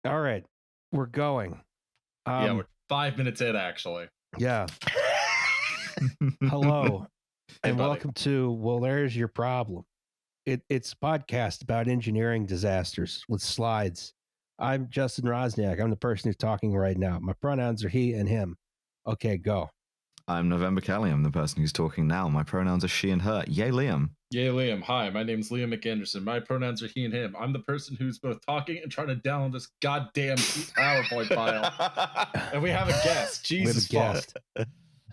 All right, we're going. Yeah, we're 5 minutes in, actually. Yeah. Hello, and buddy. welcome to Well, There's Your Problem. It's a podcast about engineering disasters with slides. I'm Justin Rosniak. I'm the person who's talking right now. My pronouns are he and him. Okay, go. I'm November Kelly. I'm the person who's talking now. My pronouns are she and her. Yay, Liam. Yay, Liam. Hi, my name's Liam McAnderson. My pronouns are he and him. I'm the person who's both talking and trying to download this goddamn PowerPoint file. And we have a guest. Jesus fuck.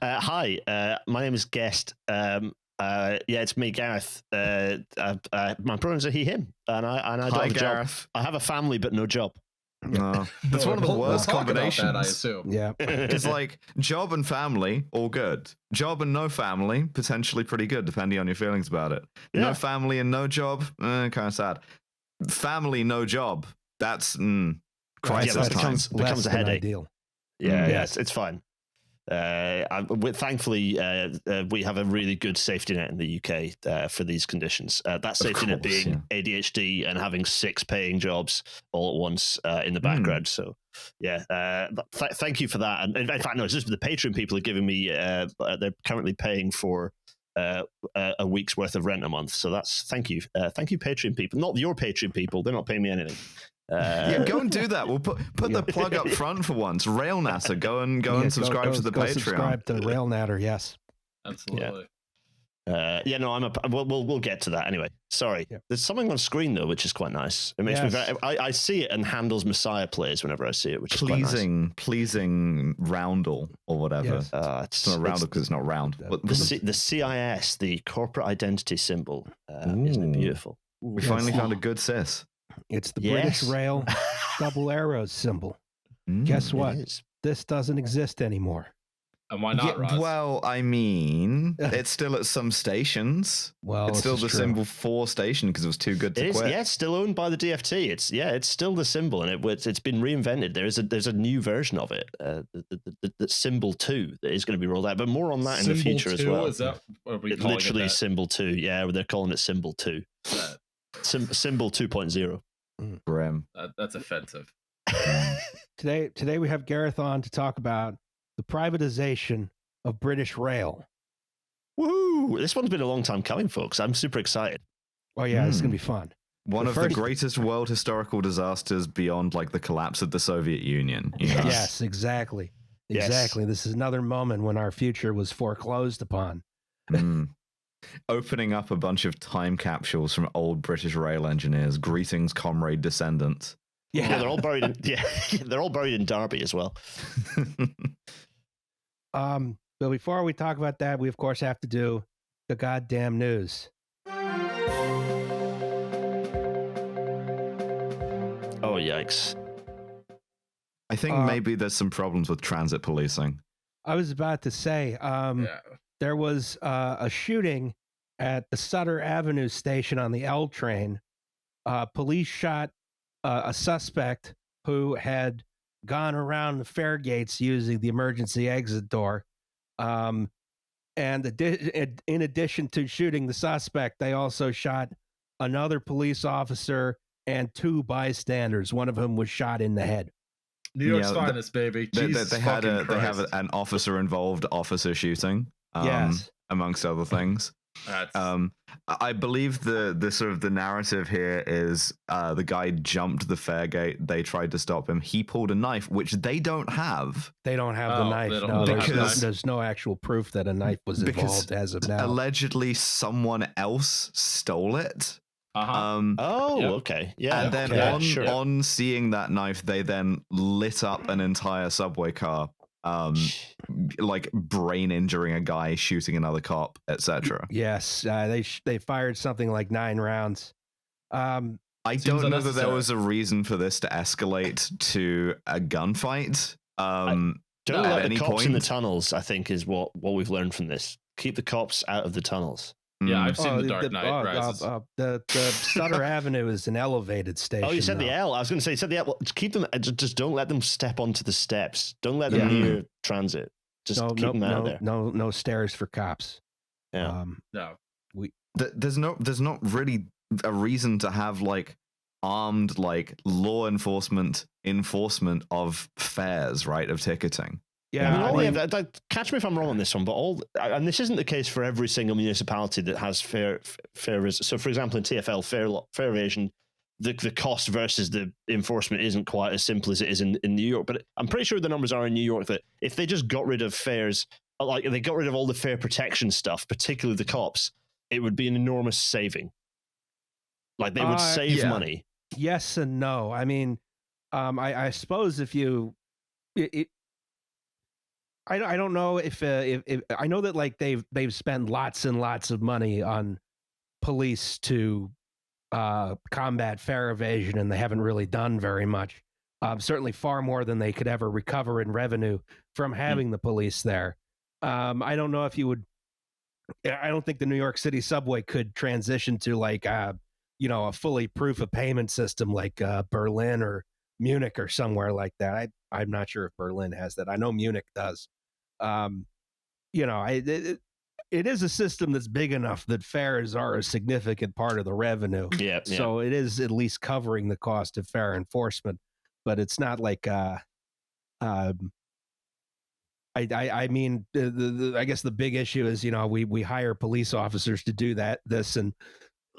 Hi, my name is Guest. It's me, Gareth. My pronouns are he, him, and I don't have a Gareth. job. I have a family, but no job. No, that's one of the worst combinations. That, I assume. Yeah, it's like job and family, all good. Job and no family, potentially pretty good, depending on your feelings about it. Yeah. No family and no job, kind of sad. Family, no job. That's crisis time. Becomes a headache. Ideal. Yeah, it's fine. Thankfully, we have a really good safety net in the UK for these conditions. That safety net being ADHD and having 6 paying jobs all at once in the background. So, thank you for that. And in fact, no, it's just the Patreon people are giving me. They're currently paying for a week's worth of rent a month. So thank you, Patreon people. Not your Patreon people; they're not paying me anything. Go and do that. We'll put the plug up front for once. Railnatter, go and subscribe to the Patreon. Subscribe to Railnatter, yes. Absolutely. We'll get to that anyway. Sorry, there's something on screen though, which is quite nice. It makes me very. I see it, and Handel's Messiah plays whenever I see it, which is quite nice. Pleasing roundel or whatever. Yes. It's not roundel because it's not round. The CIS, the corporate identity symbol, isn't it beautiful? We finally found a good sis. It's the British Rail double arrows symbol. Guess what? This doesn't exist anymore. And why not, Ross? Well, I mean, it's still at some stations. Well, it's still the symbol for station because it was too good to quit. It's still owned by the DFT. It's still the symbol, and it's been reinvented. There's a new version of it, the symbol 2 that is going to be rolled out. But more on that in the future as well. Is that what we it's literally it symbol 2. Yeah, they're calling it symbol 2. Symbol 2.0. Grim. That's offensive. Today we have Gareth on to talk about the privatization of British Rail. Woohoo! This one's been a long time coming, folks. I'm super excited. Oh yeah, it's gonna be fun. One of the greatest world historical disasters beyond like the collapse of the Soviet Union. Yes, exactly. Exactly. This is another moment when our future was foreclosed upon. Opening up a bunch of time capsules from old British rail engineers. Greetings, comrade descendants. Yeah, they're all buried in they're all buried in Derby as well. But before we talk about that, we of course have to do the goddamn news. Oh yikes. I think maybe there's some problems with transit policing. I was about to say, there was a shooting at the Sutter Avenue station on the L train. Police shot a suspect who had gone around the fare gates using the emergency exit door. And in addition to shooting the suspect, they also shot another police officer and 2 bystanders, one of whom was shot in the head. New York's finest, baby. They have an officer-involved officer shooting, amongst other things. I believe the sort of the narrative here is the guy jumped the fare gate. They tried to stop him. He pulled a knife, which they don't have. They don't have the knife. No, there's no actual proof that a knife was involved as of now. Allegedly, someone else stole it. Okay. Yeah. And then on seeing that knife, they then lit up an entire subway car. Like brain injuring a guy, shooting another cop, etc. Yes, they fired something like 9 rounds. I don't know that there was a reason for this to escalate to a gunfight. Don't let the cops in the tunnels, I think, is what we've learned from this. Keep the cops out of the tunnels. Yeah, I've seen The Dark Knight Rises. The Sutter Avenue is an elevated station. Oh, you said the L. I was going to say, you said the L. Well, keep them. Just don't let them step onto the steps. Don't let them near transit. Just keep them out there. No stairs for cops. Yeah. No. There's not really a reason to have like armed like law enforcement of fares, right, of ticketing. Yeah, catch me if I'm wrong on this one, but and this isn't the case for every single municipality that has fare. So, for example, in TfL, fare evasion, the cost versus the enforcement isn't quite as simple as it is in New York. But I'm pretty sure the numbers are in New York that if they just got rid of fares, like they got rid of all the fare protection stuff, particularly the cops, it would be an enormous saving. Like they would save money. Yes and no. I mean, I suppose if you, I don't know if I know that like they've spent lots and lots of money on police to combat fare evasion, and they haven't really done very much. Certainly far more than they could ever recover in revenue from having the police there. I don't know if you would. I don't think the New York City subway could transition to like a fully proof of payment system like Berlin or Munich or somewhere like that. I'm not sure if Berlin has that. I know Munich does. It is a system that's big enough that fares are a significant part of the revenue. Yeah. So it is at least covering the cost of fare enforcement, but it's not like I mean, I guess the big issue is, we hire police officers to do this, and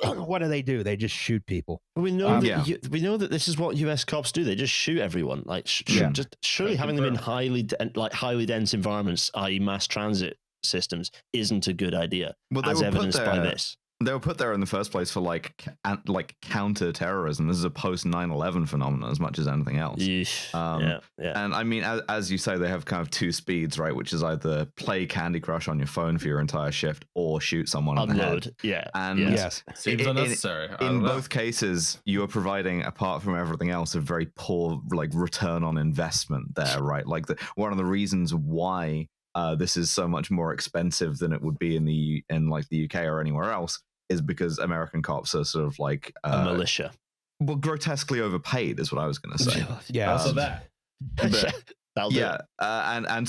what do? They just shoot people. We know we know that this is what US cops do. They just shoot everyone. Like, surely having them in highly dense environments, i.e., mass transit systems, isn't a good idea. Well, as evidenced by this. They were put there in the first place for like counter-terrorism. This is a post 9/11 phenomenon as much as anything else. Yeah. And I mean, as you say, they have kind of two speeds, right? Which is either play Candy Crush on your phone for your entire shift or shoot someone in the head. Yeah. And yes, seems unnecessary. In both cases, you are providing, apart from everything else, a very poor like return on investment there, right? Like one of the reasons why this is so much more expensive than it would be in the UK or anywhere else is because American cops are sort of like a militia. Well, grotesquely overpaid is what I was going to say. Yeah, also that. And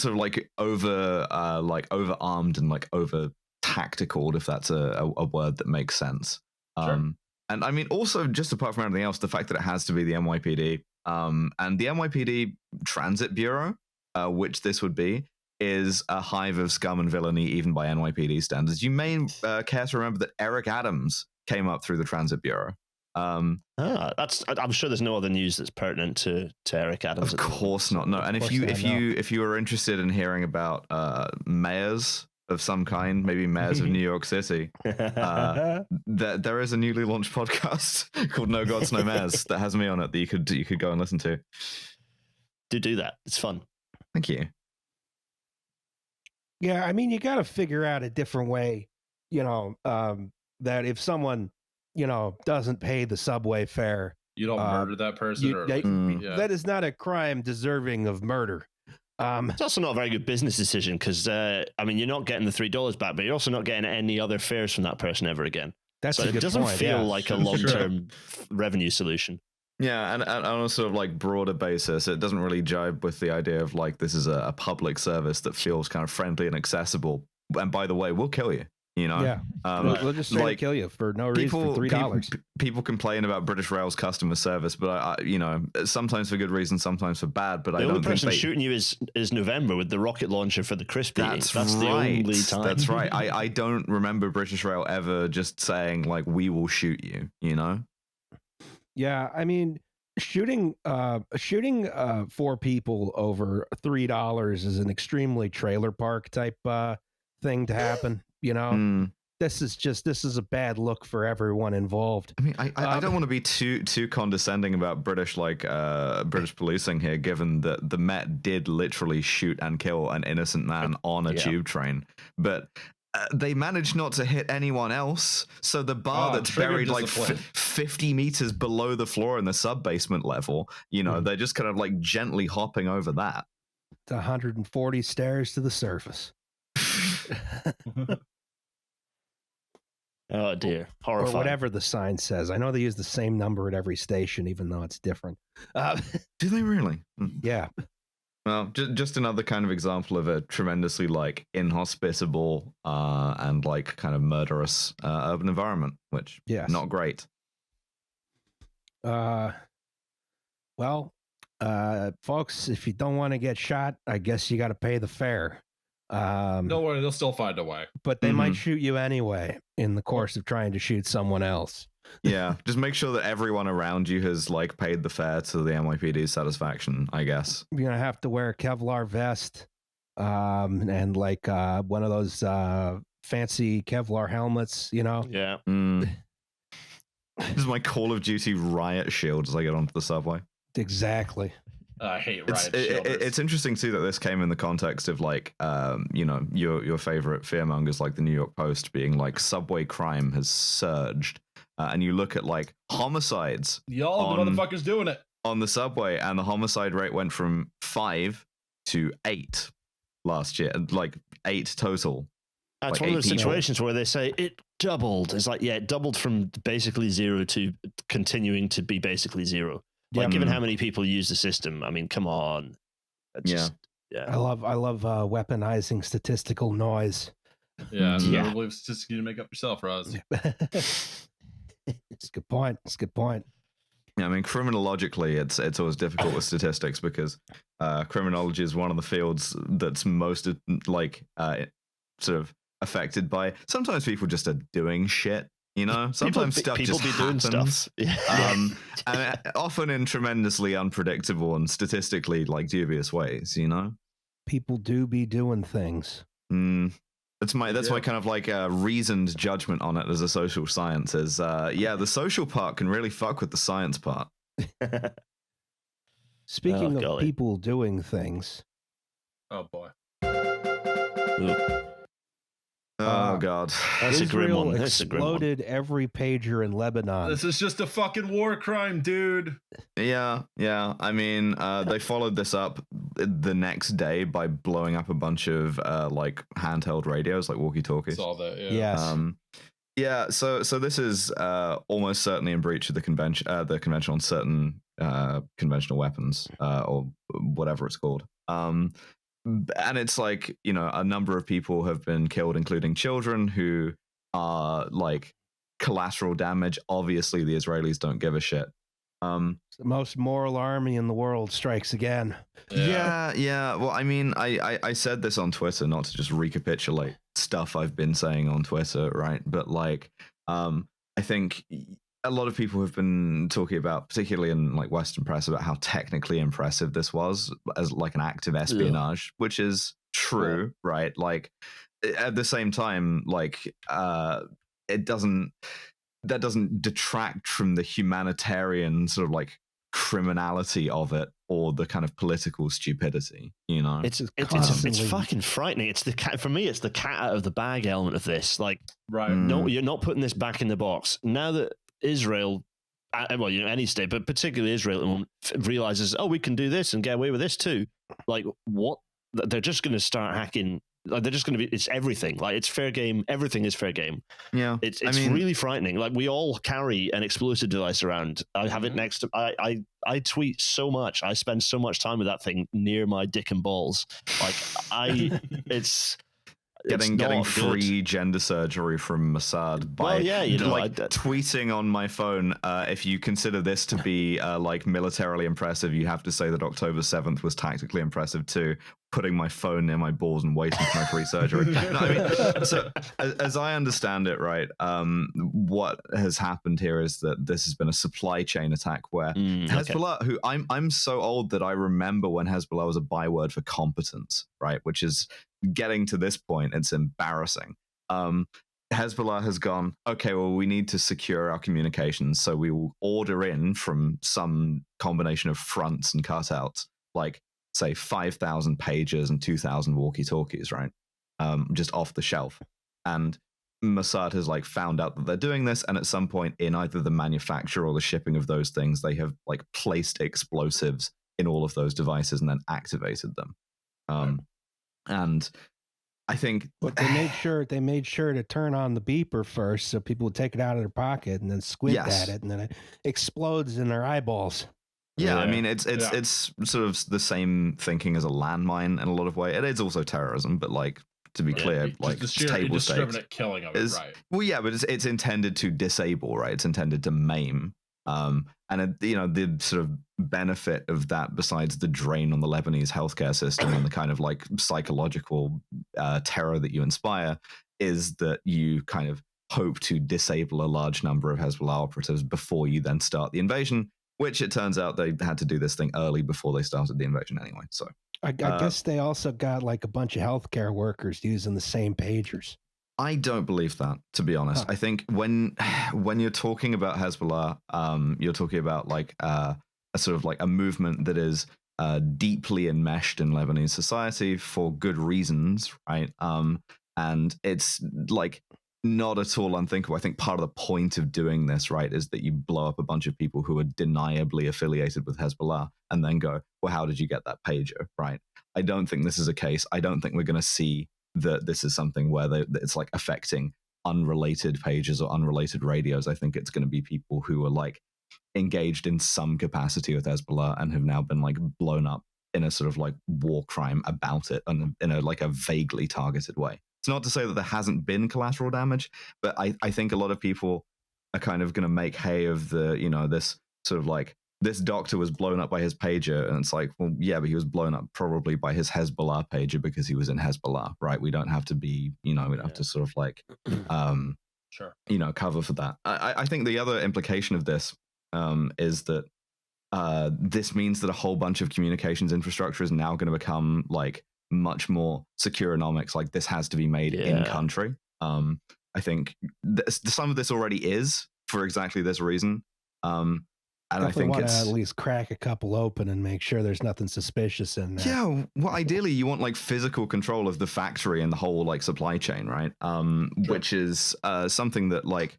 sort of like overarmed and like over tactical, if that's a word that makes sense. Sure. And I mean, also just apart from everything else, the fact that it has to be the NYPD and the NYPD Transit Bureau, which this would be, is a hive of scum and villainy, even by NYPD standards. You may care to remember that Eric Adams came up through the Transit Bureau. I'm sure there's no other news that's pertinent to Eric Adams. Of course not. No. And if you are interested in hearing about mayors of some kind, maybe mayors of New York City, there is a newly launched podcast called No Gods, No Mayors that has me on it that you could go and listen to. Do that. It's fun. Thank you. Yeah, I mean, you got to figure out a different way, that if someone, doesn't pay the subway fare, you don't murder that person. That is not a crime deserving of murder. It's also not a very good business decision because, you're not getting the $3 back, but you're also not getting any other fares from that person ever again. It doesn't feel like a long-term revenue solution. Yeah, and on a sort of like broader basis, it doesn't really jibe with the idea of like this is a public service that feels kind of friendly and accessible. And by the way, we'll kill you. Yeah, we'll just straight kill you for no reason for $3. People complain about British Rail's customer service, but I sometimes for good reason, sometimes for bad. But the only person shooting you is November with the rocket launcher for the crispy. That's right. The only time. That's right. I don't remember British Rail ever just saying like we will shoot you. Yeah, I mean, shooting 4 people over $3 is an extremely trailer park type thing to happen. This is a bad look for everyone involved. I mean, I don't want to be too condescending about British policing here, given that the Met did literally shoot and kill an innocent man on a tube train, but. They managed not to hit anyone else, so the bar that's buried like 50 meters below the floor in the sub-basement level, they're just kind of like gently hopping over that. It's 140 stairs to the surface. Oh dear, horrifying. Or whatever the sign says. I know they use the same number at every station, even though it's different. Do they really? Yeah. Well, just another kind of example of a tremendously like inhospitable and like kind of murderous urban environment, which not great. Well, folks, if you don't want to get shot, I guess you got to pay the fare. Don't worry, they'll still find a way. But they might shoot you anyway in the course of trying to shoot someone else. Yeah, just make sure that everyone around you has like paid the fare to the NYPD's satisfaction, I guess. You're gonna have to wear a Kevlar vest, and like one of those fancy Kevlar helmets, you know? Yeah. This is my Call of Duty riot shield as I get onto the subway. Exactly. I hate riot shielders. It's interesting too that this came in the context of like, you know, your favorite fearmongers like the New York Post being like subway crime has surged, and you look at like homicides. Y'all the motherfuckers doing it on the subway, and the homicide rate went from 5 to 8 last year, like 8 total. It's like one of those situations where they say it doubled. It's like, yeah, it doubled from basically 0 to continuing to be basically 0. Like, given how many people use the system, I mean, come on. Yeah. I love weaponizing statistical noise. Yeah, so never believe statistics you make up yourself, Roz. It's a good point. It's a good point. Yeah, I mean, criminologically, it's always difficult with statistics because criminology is one of the fields that's most like sort of affected by. Sometimes people just are doing shit. You know, sometimes stuff just happens. Doing stuff. And often in tremendously unpredictable and statistically like dubious ways. You know, people do be doing things. That's my kind of like a reasoned judgment on it as a social science. Is the social part can really fuck with the science part. Speaking of people doing things. Oh boy. Oh God, that's Israel a grim one. Exploded every pager in Lebanon. This is just a fucking war crime, dude. Yeah. I mean, they followed this up the next day by blowing up a bunch of like handheld radios, like walkie-talkies. Saw that. Yeah. Yes. So this is almost certainly in breach of the convention on certain conventional weapons or whatever it's called. And it's like, you know, a number of people have been killed, including children who are like collateral damage. Obviously, the Israelis don't give a shit. The most moral army in the world strikes again. Yeah. Well, I mean, I said this on Twitter, not to just recapitulate stuff I've been saying on Twitter, right? But like, I think a lot of people have been talking about, particularly in like Western press, about how technically impressive this was as like an act of espionage, which is true, right? Like at the same time, like that doesn't detract from the humanitarian sort of like criminality of it or the kind of political stupidity, you know. It's fucking frightening. It's the cat for me. It's the cat out of the bag element of this. Like, right? No, you're not putting this back in the box now that Israel, well, you know, any state, but particularly Israel, realizes, we can do this and get away with this too. Like, what? They're just going to start hacking. Like, they're just going to be. It's everything. Like, it's fair game. Everything is fair game. Yeah, it's really frightening. Like, we all carry an explosive device around. I have it next to. I tweet so much. I spend so much time with that thing near my dick and balls. Like, it's. Getting free gender surgery from Mossad by tweeting on my phone. If you consider this to be like militarily impressive, you have to say that October 7th was tactically impressive too. Putting my phone near my balls and waiting for my free surgery. No, I mean, so as I understand it, right, what has happened here is that this has been a supply chain attack where Hezbollah, who I'm so old that I remember when Hezbollah was a byword for competence, right, which is getting to this point, it's embarrassing. Hezbollah has gone, okay, well, we need to secure our communications, so we will order in from some combination of fronts and cutouts, like, say, 5,000 pagers and 2,000 walkie-talkies, right? Just off the shelf. And Mossad has, like, found out that they're doing this, and at some point in either the manufacture or the shipping of those things, they have, like, placed explosives in all of those devices and then activated them. And I think, but they made sure to turn on the beeper first, so people would take it out of their pocket and then squint at it, and then it explodes in their eyeballs. Yeah, I mean, it's sort of the same thinking as a landmine in a lot of ways. It is also terrorism, but like, to be clear, like the sheer table indiscriminate killing of it, right? Well, yeah, but it's intended to disable, right? It's intended to maim. And the sort of benefit of that, besides the drain on the Lebanese healthcare system and the kind of like psychological terror that you inspire, is that you kind of hope to disable a large number of Hezbollah operatives before you then start the invasion, which it turns out they had to do this thing early before they started the invasion anyway. So I guess they also got like a bunch of healthcare workers using the same pagers. I don't believe that, to be honest. I think when you're talking about Hezbollah, you're talking about like a sort of like a movement that is deeply enmeshed in Lebanese society for good reasons, right? And it's like not at all unthinkable. I think part of the point of doing this, right, is that you blow up a bunch of people who are deniably affiliated with Hezbollah and then go, well, how did you get that pager, right? I don't think this is a case. I don't think we're going to see that this is something where it's like affecting unrelated pages or unrelated radios. I think it's going to be people who are like engaged in some capacity with Hezbollah and have now been like blown up in a sort of like war crime about it and in a like a vaguely targeted way. It's not to say that there hasn't been collateral damage, but I think a lot of people are kind of going to make hay of the, this sort of like, this doctor was blown up by his pager, and it's like, well, yeah, but he was blown up probably by his Hezbollah pager because he was in Hezbollah, right? We don't have to be, we don't have to sort of like, sure, cover for that. I think the other implication of this is that this means that a whole bunch of communications infrastructure is now going to become like much more securonomics. Like this has to be made in country. I think some of this already is for exactly this reason. And I think it's at least crack a couple open and make sure there's nothing suspicious in there. Yeah, well, ideally you want like physical control of the factory and the whole like supply chain, right? Sure. Which is something that like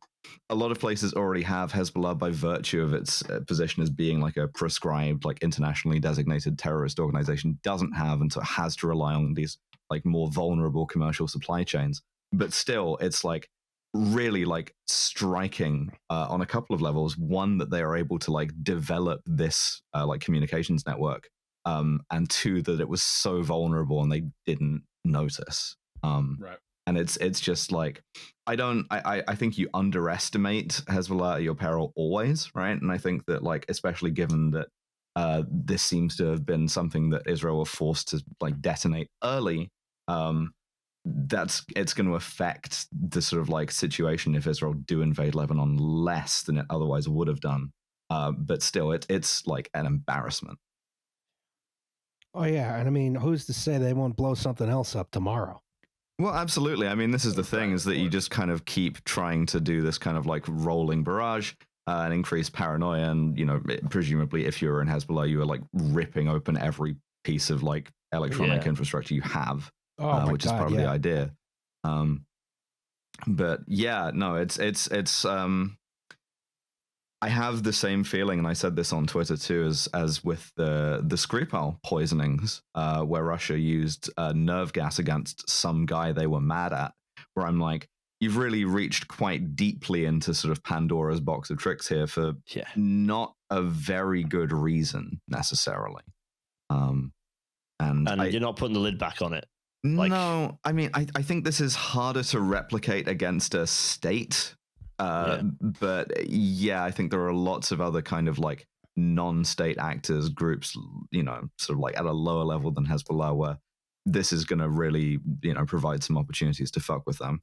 a lot of places already have. Hezbollah, by virtue of its position as being like a prescribed, like internationally designated terrorist organization, doesn't have, and so it has to rely on these like more vulnerable commercial supply chains. But still, it's like really like striking on a couple of levels. One, that they are able to like develop this like communications network, and two, that it was so vulnerable and they didn't notice. Right. And it's just like I think you underestimate Hezbollah at your peril always, right? And I think that like, especially given that this seems to have been something that Israel were forced to like detonate early, it's going to affect the sort of like situation if Israel do invade Lebanon less than it otherwise would have done. But still, it's like an embarrassment. Oh yeah, and I mean, who's to say they won't blow something else up tomorrow? Well, absolutely. I mean, this is the thing, is that you just kind of keep trying to do this kind of like rolling barrage and increase paranoia. And, presumably if you're in Hezbollah, you are like ripping open every piece of like electronic infrastructure you have. Which is part of the idea. But yeah, no, it's I have the same feeling, and I said this on Twitter too, as with the Skripal poisonings, where Russia used nerve gas against some guy they were mad at, where I'm like, you've really reached quite deeply into sort of Pandora's box of tricks here for not a very good reason necessarily. And you're not putting the lid back on it. No, I mean, I think this is harder to replicate against a state. But yeah, I think there are lots of other kind of like non-state actors, groups, sort of like at a lower level than Hezbollah, where this is going to really, provide some opportunities to fuck with them.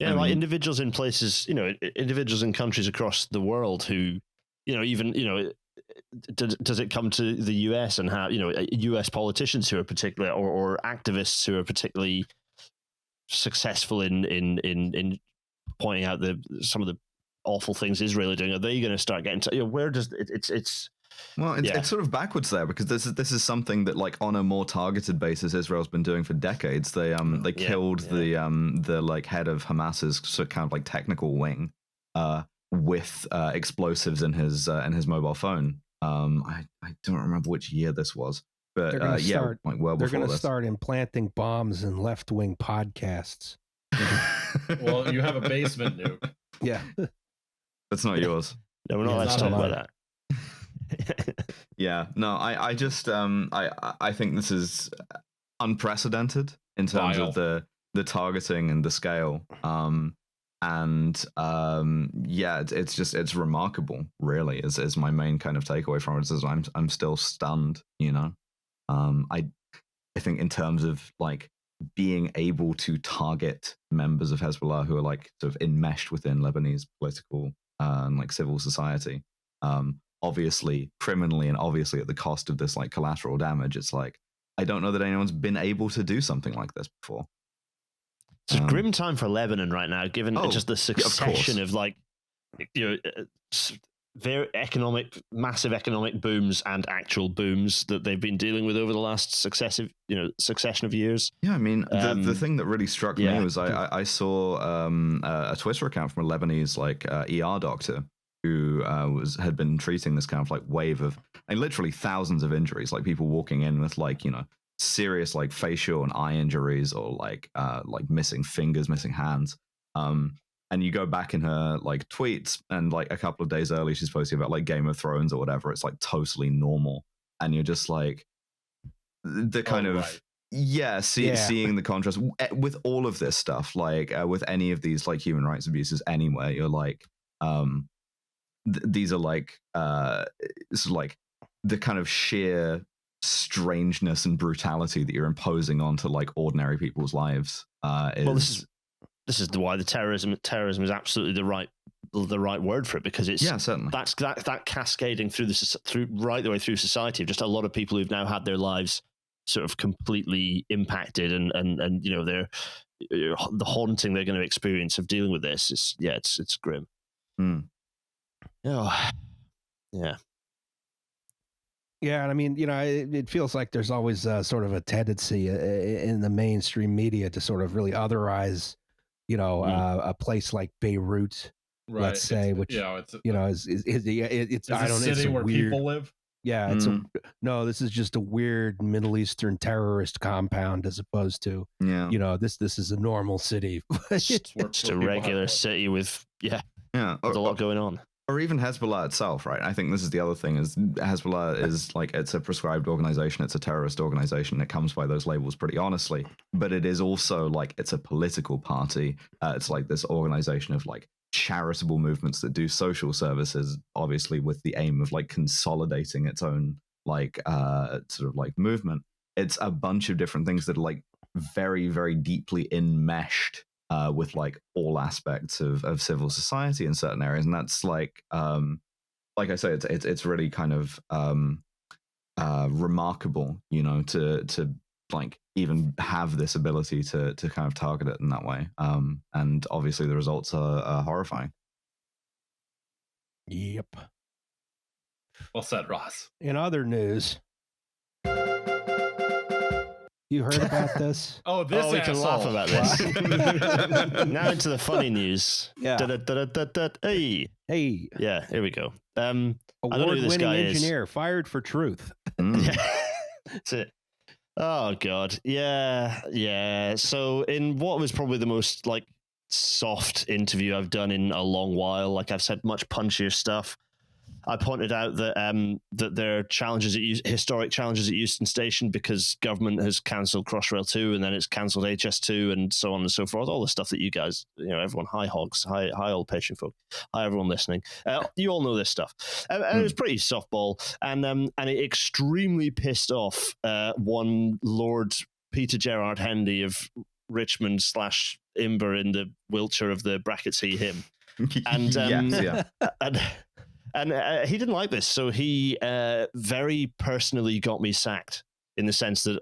Like individuals in places, individuals in countries across the world who, does it come to the US and how, US politicians who are particularly or activists who are particularly successful in pointing out some of the awful things Israel are doing? Are they going to start getting to, where does it's sort of backwards there, because this is something that like on a more targeted basis Israel's been doing for decades. They killed the like head of Hamas's sort of kind of like technical wing with explosives in his mobile phone. I don't remember which year this was, but they're going to start implanting bombs in left-wing podcasts. Well, you have a basement nuke. Yeah, that's not yours. No, we're not allowed to talk about that. Yeah, no, I just I think this is unprecedented in terms of the targeting and the scale. And it's remarkable, really, is my main kind of takeaway from it. Is I'm still stunned, I think in terms of like being able to target members of Hezbollah who are like sort of enmeshed within Lebanese political and like civil society, obviously criminally and obviously at the cost of this like collateral damage. It's like, I don't know that anyone's been able to do something like this before. It's a grim time for Lebanon right now, given just the succession of like, very massive economic booms and actual booms that they've been dealing with over the last succession of years. Yeah, I mean, the thing that really struck me was I saw a Twitter account from a Lebanese like ER doctor who had been treating this kind of like wave of literally thousands of injuries, like people walking in with like serious like facial and eye injuries or like missing fingers, missing hands. And you go back in her like tweets, and like a couple of days early, she's posting about like Game of Thrones or whatever. It's like totally normal, and you're just like the kind of seeing the contrast with all of this stuff. Like with any of these like human rights abuses anywhere, you're like, these are like sort of like the kind of sheer strangeness and brutality that you're imposing onto like ordinary people's lives. This is why the terrorism is absolutely the right word for it, because it's certainly that cascading through right the way through society of just a lot of people who've now had their lives sort of completely impacted and they're the haunting they're going to experience of dealing with this is it's grim. Oh, yeah. Yeah, and I mean, it feels like there's always sort of a tendency in the mainstream media to sort of really otherize, a place like Beirut, right. Let's say, which it's I don't know, city it's a where weird, people live. Yeah, this is just a weird Middle Eastern terrorist compound as opposed to this is a normal city. Just a regular city with there's a lot going on. Or even Hezbollah itself, right? I think this is the other thing, is Hezbollah is like, it's a prescribed organization, it's a terrorist organization, it comes by those labels pretty honestly, but it is also like, it's a political party. It's like this organization of like charitable movements that do social services, obviously with the aim of like consolidating its own like sort of like movement. It's a bunch of different things that are like very, very deeply enmeshed with like all aspects of civil society in certain areas, and that's like I say, it's really kind of remarkable, to like even have this ability to kind of target it in that way. And obviously the results are horrifying. Yep. Well said, Ross. In other news, you heard about this? We can laugh about this. Now into the funny news. Yeah. Hey. Yeah, here we go. Award-winning engineer fired for truth. That's it. Oh God. Yeah. So in what was probably the most like soft interview I've done in a long while, like I've said much punchier stuff, I pointed out that that there are historic challenges at Euston Station because government has cancelled Crossrail 2 and then it's cancelled HS2 and so on and so forth. All the stuff that you guys, everyone, hi hogs, hi old patient folk, hi everyone listening. You all know this stuff. And it was pretty softball, and it extremely pissed off one Lord Peter Gerard Hendy of Richmond / Imber in the Wiltshire of the brackets he him. And And he didn't like this, so he very personally got me sacked in the sense that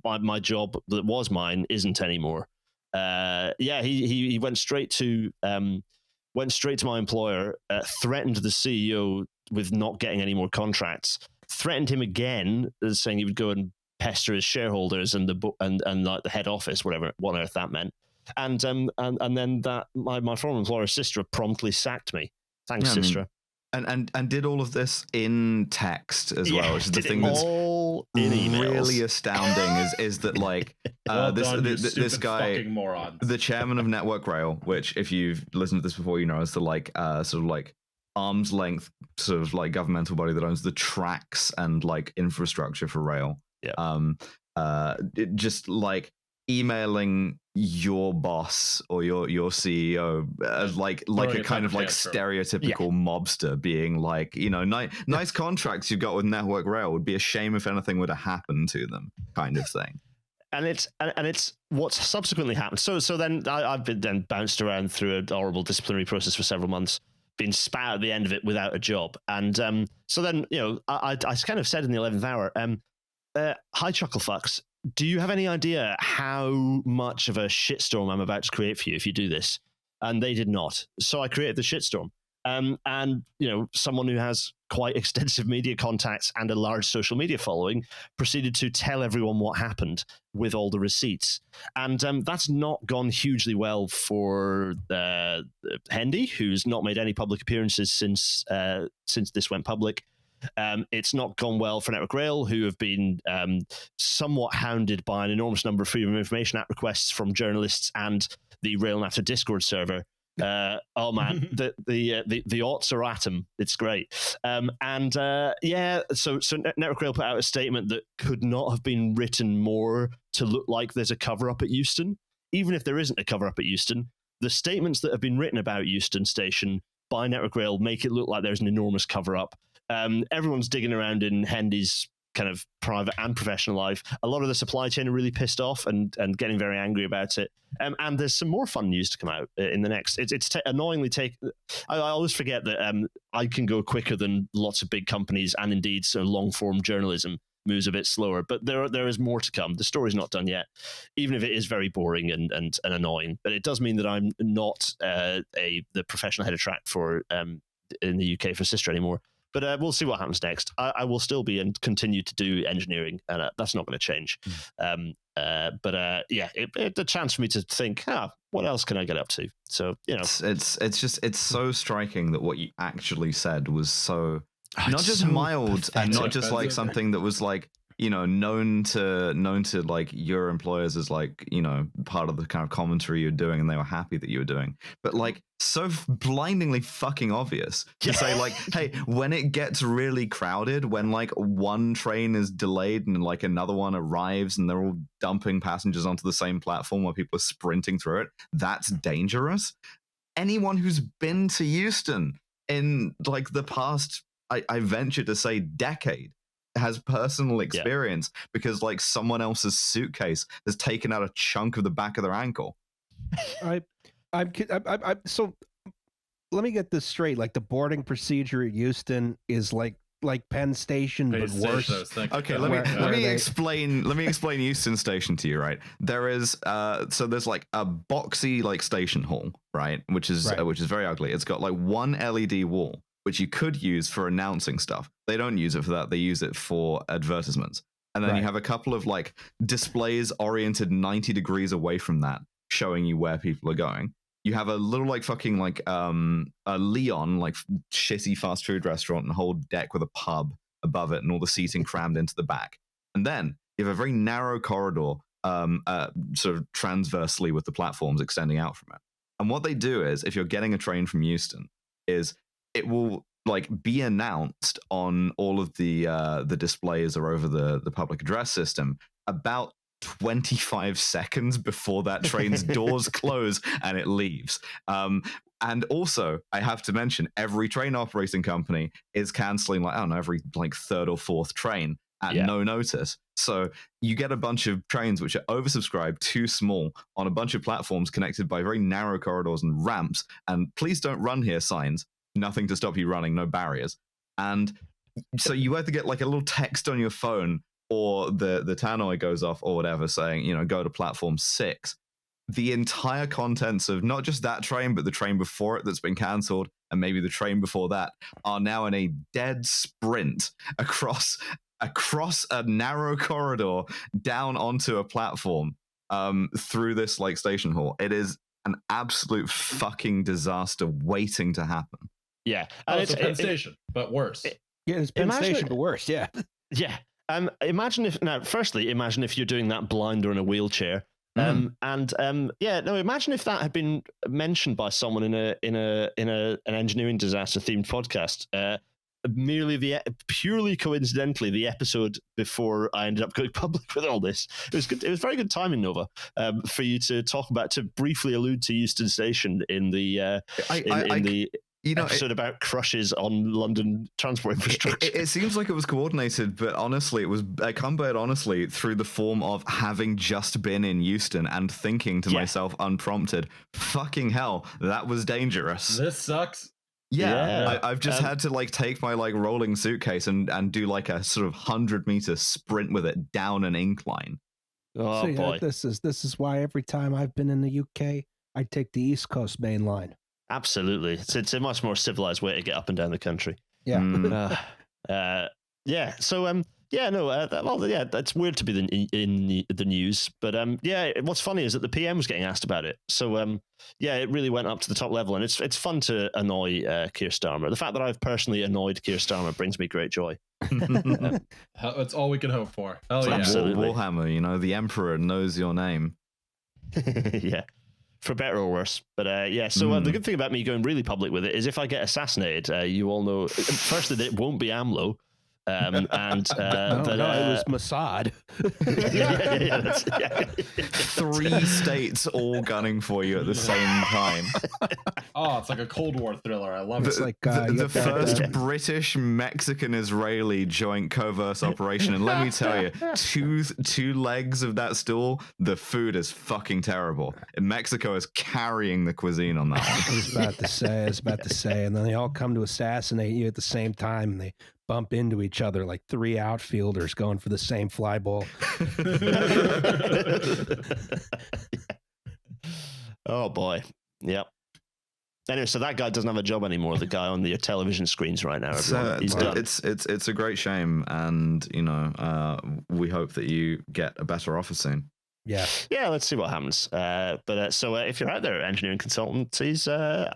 my job that was mine isn't anymore. He went straight to my employer, threatened the CEO with not getting any more contracts, threatened him again, saying he would go and pester his shareholders and like the head office, what on earth that meant, and then that my former employer's sister promptly sacked me. Thanks, sister. And did all of this in text as well, which is the thing that's really astounding. Is that like this guy, the chairman of Network Rail, which if you've listened to this before, is the like sort of like arm's length sort of like governmental body that owns the tracks and like infrastructure for rail. Yeah. Just like emailing your boss or your CEO as like a kind of like stereotypical mobster, being like, nice contracts you've got with Network Rail. Would be a shame if anything were to happen to them, kind of thing. And it's what's subsequently happened. So then I've been then bounced around through a horrible disciplinary process for several months, been spat at the end of it without a job. And so then, I kind of said in the 11th hour, hi Chucklefucks, do you have any idea how much of a shitstorm I'm about to create for you if you do this? And they did not. So I created the shitstorm. And someone who has quite extensive media contacts and a large social media following proceeded to tell everyone what happened with all the receipts. And that's not gone hugely well for Hendy, who's not made any public appearances since this went public. It's not gone well for Network Rail, who have been somewhat hounded by an enormous number of Freedom of Information Act requests from journalists and the RailNAFTA Discord server. Oh man, the odds are at them. It's great. So Network Rail put out a statement that could not have been written more to look like there's a cover-up at Euston. Even if there isn't a cover-up at Euston, the statements that have been written about Euston Station by Network Rail make it look like there's an enormous cover-up. Everyone's digging around in Hendy's kind of private and professional life. A lot of the supply chain are really pissed off and getting very angry about it. And there's some more fun news to come out in the next. Annoyingly I always forget that I can go quicker than lots of big companies, and indeed so long form journalism moves a bit slower. But there is more to come. The story's not done yet, even if it is very boring and annoying. But it does mean that I'm not the professional head of track for in the UK for Sistra anymore. But we'll see what happens next. I will still be and continue to do engineering, and that's not going to change. It's a chance for me to think, what else can I get up to? So, it's so striking that what you actually said was so not just mild pathetic, and not just like something that was like, known to like your employers as like, part of the kind of commentary you're doing and they were happy that you were doing, but like so blindingly fucking obvious to say like, hey, when it gets really crowded, when like one train is delayed and like another one arrives and they're all dumping passengers onto the same platform while people are sprinting through it, that's dangerous. Anyone who's been to Euston in like the past, I venture to say decade, has personal experience because like someone else's suitcase has taken out a chunk of the back of their ankle. So let me get this straight. Like the boarding procedure at Euston is like Penn Station, but worse. Okay, let me explain Euston Station to you. Right, there is there's like a boxy like station hall, right, which is very ugly. It's got like one LED wall, which you could use for announcing stuff. They don't use it for that. They use it for advertisements. And then you have a couple of like displays oriented 90 degrees away from that, showing you where people are going. You have a little like fucking like a Leon, like shitty fast food restaurant, and a whole deck with a pub above it and all the seating crammed into the back. And then you have a very narrow corridor sort of transversely with the platforms extending out from it. And what they do is, if you're getting a train from Euston, is it will like be announced on all of the displays or over the public address system about 25 seconds before that train's doors close and it leaves. And also, I have to mention, every train operating company is canceling like, I don't know, every like third or fourth train at no notice. So you get a bunch of trains which are oversubscribed, too small, on a bunch of platforms connected by very narrow corridors and ramps, and please don't run here signs. Nothing to stop you running, no barriers. And so you either get like a little text on your phone or the tannoy goes off or whatever saying, go to platform 6. The entire contents of not just that train, but the train before it that's been cancelled, and maybe the train before that, are now in a dead sprint across a narrow corridor down onto a platform through this like station hall. It is an absolute fucking disaster waiting to happen. Yeah, it's Penn Station, but worse. It's Penn Station, but worse. Yeah. Imagine if you're doing that blind or in a wheelchair. Imagine if that had been mentioned by someone in an engineering disaster themed podcast. purely coincidentally, the episode before I ended up going public with all this. It was good. It was very good timing, Nova, for you to briefly allude to Euston Station in the episode about crushes on London transport infrastructure. It seems like it was coordinated, but honestly, it come by it honestly through the form of having just been in Euston and thinking to myself unprompted, fucking hell, that was dangerous. This sucks. Yeah. I've just had to like take my like rolling suitcase and do like a sort of 100-meter sprint with it down an incline. Oh boy. This is why every time I've been in the UK, I take the East Coast main line. Absolutely. It's a much more civilized way to get up and down the country. Yeah. So, it's weird to be in the news. But, what's funny is that the PM was getting asked about it. So, it really went up to the top level. And it's fun to annoy Keir Starmer. The fact that I've personally annoyed Keir Starmer brings me great joy. That's all we can hope for. Oh, yeah. Absolutely. Warhammer, the Emperor knows your name. Yeah. For better or worse. But the good thing about me going really public with it is if I get assassinated, you all know, firstly, that it won't be AMLO. It was Mossad. Three states all gunning for you at the same time. Oh, it's like a Cold War thriller. I love it. It's like the first British Mexican Israeli joint covert operation, and let me tell you, two legs of that stool, the food is fucking terrible. Mexico is carrying the cuisine on that one. I was about to say, and then they all come to assassinate you at the same time, and they bump into each other like three outfielders going for the same fly ball. Oh boy. Yep. Anyway, so that guy doesn't have a job anymore. The guy on the television screens right now. He's done. It's a great shame, and we hope that you get a better offer soon. Yeah. Yeah. Let's see what happens. So if you're out there, engineering consultancies,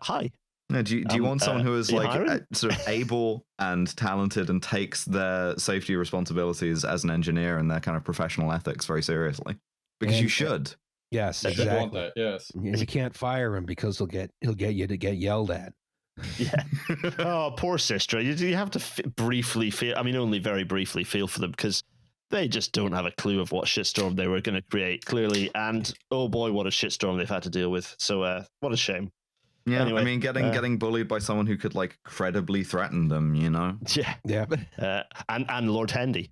hi. No, do you want someone who is like sort of able and talented and takes their safety responsibilities as an engineer and their kind of professional ethics very seriously? Because you should. Yes, exactly. I want that, yes. You can't fire him because he'll get you to get yelled at. Yeah. Oh, poor sister. You have to briefly feel. I mean, only very briefly feel for them because they just don't have a clue of what shitstorm they were going to create. Clearly, and oh boy, what a shitstorm they've had to deal with. So, what a shame. Yeah, anyway, I mean, getting bullied by someone who could like credibly threaten them, Yeah. And Lord Hendy.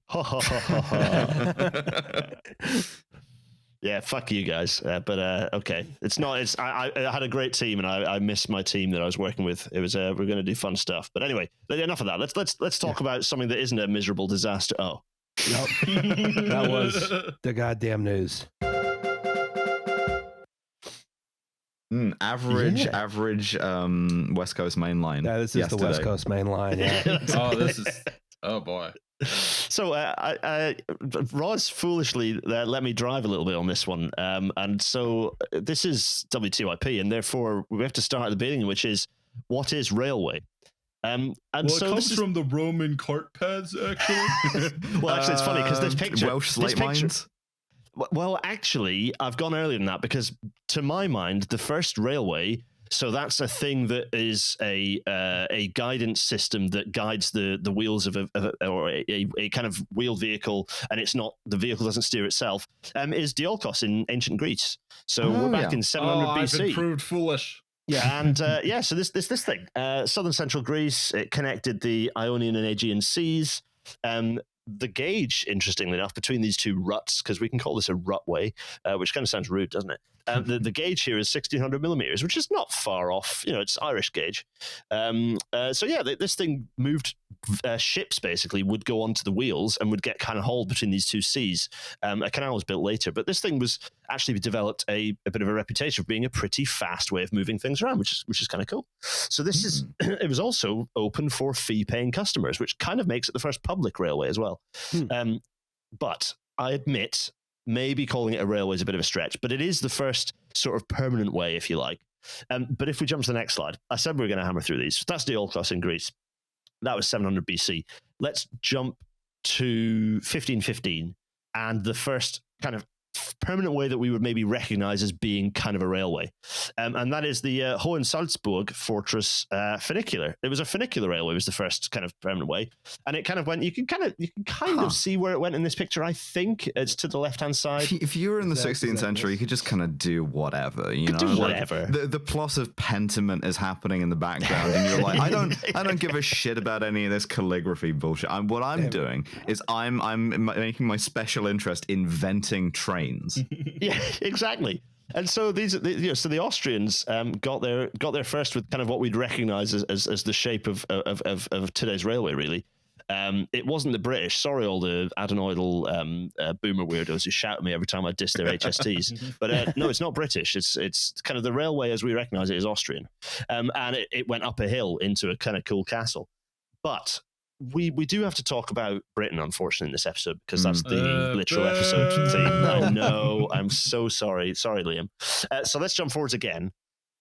Yeah, fuck you guys. Okay, it's not. It's I had a great team, and I miss my team that I was working with. It was we're going to do fun stuff. But anyway, enough of that. Let's talk about something that isn't a miserable disaster. Oh, nope. That was the goddamn news. Average West Coast main line. Yeah, this is the West Coast main line. Yeah. Oh boy. So Roz foolishly let me drive a little bit on this one, and so this is W2IP, and therefore we have to start at the beginning, which is what is railway. And so it comes from the Roman cart paths, actually. Well, actually, it's funny because this picture, Welsh slate mines. Well, actually, I've gone earlier than that because, to my mind, the first railway. So that's a thing that is a guidance system that guides the wheels of a kind of wheeled vehicle, and it's not the vehicle doesn't steer itself. Is Diolkos in ancient Greece? So we're back in 700 BC. I've been proved foolish. Yeah, and so this thing, southern central Greece, it connected the Ionian and Aegean seas. The gauge, interestingly enough, between these two ruts, because we can call this a rutway, which kind of sounds rude, doesn't it? The gauge here is 1600 millimeters, which is not far off. It's Irish gauge. This thing moved ships, basically, would go onto the wheels and would get kind of hauled between these two seas. A canal was built later, but this thing was actually developed a bit of a reputation of being a pretty fast way of moving things around, which is kind of cool. So this is it was also open for fee-paying customers, which kind of makes it the first public railway as well. But I admit, maybe calling it a railway is a bit of a stretch, but it is the first sort of permanent way, if you like. But if we jump to the next slide, I said we were going to hammer through these. That's Diolkos in Greece. That was 700 BC. Let's jump to 1515 and the first kind of permanent way that we would maybe recognize as being kind of a railway. And that is the Hohensalzburg Fortress funicular. It was a funicular railway. It was the first kind of permanent way. And it kind of went, you can kind of see where it went in this picture. I think it's to the left-hand side. If you were in the 16th century, you could just kind of do whatever, you know? Do whatever. Like the plot of Pentiment is happening in the background, and you're like, I don't give a shit about any of this calligraphy bullshit. What I'm doing is I'm making my special interest inventing trains. Yeah, exactly. And so the Austrians got there first with kind of what we'd recognize as the shape of today's railway, really. It wasn't the British. Sorry, all the adenoidal boomer weirdos who shout at me every time I diss their HSTs. But no, it's not British. It's kind of the railway as we recognize it is Austrian. And it went up a hill into a kind of cool castle. But we do have to talk about Britain, unfortunately, in this episode, because that's the literal episode theme. I know. I'm so sorry. Sorry, Liam. So let's jump forwards again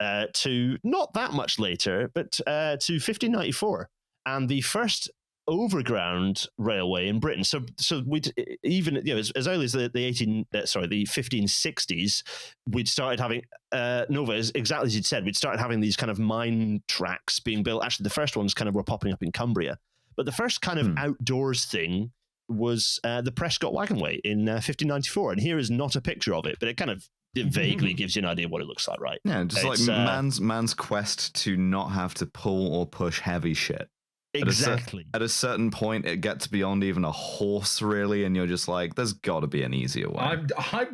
to not that much later, but to 1594 and the first overground railway in Britain. So we even as early as the 1560s, we'd started having Nova, exactly as you'd said, we'd started having these kind of mine tracks being built. Actually, the first ones kind of were popping up in Cumbria. But the first kind of outdoors thing was the Prescott Wagonway in 1594. And here is not a picture of it, but it kind of vaguely gives you an idea of what it looks like, right? Yeah, just it's, like man's quest to not have to pull or push heavy shit. Exactly. At a certain point, it gets beyond even a horse, really, and you're just like, there's got to be an easier way. I'm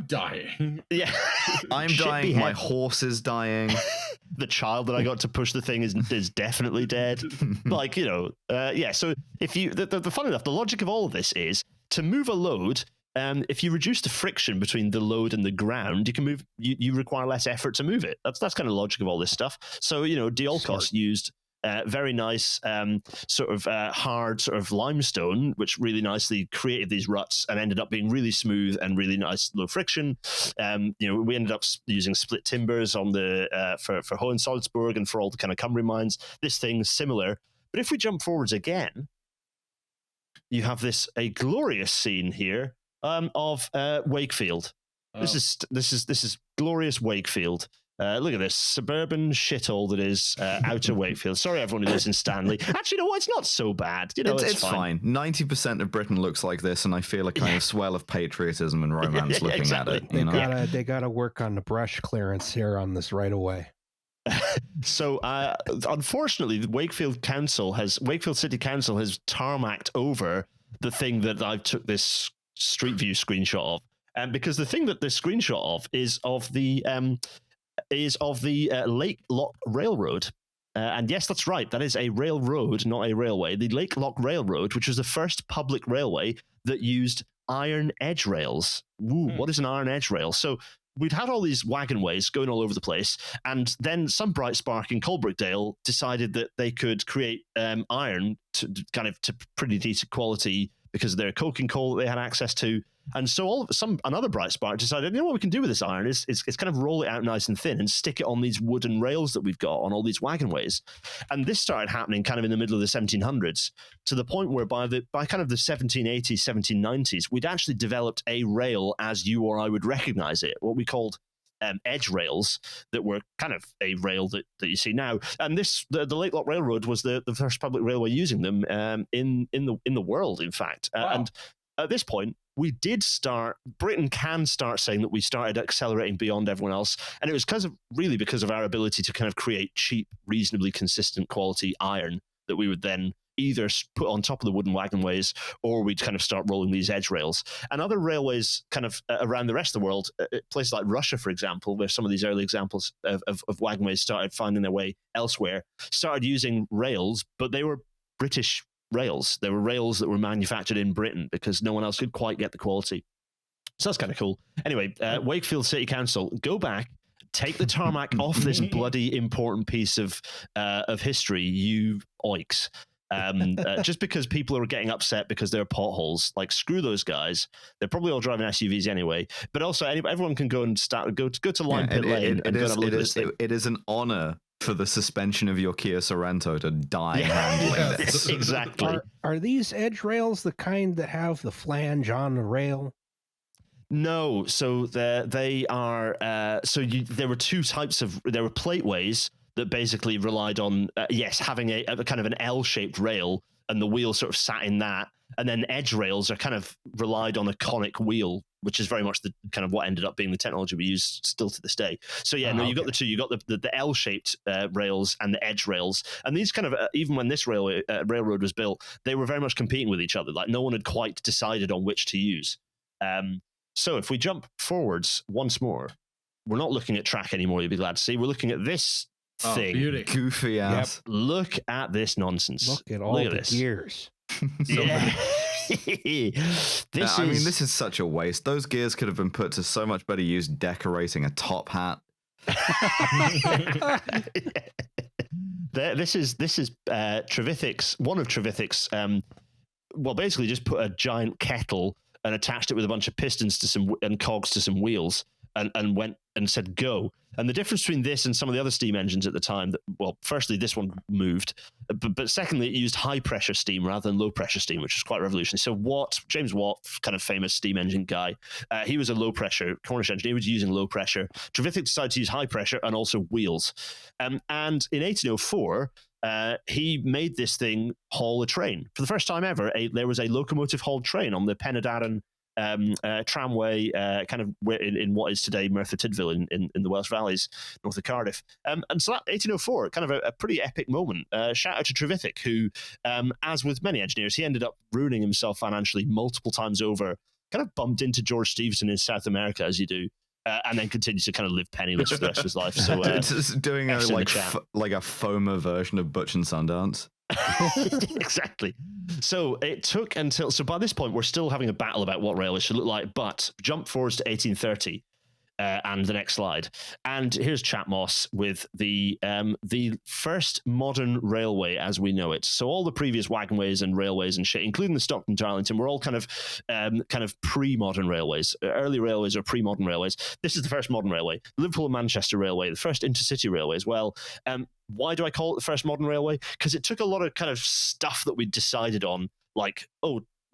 dying. Yeah. I'm dying. My horse is dying. The child that I got to push the thing is definitely dead. Like, yeah. So if you, the fun enough, the logic of all of this is to move a load. If you reduce the friction between the load and the ground, you can move. You require less effort to move it. That's kind of the logic of all this stuff. So Diolkos used very nice sort of hard sort of limestone, which really nicely created these ruts and ended up being really smooth and really nice, low friction. We ended up using split timbers on the for Hohensalzburg and for all the kind of Cumbrian mines. This thing's similar, but if we jump forwards again, you have a glorious scene here of Wakefield. Oh. This is glorious Wakefield. Look at this suburban shithole that is outer Wakefield. Sorry, everyone who lives in Stanley. Actually, no, it's not so bad. It's fine. 90% of Britain looks like this, and I feel a kind of swell of patriotism and romance looking exactly. at it. They gotta work on the brush clearance here on this right away. So, unfortunately, the Wakefield City Council has tarmacked over the thing that I took this Street View screenshot of, and because the thing that this screenshot of is of the Lake Lock Railroad. And yes, that's right. That is a railroad, not a railway. The Lake Lock Railroad, which was the first public railway that used iron edge rails. What is an iron edge rail? So we'd had all these wagon ways going all over the place, and then some bright spark in Coalbrookdale decided that they could create iron to pretty decent quality because of their coking coal that they had access to. And so another bright spark decided, what we can do with this iron is kind of roll it out nice and thin and stick it on these wooden rails that we've got on all these wagon ways. And this started happening kind of in the middle of the 1700s, to the point where by kind of the 1780s, 1790s, we'd actually developed a rail as you or I would recognize it, what we called edge rails, that were kind of a rail that you see now. And the Lake Lock Railroad was the first public railway using them in the world, in fact. Wow. And at this point, Britain can start saying that we started accelerating beyond everyone else. And it was because of our ability to kind of create cheap, reasonably consistent quality iron that we would then either put on top of the wooden wagon ways, or we'd kind of start rolling these edge rails. And other railways kind of around the rest of the world, places like Russia, for example, where some of these early examples of wagon ways started finding their way elsewhere, started using rails, but they were British rails. They were rails that were manufactured in Britain because no one else could quite get the quality. So that's kind of cool. Anyway, Wakefield City Council, go back, take the tarmac off this bloody important piece of history, you oiks. Just because people are getting upset because there are potholes, like, screw those guys. They're probably all driving SUVs anyway. But also, everyone can go and go to Line Pit Lane and go and have a look at this thing. It is an honor for the suspension of your Kia Sorento to die handling this. Exactly. Are these edge rails the kind that have the flange on the rail? No, so they are. There were two types of. There were plateways that basically relied on having a kind of an L-shaped rail, and the wheel sort of sat in that. And then edge rails are kind of relied on a conic wheel, which is very much the kind of what ended up being the technology we use still to this day. So you got the two. You got the L-shaped rails and the edge rails, and these kind of even when this railroad was built, they were very much competing with each other. Like no one had quite decided on which to use. So if we jump forwards once more, we're not looking at track anymore. You'll be glad to see we're looking at this thing. Beauty. Goofy ass. Yep. Look at this nonsense. Look at all the gears. Yeah. This is such a waste. Those gears could have been put to so much better use decorating a top hat. This is Trevithick's, one of Trevithick's. Basically just put a giant kettle and attached it with a bunch of pistons and cogs to some wheels, and went and said go. And the difference between this and some of the other steam engines at the time, firstly, this one moved, but secondly, it used high pressure steam rather than low pressure steam, which was quite revolutionary. So James Watt, kind of famous steam engine guy, he was a low pressure Cornish engineer, he was using low pressure. Trevithick decided to use high pressure and also wheels. And in 1804, he made this thing haul a train. For the first time ever, there was a locomotive hauled train on the Penydarren tramway, kind of in what is today Merthyr Tydfil in the Welsh Valleys, north of Cardiff. And so that 1804, kind of a pretty epic moment. Shout out to Trevithick, who, as with many engineers, he ended up ruining himself financially multiple times over, kind of bumped into George Stephenson in South America, as you do. And then continues to kind of live penniless for the rest of his life. So it's doing a FOMA version of Butch and Sundance. Exactly. So it took until by this point we're still having a battle about what railways should look like. But jump forwards to 1830. And the next slide. And here's Chatmoss with the first modern railway as we know it. So all the previous wagonways and railways and shit, including the Stockton to Arlington, were all kind of pre-modern railways. Early railways or pre-modern railways. This is the first modern railway. Liverpool and Manchester Railway, the first intercity railway as well. Why do I call it the first modern railway? Because it took a lot of kind of stuff that we decided on, like,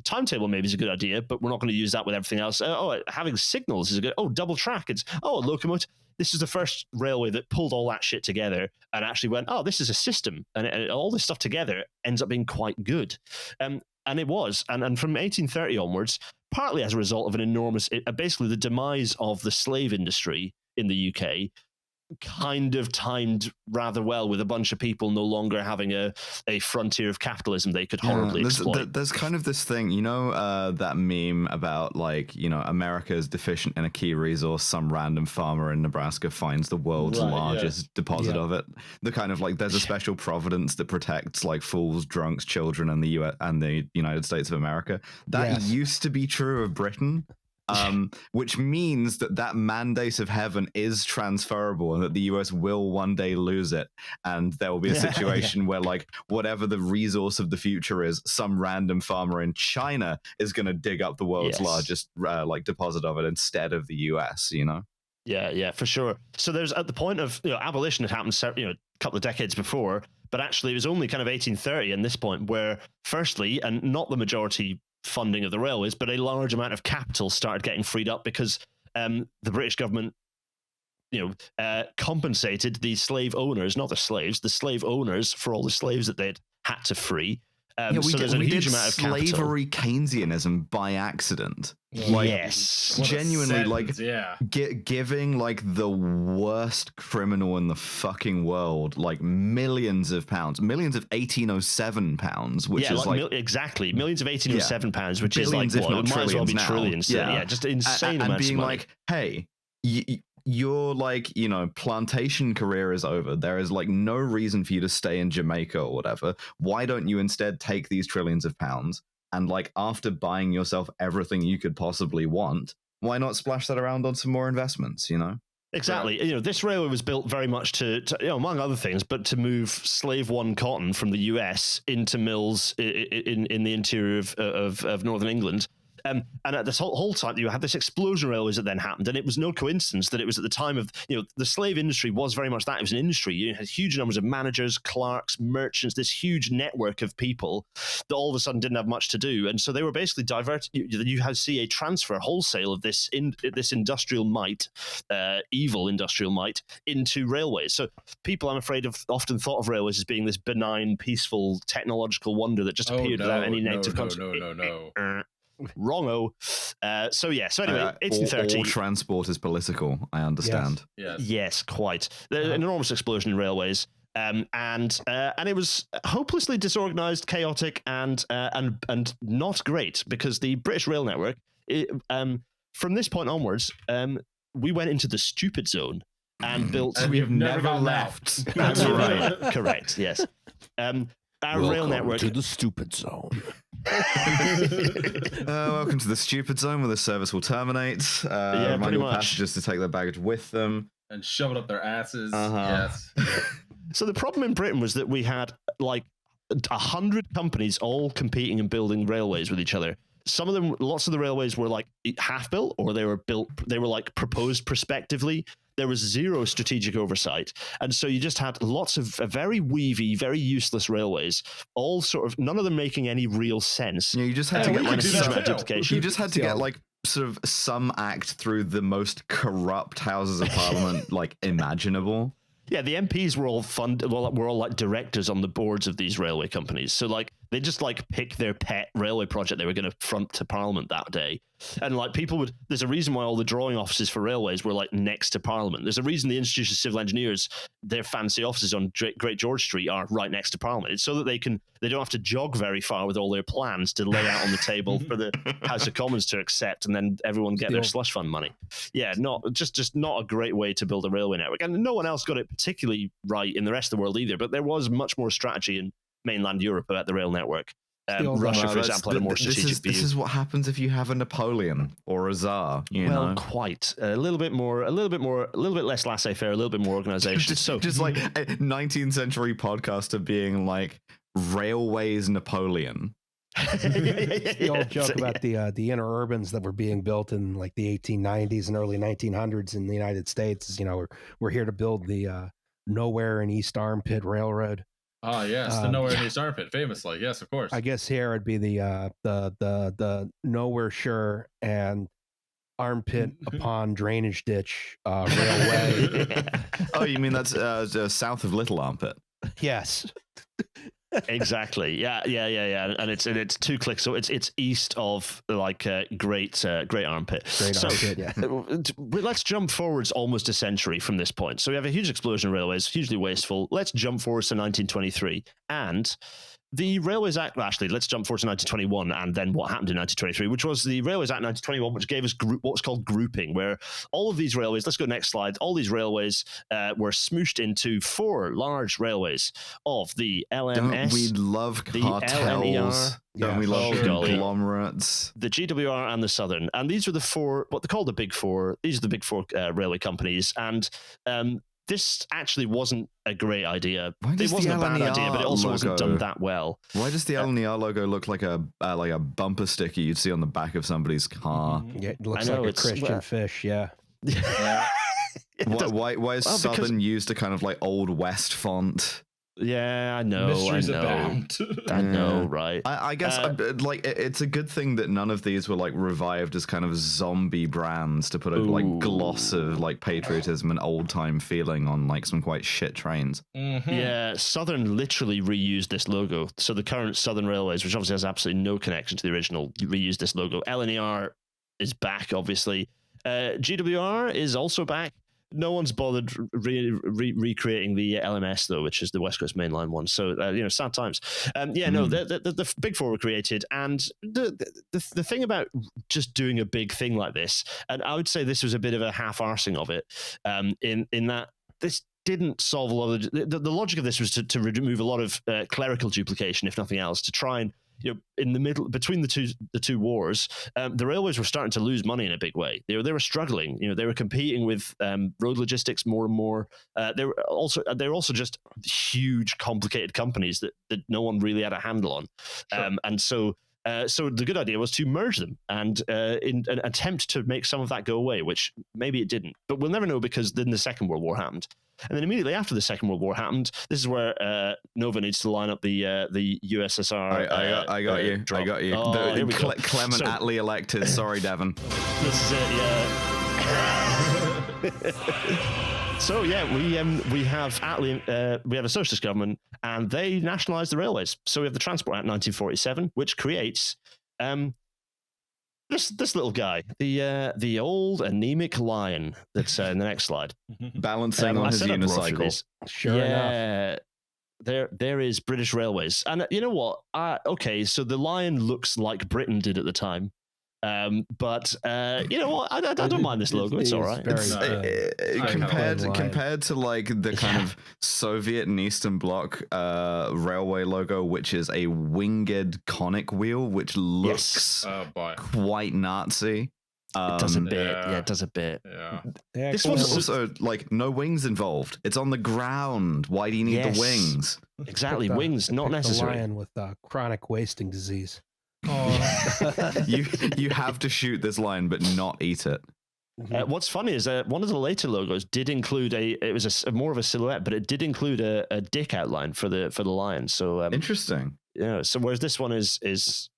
timetable maybe is a good idea, but we're not going to use that with everything else. Having signals is a good. Double track. It's a locomotive. This is the first railway that pulled all that shit together and actually went, this is a system, and all this stuff together ends up being quite good. And it was, and from 1830 onwards, partly as a result of an enormous, basically the demise of the slave industry in the UK. Kind of timed rather well with a bunch of people no longer having a frontier of capitalism they could horribly exploit. There's kind of this thing, that meme about America is deficient in a key resource. Some random farmer in Nebraska finds the world's largest deposit of it. The kind of there's a special providence that protects fools, drunks, children, and the United States of America. That used to be true of Britain. Which means that mandate of heaven is transferable and that the US will one day lose it. And there will be a situation where whatever the resource of the future is, some random farmer in China is going to dig up the world's largest deposit of it instead of the US, Yeah, for sure. So there's at the point of, abolition had happened, a couple of decades before, but actually it was only kind of 1830 and this point where firstly, and not the majority funding of the railways, but a large amount of capital started getting freed up because the British government, compensated the slave owners, not the slaves, the slave owners for all the slaves that they'd had to free. We did slavery Keynesianism by accident. Yes, genuinely, giving the worst criminal in the fucking world millions of pounds, millions of 1807 pounds, which is exactly millions of 1807 pounds, which billions, is if not might as well be now. trillions. Just insane and amounts being of money. Hey. Your plantation career is over. There is no reason for you to stay in Jamaica or whatever. Why don't you instead take these trillions of pounds and after buying yourself everything you could possibly want, why not splash that around on some more investments, Exactly. Right. This railway was built very much to among other things, but to move slave-won cotton from the US into mills in the interior of northern England. And at this whole time, you had this explosion of railways that then happened, and it was no coincidence that it was at the time of, the slave industry was very much that. It was an industry. You had huge numbers of managers, clerks, merchants, this huge network of people that all of a sudden didn't have much to do, and so they were basically diverted. You had to see a transfer wholesale of this industrial might, evil industrial might, into railways. So people, I'm afraid, have often thought of railways as being this benign, peaceful, technological wonder that just appeared without any negative consequence. No. Wrongo. So anyway, 1830. All transport is political, I understand. Yes, quite. There's an enormous explosion in railways. And it was hopelessly disorganized, chaotic, and not great, because the British rail network, from this point onwards, we went into the stupid zone and built. And we have never left. That's right. Correct. Yes. Our rail network to the stupid zone. Welcome to the stupid zone, where the service will terminate. Remind all passengers to take their baggage with them and shove it up their asses. Yes. So the problem in Britain was that we had like 100 companies all competing and building railways with each other. Some of them, lots of the railways were like half built, or they were like proposed prospectively. There was zero strategic oversight. And so you just had lots of very weavy, very useless railways, all sort of, none of them making any real sense. Yeah, you just had to get like huge amount of duplication. You just had to get like sort of some act through the most corrupt Houses of Parliament like imaginable. Yeah, the MPs were all like directors on the boards of these railway companies. So like they just like pick their pet railway project they were going to front to Parliament that day. And like there's a reason why all the drawing offices for railways were like next to Parliament. There's a reason the Institute of Civil Engineers, their fancy offices on Great George Street are right next to Parliament. It's so that they don't have to jog very far with all their plans to lay out on the table for the House of Commons to accept, and then everyone get their slush fund money. Yeah, just not a great way to build a railway network. And no one else got it particularly right in the rest of the world either, but there was much more strategy in mainland Europe about the rail network. Russia, for example, had a more strategic view. This is what happens if you have a Napoleon or a Tsar. You know? Quite a little bit less laissez-faire, a little bit more organization. just like a 19th century podcaster being like railways Napoleon. The old joke about the interurbans that were being built in like the 1890s and early 1900s in the United States. We're here to build the Nowhere and East Armpit Railroad. Oh yes, the Nowhere and East Armpit, famously. Yes, of course. I guess here it'd be the Nowhere Shore and Armpit upon Drainage Ditch Railway. Oh, you mean that's south of Little Armpit? Yes. Exactly. Yeah. And it's 2 clicks, so it's east of like Great Armpit. Armpit, yeah. Let's jump forwards almost a century from this point. So we have a huge explosion of railways, hugely wasteful. Let's jump forwards to 1923, and the Railways Act. Well, actually, let's jump forward to 1921, and then what happened in 1923, which was the Railways Act 1921, which gave us what's called grouping, where all of these railways. Let's go next slide. All these railways were smooshed into 4 large railways of the LMS. Don't we love cartels? Don't we love conglomerates? The GWR and the Southern, and these are the 4. What they call the Big Four. These are the Big Four railway companies, and this actually wasn't a great idea. It wasn't a bad idea, but it also wasn't done that well. Why does the LNER logo look like a bumper sticker you'd see on the back of somebody's car? Yeah, it looks like a Christian fish. Yeah. Why is Southern used a kind of like Old West font? Yeah, I know. Mysteries abound. I know, right? I guess like it's a good thing that none of these were like revived as kind of zombie brands to put a like gloss of like patriotism and old time feeling on like some quite shit trains. Mm-hmm. Yeah, Southern literally reused this logo. So the current Southern Railways, which obviously has absolutely no connection to the original, reused this logo. LNER is back, obviously. GWR is also back. No one's bothered recreating the LMS though, which is the West Coast Main Line one. So sad times. No, the Big Four were created, and the thing about just doing a big thing like this, and I would say this was a bit of a half-arsing of it, in that this didn't solve a lot of the logic of this was to remove a lot of clerical duplication, if nothing else, to try and in the middle between the two wars, the railways were starting to lose money in a big way. They were struggling. They were competing with road logistics more and more. They were also just huge, complicated companies that no one really had a handle on. Sure. And so So the good idea was to merge them and in an attempt to make some of that go away, which maybe it didn't. But we'll never know, because then the Second World War happened. And then immediately after the Second World War happened, this is where Nova needs to line up the USSR. I got you. drop. I got you. Oh, here we go. Clement Attlee elected. Sorry, Devon. This is it, yeah. So yeah, we have Attlee, we have a socialist government, and they nationalised the railways. So we have the Transport Act 1947, which creates this little guy, the old anemic lion that's in the next slide, balancing on his unicycle. Sure enough. There is British Railways, and you know what? Okay, so the lion looks like Britain did at the time. But you know what? I don't mind this logo. It's all right. Compared to like the kind of Soviet and Eastern Bloc railway logo, which is a winged conic wheel, which looks quite Nazi. It does a bit. Yeah, it does a bit. Yeah. This one's also like no wings involved. It's on the ground. Why do you need the wings? Exactly, wings not necessary. The lion with chronic wasting disease. You have to shoot this lion, but not eat it. What's funny is one of the later logos did include it was more of a silhouette, but it did include a dick outline for the lion. So interesting. Yeah. So whereas this one is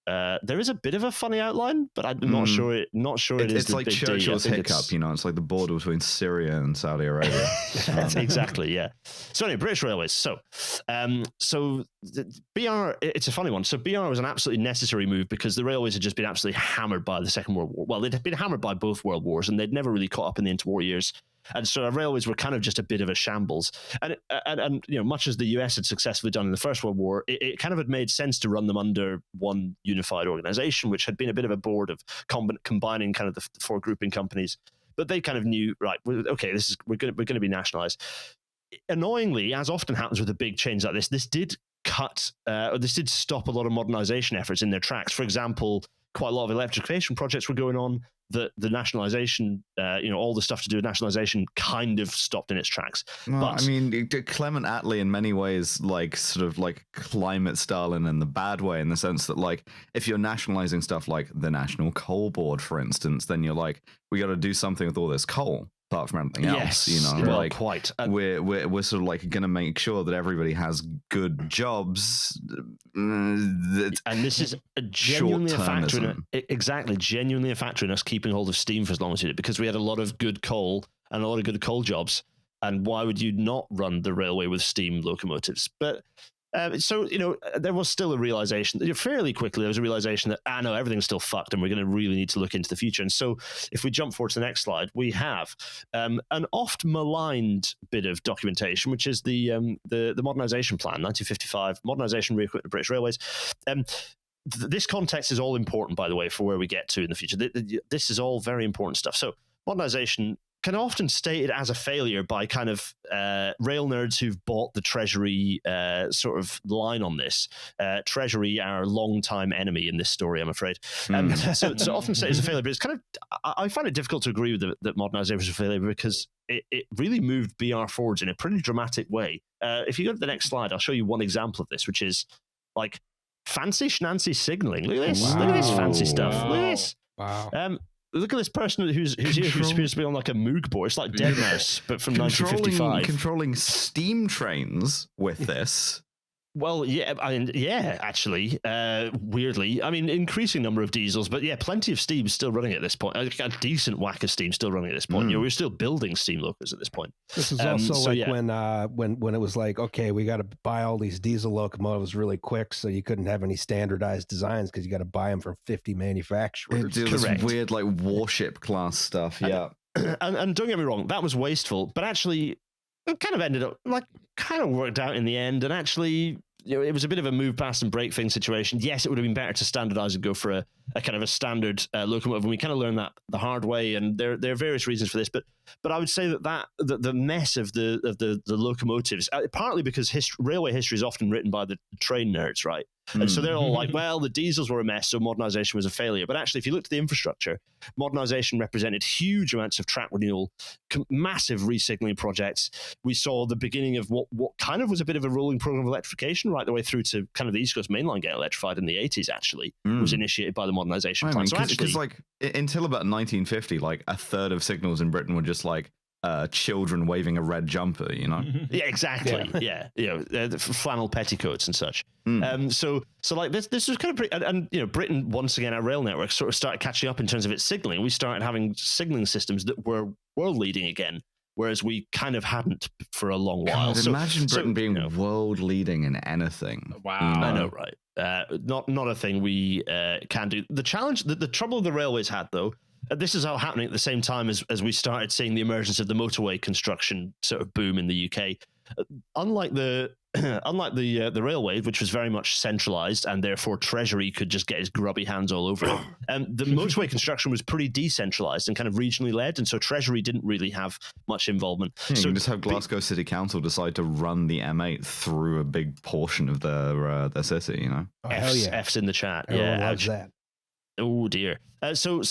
there is a bit of a funny outline, but I'm not sure it is. It's like Churchill's hiccup, you know. It's like the border between Syria and Saudi Arabia. Exactly. Yeah. So anyway, British Railways. So BR, it's a funny one. So BR was an absolutely necessary move because the railways had just been absolutely hammered by the Second World War. Well, they'd been hammered by both world wars, and they'd never really caught up in the interwar years. And so our railways were kind of just a bit of a shambles. And you know, much as the US had successfully done in the First World War, it kind of had made sense to run them under one unified organization, which had been a bit of a board of combining kind of the four grouping companies. But they kind of knew, right, okay, we're going to be nationalized. Annoyingly, as often happens with a big change like this did stop a lot of modernization efforts in their tracks. For example, quite a lot of electrification projects were going on. The nationalization, all the stuff to do with nationalization kind of stopped in its tracks. Well, but I mean, Clement Attlee in many ways, like sort of like climate Stalin in the bad way, in the sense that like if you're nationalizing stuff like the National Coal Board, for instance, then you're like, we got to do something with all this coal. Apart from anything else, you know, well, like quite. We're sort of like going to make sure that everybody has good jobs. And this is genuinely a factor genuinely a factor in us keeping hold of steam for as long as we did, because we had a lot of good coal and a lot of good coal jobs. And why would you not run the railway with steam locomotives? But so, you know, there was still a realization, fairly quickly, there was a realization that, no, everything's still fucked and we're going to really need to look into the future. And so if we jump forward to the next slide, we have an oft maligned bit of documentation, which is the Modernization Plan, 1955, Modernization, re-equipment of British Railways. This context is all important, by the way, for where we get to in the future. This is all very important stuff. So Modernization can often stated as a failure by kind of rail nerds who've bought the Treasury sort of line on this. Treasury, our long-time enemy in this story, I'm afraid. So often stated as a failure, but it's kind of, I find it difficult to agree with that Modernization was a failure because it really moved BR forwards in a pretty dramatic way. If you go to the next slide, I'll show you one example of this, which is like fancy schnancy signaling. Look at this. Wow. Look at this fancy stuff. Wow. Look at this. Wow. Look at this person who's here, who's supposed to be on like a Moog board. It's like Dead Mouse, but from 1955. Controlling steam trains with this. Well, yeah, actually, weirdly. I mean, increasing number of diesels, but yeah, plenty of steam still running at this point. A decent whack of steam still running at this point. You know, we're still building steam locos at this point. This is also when it was like, okay, we got to buy all these diesel locomotives really quick, so you couldn't have any standardized designs because you got to buy them from 50 manufacturers. This weird like warship class stuff. Yeah, and don't get me wrong, that was wasteful, but actually, it kind of ended up kind of worked out in the end, and actually, you know, it was a bit of a move past and break thing situation. Yes, it would have been better to standardize and go for a kind of a standard locomotive, and we kind of learned that the hard way. And there are various reasons for this, but I would say that the mess of the locomotives, partly because railway history is often written by the train nerds, right? And so they're all like, well, the diesels were a mess, so modernisation was a failure. But actually, if you looked at the infrastructure, modernisation represented huge amounts of track renewal, massive resignaling projects. We saw the beginning of what kind of was a bit of a rolling program of electrification right the way through to kind of the East Coast mainline getting electrified in the 80s, actually, was initiated by the modernisation plan. So because like until about 1950, like a third of signals in Britain were just like children waving a red jumper, you know? Yeah, exactly. Yeah. You know, flannel petticoats and such. So like this was kind of pretty, and you know, Britain, once again, our rail network sort of started catching up in terms of its signaling. We started having signaling systems that were world leading again, whereas we kind of hadn't for a long while. God, imagine Britain being world leading in anything. Wow. I know, right? Not a thing we can do. The challenge, the trouble the railways had, though, this is all happening at the same time as we started seeing the emergence of the motorway construction sort of boom in the UK. Unlike the railway, which was very much centralized and therefore Treasury could just get his grubby hands all over it, the motorway construction was pretty decentralized and kind of regionally led, and so Treasury didn't really have much involvement. Yeah, so you just have Glasgow City Council decide to run the M8 through a big portion of their city, you know? Oh, hell yeah. F's in the chat. Everyone loves that. Oh dear. So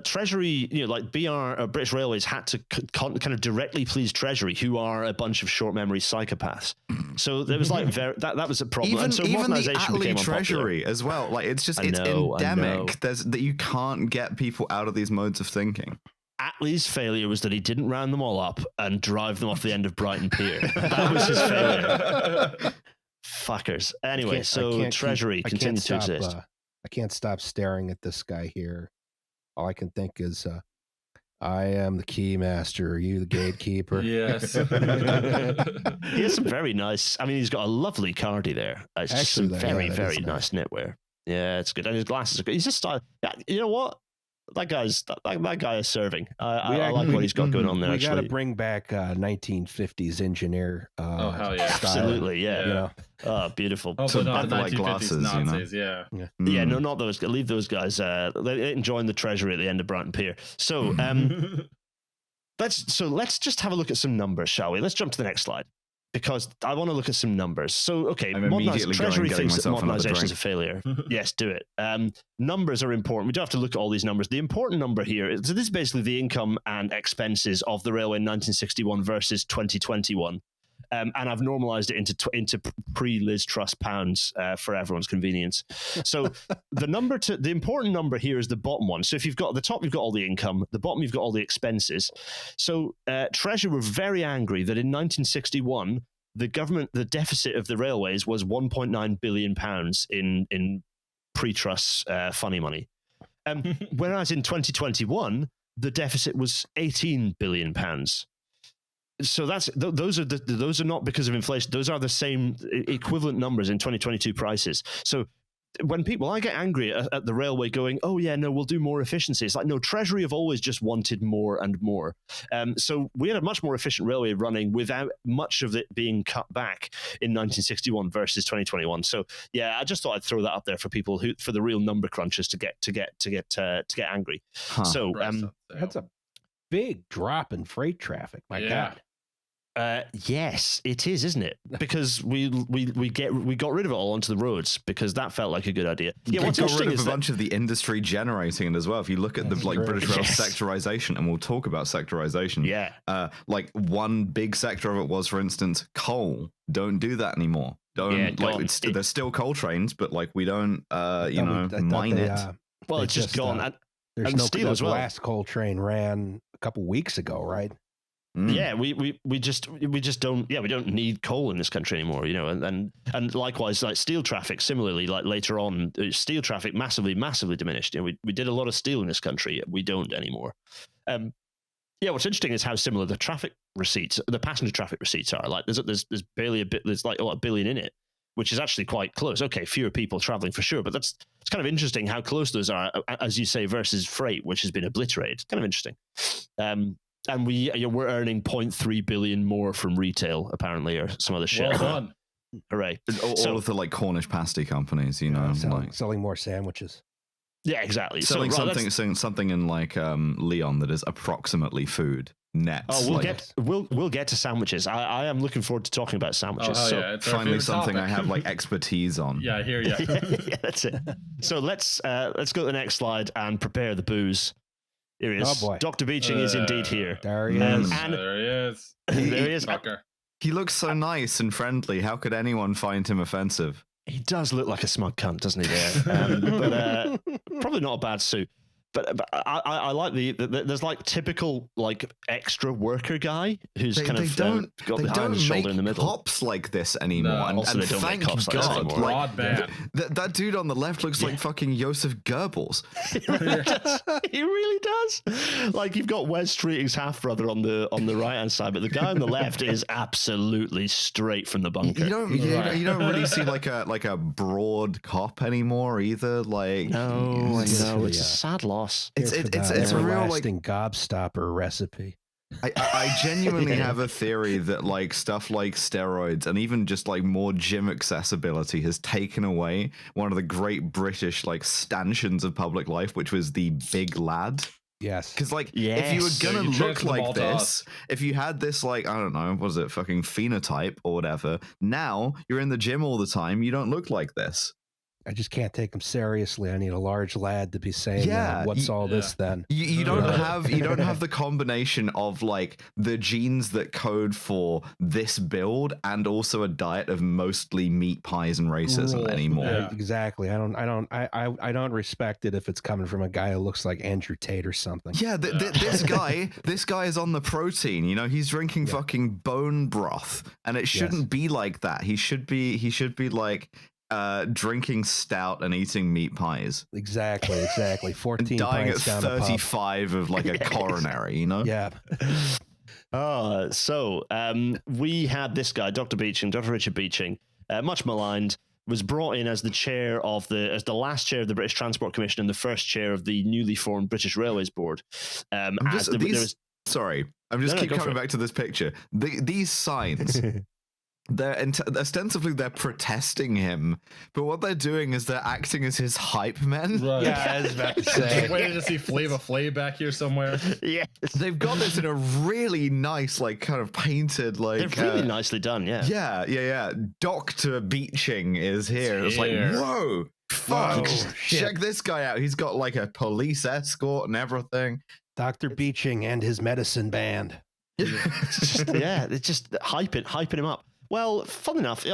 Treasury, you know, like British Railways had to kind of directly please Treasury, who are a bunch of short memory psychopaths. So there was like that was a problem. Even, and so even the modernisation became Attlee Treasury as well. Like it's endemic. That you can't get people out of these modes of thinking. Attlee's failure was that he didn't round them all up and drive them off the end of Brighton Pier. That was his failure. Fuckers. Anyway, so Treasury continued to exist. I can't stop staring at this guy here. All I can think is, I am the key master. Are you the gatekeeper? Yes. He has some very nice. I mean, he's got a lovely cardi there. It's just some very nice knitwear. Yeah, it's good. And his glasses are good. He's just style. You know what? That guy is serving. I like what he's got going on there. We got to bring back 1950s engineer. Oh hell yeah! Absolutely, yeah. You know? Oh, beautiful. Also, not the 1950s like glasses, Nazis, you know? Yeah. No, not those. Leave those guys. They didn't join the Treasury at the end of Brighton Pier. So, let's just have a look at some numbers, shall we? Let's jump to the next slide, because I want to look at some numbers. So, okay, Treasury thinks that modernisation is a failure. Yes, do it. Numbers are important. We don't have to look at all these numbers. The important number here, so this is basically the income and expenses of the railway in 1961 versus 2021. And I've normalized it into pre-Liz Truss pounds for everyone's convenience. So the important number here is the bottom one. So if you've got at the top, you've got all the income. The bottom, you've got all the expenses. So Treasury were very angry that in 1961, the deficit of the railways was 1.9 billion pounds in pre-Truss funny money. Whereas in 2021, the deficit was 18 billion pounds. So those are not because of inflation. Those are the same equivalent numbers in 2022 prices. So when I get angry at the railway going, oh yeah, no, we'll do more efficiency. It's like, no, Treasury have always just wanted more and more. So we had a much more efficient railway running without much of it being cut back in 1961 versus 2021. So yeah, I just thought I'd throw that up there for people for the real number crunchers to get angry. Huh. So that's a big drop in freight traffic. My God. Yes, it is, isn't it? Because we got rid of it all onto the roads because that felt like a good idea. Yeah, what's got rid of a bunch of the industry generating it as well. If you look at the British Rail sectorization, and we'll talk about sectorization. Yeah, like one big sector of it was, for instance, coal. Don't do that anymore. There's still coal trains, but like we don't, mine it. Well, it's just gone. There's no steel as well. The last coal train ran a couple weeks ago, right? Yeah, we just don't. Yeah, we don't need coal in this country anymore, you know. And likewise, like steel traffic. Similarly, like later on, steel traffic massively diminished. You know, we did a lot of steel in this country. We don't anymore. Yeah, what's interesting is how similar the traffic receipts, the passenger traffic receipts are. Like there's barely a bit. There's like a billion in it, which is actually quite close. Okay, fewer people traveling for sure, but it's kind of interesting how close those are, as you say, versus freight, which has been obliterated. It's kind of interesting. And we're earning 0.3 billion more from retail, apparently, or some other shit. Well done. Hooray. All of the like Cornish pasty companies, you know, selling more sandwiches. Yeah, exactly. Selling something in like Leon that is approximately food. nets. Oh, we'll get to sandwiches. I am looking forward to talking about sandwiches. It's finally something topic. I have like expertise on. Yeah, I hear you. Yeah, that's it. So let's go to the next slide and prepare the booze. Here he is. Oh boy. Dr. Beeching is indeed here. There he is. And there he is. There he is. Fucker. He looks so nice and friendly. How could anyone find him offensive? He does look like a smug cunt, doesn't he? There, but probably not a bad suit. But I like there's like typical like extra worker guy who's got behind his shoulder in the middle. Cops like this anymore. No. And, Also, and they don't thank make cops like this God, anymore. like, Broadband. that dude on the left looks like fucking Joseph Goebbels. He really does. Like you've got Wes Streeting's half brother on the right hand side, but the guy on the left is absolutely straight from the bunker. You don't really see like a broad cop anymore either. Like no, it's a sad loss. It's a real like gobstopper recipe. I genuinely have a theory that like stuff like steroids and even just like more gym accessibility has taken away one of the great British like stanchions of public life, which was the big lad. Yes. Because like if you were gonna look like this, if you had this like, I don't know, was it fucking phenotype or whatever, now you're in the gym all the time, you don't look like this. I just can't take him seriously. I need a large lad to be saying, "What's all this?" Then you don't have the combination of like the genes that code for this build and also a diet of mostly meat pies and racism anymore. Yeah. Exactly. I don't respect it if it's coming from a guy who looks like Andrew Tate or something. Yeah, this guy is on the protein. You know, he's drinking fucking bone broth, and it shouldn't be like that. He should be like. Drinking stout and eating meat pies. Exactly. 14 and dying at pints down 35 of like a coronary, you know? Yeah. So we had this guy, Dr. Beeching, Dr. Richard Beeching, much maligned, was brought in as the last chair of the British Transport Commission and the first chair of the newly formed British Railways Board. Sorry, I'm just keep coming back to this picture. These signs. Ostensibly they're protesting him, but what they're doing is they're acting as his hype men. Right. Yeah, I was about to say. Waiting to see Flava Flav back here somewhere. Yeah, they've got this in a really nice, like, kind of painted, like. They're really nicely done. Yeah. Yeah. Dr. Beeching is here. It's like, whoa, fuck! Check this guy out. He's got like a police escort and everything. Dr. Beeching and his medicine band. It's just hyping him up. Well, fun enough,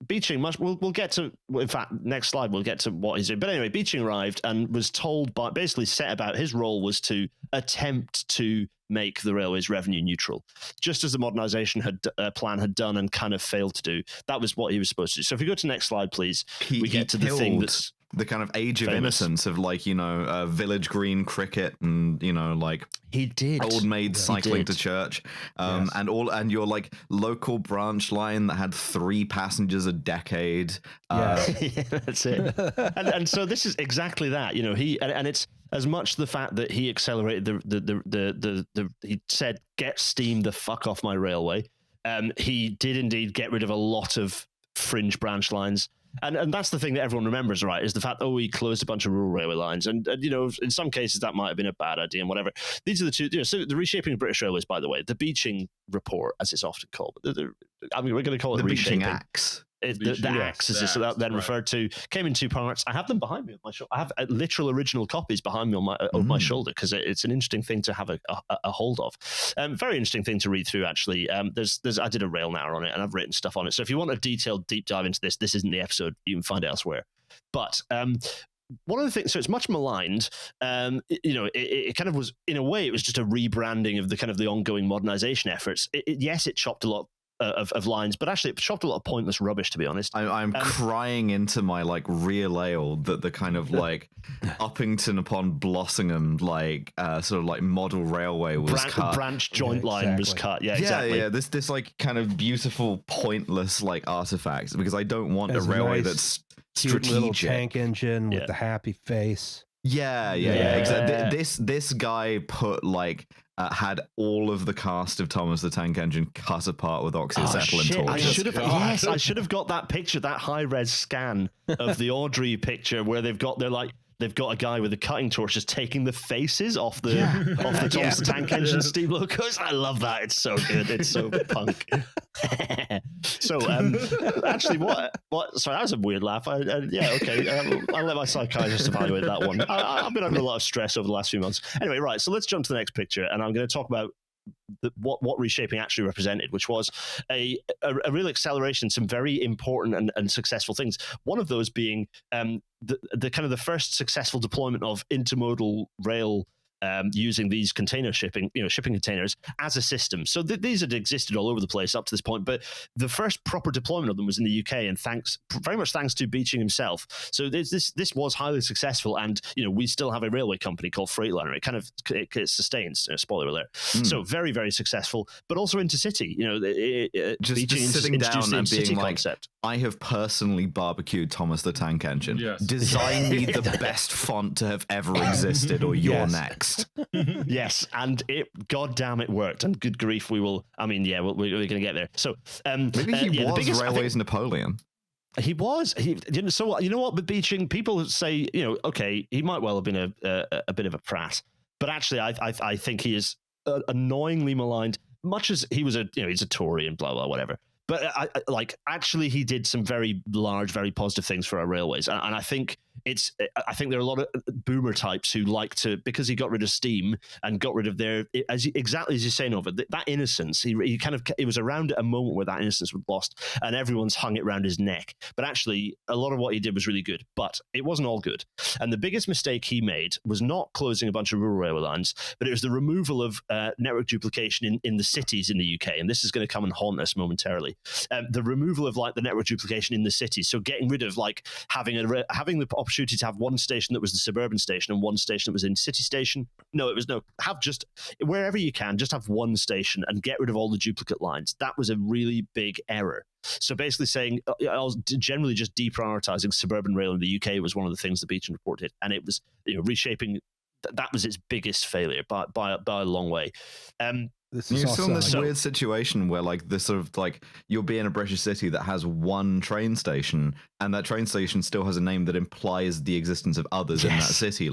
Beeching, we'll get to, in fact, next slide, we'll get to what he's doing. But anyway, Beeching arrived and was told, basically set about, his role was to attempt to make the railways revenue neutral, just as the modernisation plan had done and kind of failed to do. That was what he was supposed to do. So if we go to next slide, please, we get to the thing that's the kind of age of famous. Innocence of like, village green cricket and, like he did old maids cycling to church and your like local branch line that had 3 passengers a decade. That's it. and so this is exactly that, he, and it's as much the fact that he accelerated he said, get steam the fuck off my railway. He did indeed get rid of a lot of fringe branch lines. And that's the thing that everyone remembers, right, is the fact, he closed a bunch of rural railway lines. And in some cases that might have been a bad idea and whatever. These are the two, so the reshaping of British Railways, by the way, the Beeching report, as it's often called. We're going to call it the reshaping. Beeching Axe. The axe, as it's then referred to, came in 2 parts. I have them behind me on my shoulder. I have literal original copies behind me on my shoulder because it's an interesting thing to have a hold of. Very interesting thing to read through, actually. There's I did a rail now on it and I've written stuff on it. So if you want a detailed deep dive into this isn't the episode. You can find it elsewhere. But one of the things, so it's much maligned. It kind of was, in a way, it was just a rebranding of the kind of the ongoing modernization efforts. Yes, it chopped a lot of lines, but actually it chopped a lot of pointless rubbish, to be honest. I'm crying into my like real ale that the kind of like Uppington upon Blossingham like sort of like model railway was cut. Branch joint line was cut. Yeah. This like kind of beautiful pointless like artifact, because I don't want a railway that's strategic. Cute little tank engine with the happy face. Yeah. Exactly. This guy put like had all of the cast of Thomas the Tank Engine cut apart with oxyacetylene torches. I should have got that picture, that high res scan of the Audrey picture where they've got their like they've got a guy with a cutting torch just taking the faces off the Thomas the Tank Engine steam locos. I love that. It's so good. It's so punk. So actually, what? Sorry, that was a weird laugh. Yeah, okay. I'll let my psychiatrist evaluate that one. I've been under a lot of stress over the last few months. Anyway, right. So let's jump to the next picture, and I'm going to talk about what reshaping actually represented, which was a real acceleration, some very important and successful things. One of those being the kind of the first successful deployment of intermodal rail using these container shipping containers as a system. So these had existed all over the place up to this point, but the first proper deployment of them was in the UK, and very much thanks to Beeching himself. So this was highly successul, and we still have a railway company called Freightliner. It sustains. Spoiler alert. So very, very successful, but also intercity. Just sitting down and being like, concept. I have personally barbecued Thomas the Tank Engine. Yes. Design me the best font to have ever existed, or you're next. Yes, and goddamn, it worked. And good grief, we're going to get there. So maybe he was Railways Napoleon. He was. So you know what? With Beeching, people say, okay, he might well have been a bit of a prat, but actually, I think he is annoyingly maligned. Much as he was he's a Tory and blah blah whatever. But actually, he did some very large, very positive things for our railways, and I think there are a lot of boomer types who like to, because he got rid of steam and got rid of exactly as you say, Nova, that innocence. He was around at a moment where that innocence was lost, and everyone's hung it around his neck. But actually, a lot of what he did was really good, but it wasn't all good. And the biggest mistake he made was not closing a bunch of rural railway lines, but it was the removal of network duplication in the cities in the UK. And this is going to come and haunt us momentarily. The removal of the network duplication in the cities, so getting rid of having the opportunity to have one station that was the suburban station and one station that was in city station. Have just wherever you can, just have one station and get rid of all the duplicate lines. That was a really big error. So basically saying, generally just deprioritizing suburban rail in the UK was one of the things the Beeching report did, and it was reshaping. That was its biggest failure by a long way. You're still in this weird situation where this sort of you'll be in a British city that has one train station, and that train station still has a name that implies the existence of others in that city.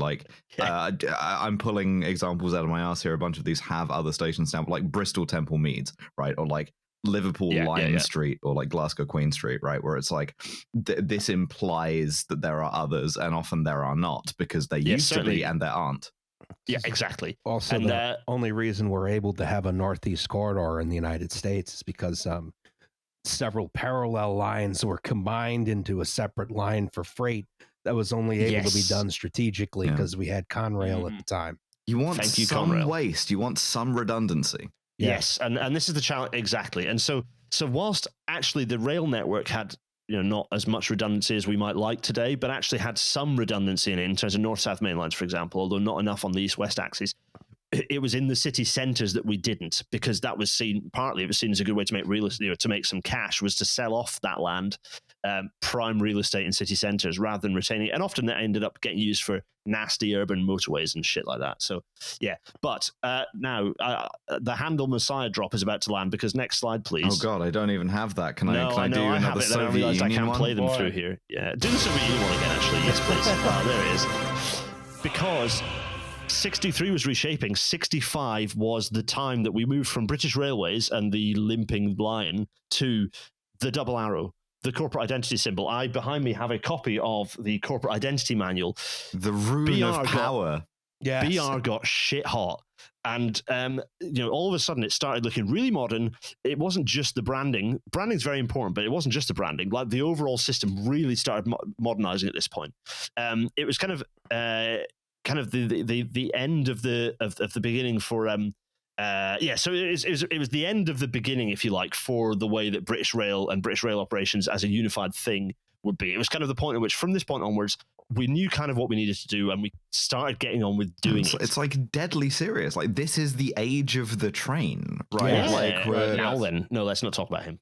I'm pulling examples out of my ass here. A bunch of these have other stations now, like Bristol Temple Meads, right? Or Liverpool Lion Street, or Glasgow Queen Street, right? Where it's this implies that there are others, and often there are not, because there used to be and there aren't. Yeah, exactly. Also, the only reason we're able to have a Northeast corridor in the United States is because several parallel lines were combined into a separate line for freight that was only able to be done strategically because we had Conrail at the time. You want some waste. You want some redundancy. Yes, and this is the challenge, exactly. And so whilst actually the rail network had not as much redundancy as we might like today, but actually had some redundancy in terms of north-south main lines, for example, although not enough on the east-west axis. It was in the city centres that we didn't, because that was seen as a good way to make real estate, to make some cash, was to sell off that land, prime real estate in city centres, rather than retaining it. And often that ended up getting used for nasty urban motorways and shit like that. So yeah, but now the Handel Messiah drop is about to land, because next slide, please. Oh God, I don't even have that. Can I do another Soviet Union one? I can't play them Boy. Through here. Yeah, do the Soviet Union one again, actually. Yes, please. There it is. Because 63 was reshaping. 65 was the time that we moved from British Railways and the limping lion to the double arrow, the corporate identity symbol. Behind me have a copy of the corporate identity manual. The rune of power. BR got shit hot. And, all of a sudden it started looking really modern. It wasn't just the branding. Branding's very important, but it wasn't just the branding. The overall system really started modernizing at this point. It was kind of the end of the beginning for so it was the end of the beginning, if you like, for the way that British Rail and British Rail operations as a unified thing would be. It was kind of the point at which, from this point onwards, we knew kind of what we needed to do, and we started getting on with doing it. It's deadly serious. This is the age of the train, right? Yeah. Now then, no, let's not talk about him.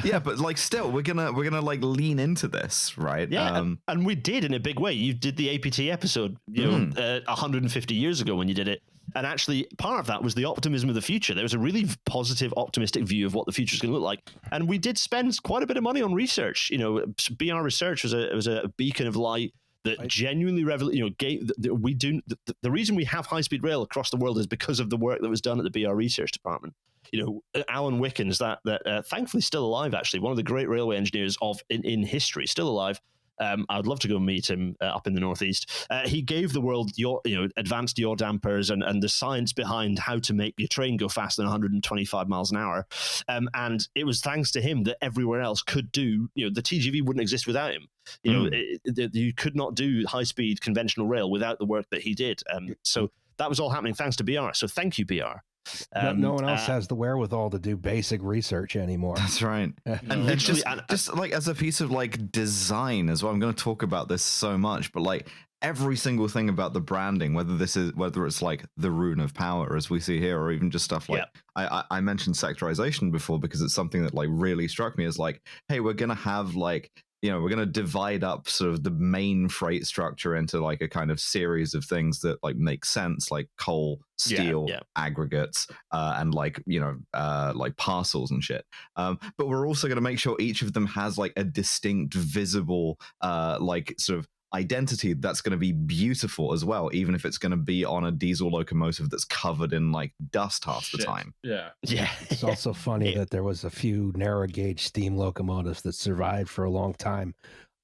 Yeah, but still, we're gonna lean into this, right? Yeah, and we did in a big way. You did the APT episode, 150 years ago when you did it, and actually part of that was the optimism of the future. There was a really positive, optimistic view of what the future is going to look like, and we did spend quite a bit of money on research. BR Research was a beacon of light that genuinely the reason we have high-speed rail across the world is because of the work that was done at the BR Research Department. Alan Wickens, that thankfully still alive, actually, one of the great railway engineers in history, still alive. I'd love to go and meet him up in the Northeast. He gave the world advanced yaw dampers and the science behind how to make your train go faster than 125 miles an hour. And it was thanks to him that everywhere else could do. The TGV wouldn't exist without him. You could not do high-speed conventional rail without the work that he did. So that was all happening thanks to BR. So thank you, BR. No one else has the wherewithal to do basic research anymore. That's right. And it's just like as a piece of like design as well. I'm going to talk about this so much, but like every single thing about the branding, whether it's like the rune of power as we see here, or even just stuff like I mentioned sectorization before because it's something that like really struck me as like, hey, we're going to have like, we're going to divide up sort of the main freight structure into like a kind of series of things that like make sense, like coal, steel, aggregates, and like, like parcels and shit. But we're also going to make sure each of them has like a distinct, visible, like sort of identity that's going to be beautiful as well, even if it's going to be on a diesel locomotive that's covered in like dust half the time. It's also funny that there was a few narrow gauge steam locomotives that survived for a long time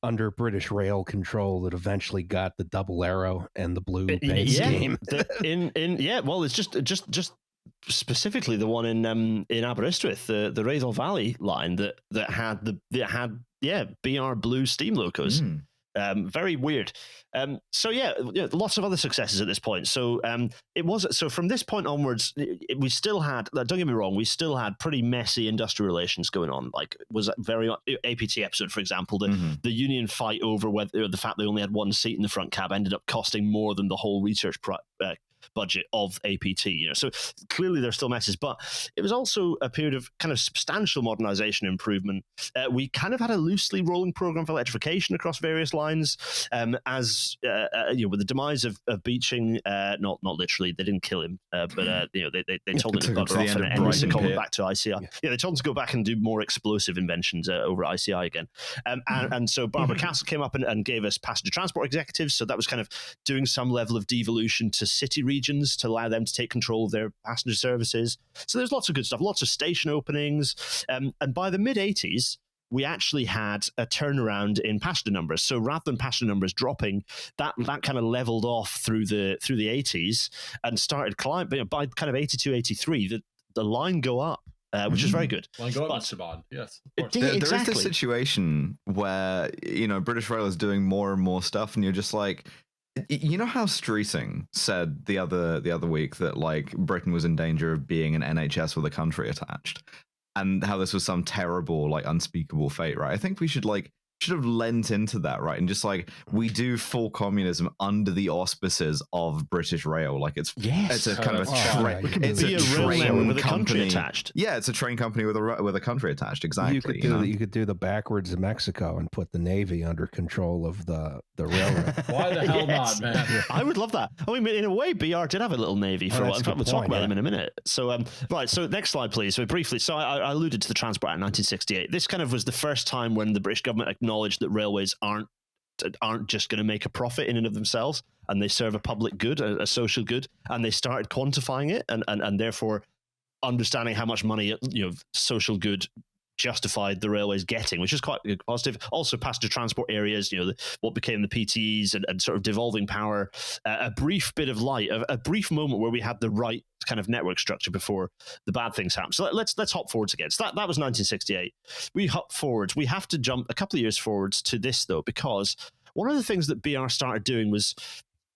under British rail control that eventually got the double arrow and the blue paint scheme. Well, it's just specifically the one in Aberystwyth, the Rheidol Valley line that had BR blue steam locos. Very weird. Lots of other successes at this point. So from this point onwards, we still had, don't get me wrong, we still had pretty messy industrial relations going on. Like was very APT episode, for example, the union fight over whether the fact they only had one seat in the front cab ended up costing more than the whole research budget of APT. So clearly there's still messes, but it was also a period of kind of substantial modernization improvement. We kind of had a loosely rolling program for electrification across various lines. With the demise of Beeching, not literally, they didn't kill him, but they told him to bugger off and to come back to ICI. They told him to go back and do more explosive inventions over ICI again. And so Barbara Castle came up and gave us passenger transport executives. So that was kind of doing some level of devolution to city regions to allow them to take control of their passenger services. So there's lots of good stuff, lots of station openings. And by the mid-80s, we actually had a turnaround in passenger numbers. So rather than passenger numbers dropping, that kind of leveled off through the 80s and started climbing. By kind of 82, 83, the line go up. Which is very good. Line go up, Mr. Bond. Yes, of course. There is this situation where, British Rail is doing more and more stuff, and you're just like, how Streeting said the other week that like Britain was in danger of being an NHS with a country attached, and how this was some terrible, like unspeakable fate, right? I think we should have lent into that, right? And just like we do full communism under the auspices of British Rail, like it's a kind of train with a country attached. Yeah, it's a train company with a country attached. Exactly. You could do the backwards of Mexico and put the Navy under control of the railroad. Why the hell not, man? I would love that. I mean, in a way, BR did have a little Navy for a while. In fact, we'll talk about them in a minute. So, right. So next slide, please. So briefly, I alluded to the Transport Act 1968. This kind of was the first time when the British government acknowledged that railways aren't just going to make a profit in and of themselves, and they serve a public good, a social good, and they started quantifying it and therefore understanding how much money social good justified the railways getting, which is quite positive. Also, passenger transport areas, what became the PTEs and sort of devolving power. A brief bit of light, a brief moment where we had the right kind of network structure before the bad things happened. So let's hop forwards again. So that was 1968. We hop forwards. We have to jump a couple of years forwards to this though, because one of the things that BR started doing was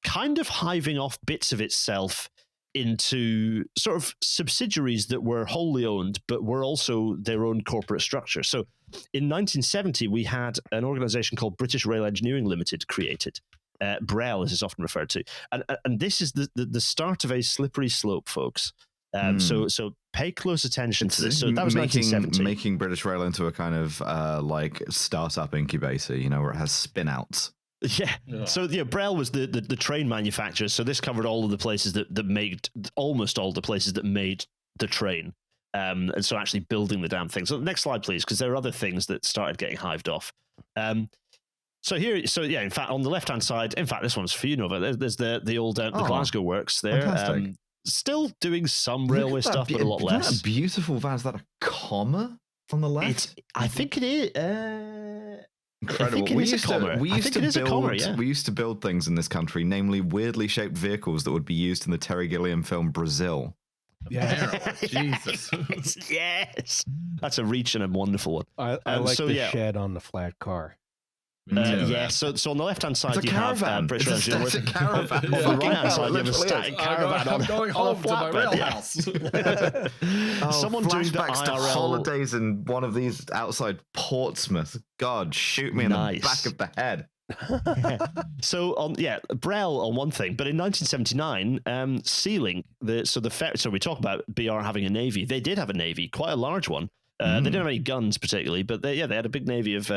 kind of hiving off bits of itself into sort of subsidiaries that were wholly owned, but were also their own corporate structure. So in 1970, we had an organization called British Rail Engineering Limited created. BREL, as it's often referred to. And this is the start of a slippery slope, folks. So pay close attention to this. So that was 1970. Making British Rail into a kind of like startup incubator, where it has spin-outs. Yeah. So BREL was the train manufacturer. So this covered all of the places that made, almost all the places that made the train. And so actually building the damn thing. So next slide, please, because there are other things that started getting hived off. In fact, on the left-hand side, in fact, this one's for you, Nova. There's the old the Glasgow Works there. Still doing some railway stuff, but a lot less. That beautiful van. Is that a comma on the left? I think it is. Incredible. We used to build things in this country, namely weirdly shaped vehicles that would be used in the Terry Gilliam film Brazil. Yeah, Jesus. Yes, that's a reach and a wonderful one. I like the shed on the flat car. So on the left-hand side, you caravan. have British it's a static caravan. On the right-hand side, you have a static caravan I'm going home to my rail house. Someone doing the flashbacks to IRL holidays in one of these outside Portsmouth. God, shoot me in the back of the head. So Brel on one thing, but in 1979, Sea-Link, so we talk about BR having a navy. They did have a navy, quite a large one. They didn't have any guns particularly, but they had a big navy of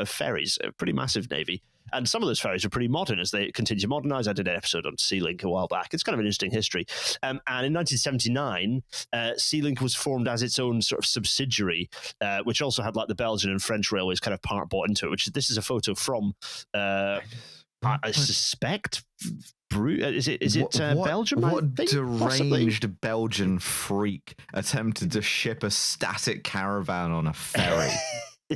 ferries, a pretty massive navy. And some of those ferries are pretty modern as they continue to modernize. I did an episode on Sea-Link a while back. It's kind of an interesting history. And in 1979, Sea-Link was formed as its own sort of subsidiary, which also had like the Belgian and French railways kind of part bought into it, this is a photo from, I suspect... Is it Belgium? What deranged Belgian freak attempted to ship a static caravan on a ferry?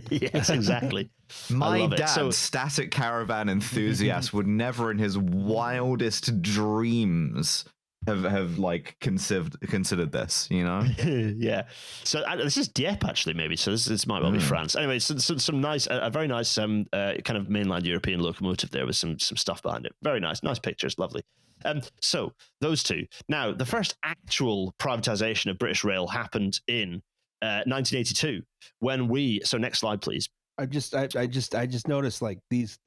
Yes, exactly. My dad, static caravan enthusiast, would never in his wildest dreams have like considered this, you know? Yeah. So this is Dieppe actually, maybe. So this might well be France. Anyway, some nice, a very nice kind of mainland European locomotive there with some stuff behind it. Very nice pictures, lovely. So those two. Now, the first actual privatization of British Rail happened in 1982 when so next slide, please. I just noticed like these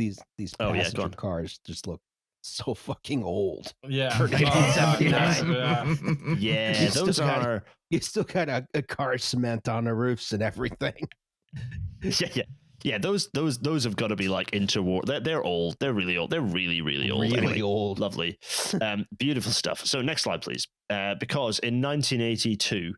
passenger cars just look so fucking old. Yeah. For 1979. Yeah, those are... You still got a car cement on the roofs and everything. Yeah, those have got to be like interwar. They're old. They're really old. They're really, really old. Really anyway, old. Lovely. Beautiful stuff. So next slide, please. Because in 1982,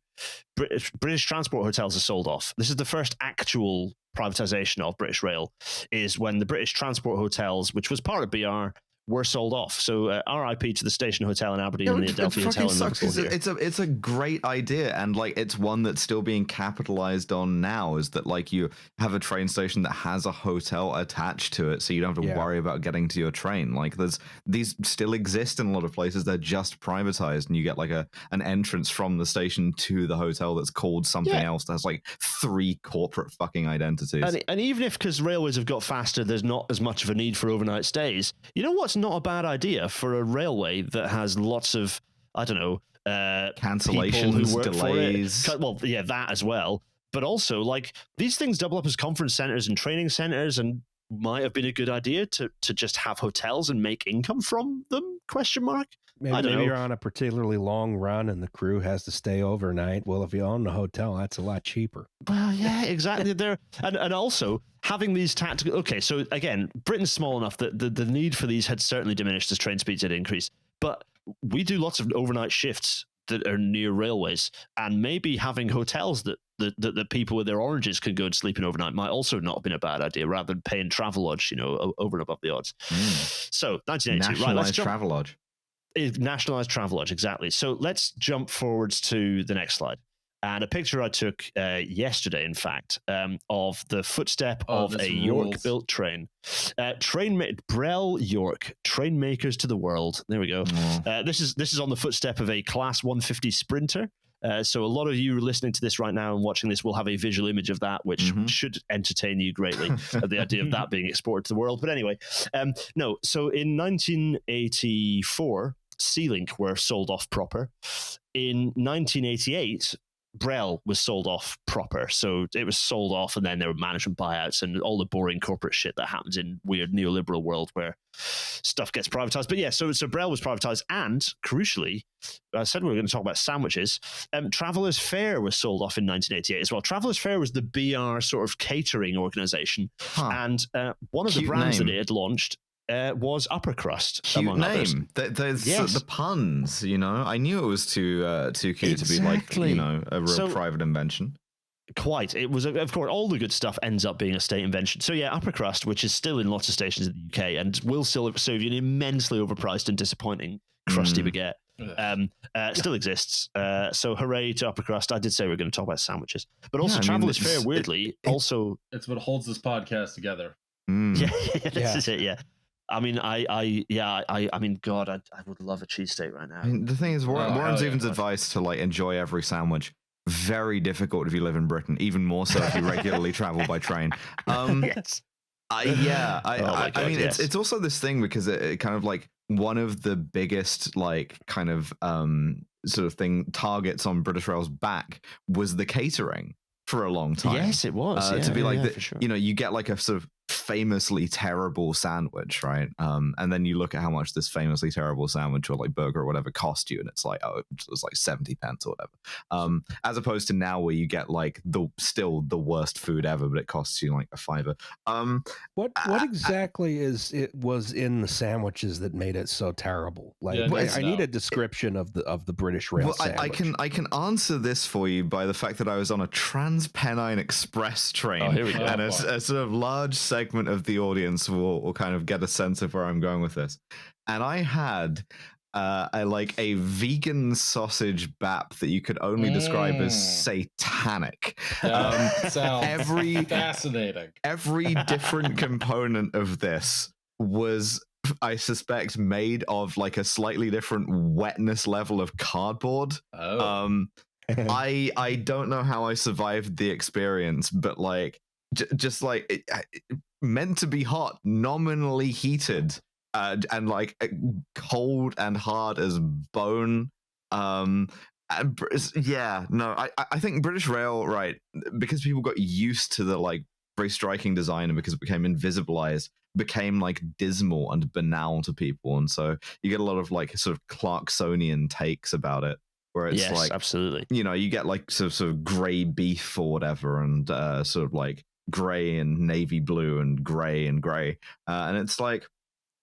British Transport Hotels are sold off. This is the first actual privatization of British Rail, is when the British Transport Hotels, which was part of BR, were sold off. So RIP to the Station Hotel in Aberdeen and the Adelphi Hotel in Liverpool. It's a great idea, and like it's one that's still being capitalized on now. Is that like you have a train station that has a hotel attached to it, so you don't have to worry about getting to your train. Like these still exist in a lot of places. They're just privatized, and you get like an entrance from the station to the hotel that's called something else. That has like 3 corporate fucking identities. And even if, because railways have got faster, there's not as much of a need for overnight stays. You know what's not a bad idea for a railway that has lots of, I don't know, cancellations, delays. Well, yeah, that as well. But also, like, these things double up as conference centers and training centers, and might have been a good idea to just have hotels and make income from them? Question mark. Maybe you're on a particularly long run and the crew has to stay overnight. Well, if you own the hotel, that's a lot cheaper. Well, yeah, exactly. And also having these tactical. Okay, so again, Britain's small enough that the need for these had certainly diminished as train speeds had increased. But we do lots of overnight shifts that are near railways, and maybe having hotels that the people with their oranges can go and sleep in overnight might also not have been a bad idea, rather than paying Travelodge, over and above the odds. So 1982, right? Let's jump. Travelodge. Nationalized Travelodge, exactly. So let's jump forwards to the next slide. And a picture I took yesterday, in fact, of the footstep of a York-built train. Brel York, train makers to the world. There we go. This is on the footstep of a Class 150 Sprinter. So a lot of you listening to this right now and watching this will have a visual image of that, which should entertain you greatly, the idea of that being exported to the world. But anyway, no. So in 1984, Sea-Link were sold off proper. In 1988, Brel was sold off proper. So it was sold off, and then there were management buyouts and all the boring corporate shit that happens in weird neoliberal world where stuff gets privatized. But yeah, so Brel was privatized, and crucially, I said we were going to talk about sandwiches. Travelers Fair was sold off in 1988 as well. Travelers Fair was the BR sort of catering organization, and one of the brands that it had launched was Upper Crust. Cute name. There's the puns, I knew it was too cute to be like, a real private invention. Quite. It was, of course, all the good stuff ends up being a state invention. So yeah, upper crust, which is still in lots of stations in the UK and will still serve you an immensely overpriced and disappointing crusty baguette, still exists. So hooray to upper crust. I did say we were going to talk about sandwiches, but also travel is fair. Weirdly, also it's what holds this podcast together. Yeah, this is it. Yeah. I mean, I mean, God, I would love a cheesesteak right now. I mean, the thing is, Warren Zevon's advice to like enjoy every sandwich, very difficult if you live in Britain, even more so if you regularly travel by train. Yes. I mean, it's also this thing because it kind of like one of the biggest like kind of sort of thing targets on British Rail's back was the catering for a long time. Yes, it was. To be like, sure. You know, you get like a sort of famously terrible sandwich, right? And then you look at how much this famously terrible sandwich or like burger or whatever cost you, and it's like, oh, it's like 70 pence or whatever. As opposed to now where you get like still the worst food ever, but it costs you like a fiver. What exactly was in the sandwiches that made it so terrible? Like, I need a description of the British Rail sandwich. I can answer this for you by the fact that I was on a Trans-Pennine Express train, and a sort of large segment of the audience will kind of get a sense of where I'm going with this. And I had a vegan sausage bap that you could only describe as satanic. Sounds fascinating. Every different component of this was, I suspect, made of like a slightly different wetness level of cardboard. I don't know how I survived the experience, but like just like it meant to be hot, nominally heated, and like cold and hard as bone. I think British Rail, right, because people got used to the like very striking design and because it became invisibilized, became like dismal and banal to people, and so you get a lot of like sort of Clarksonian takes about it, where it's like, absolutely, you know, you get like sort of gray beef or whatever, and sort of like gray and navy blue and gray, and it's like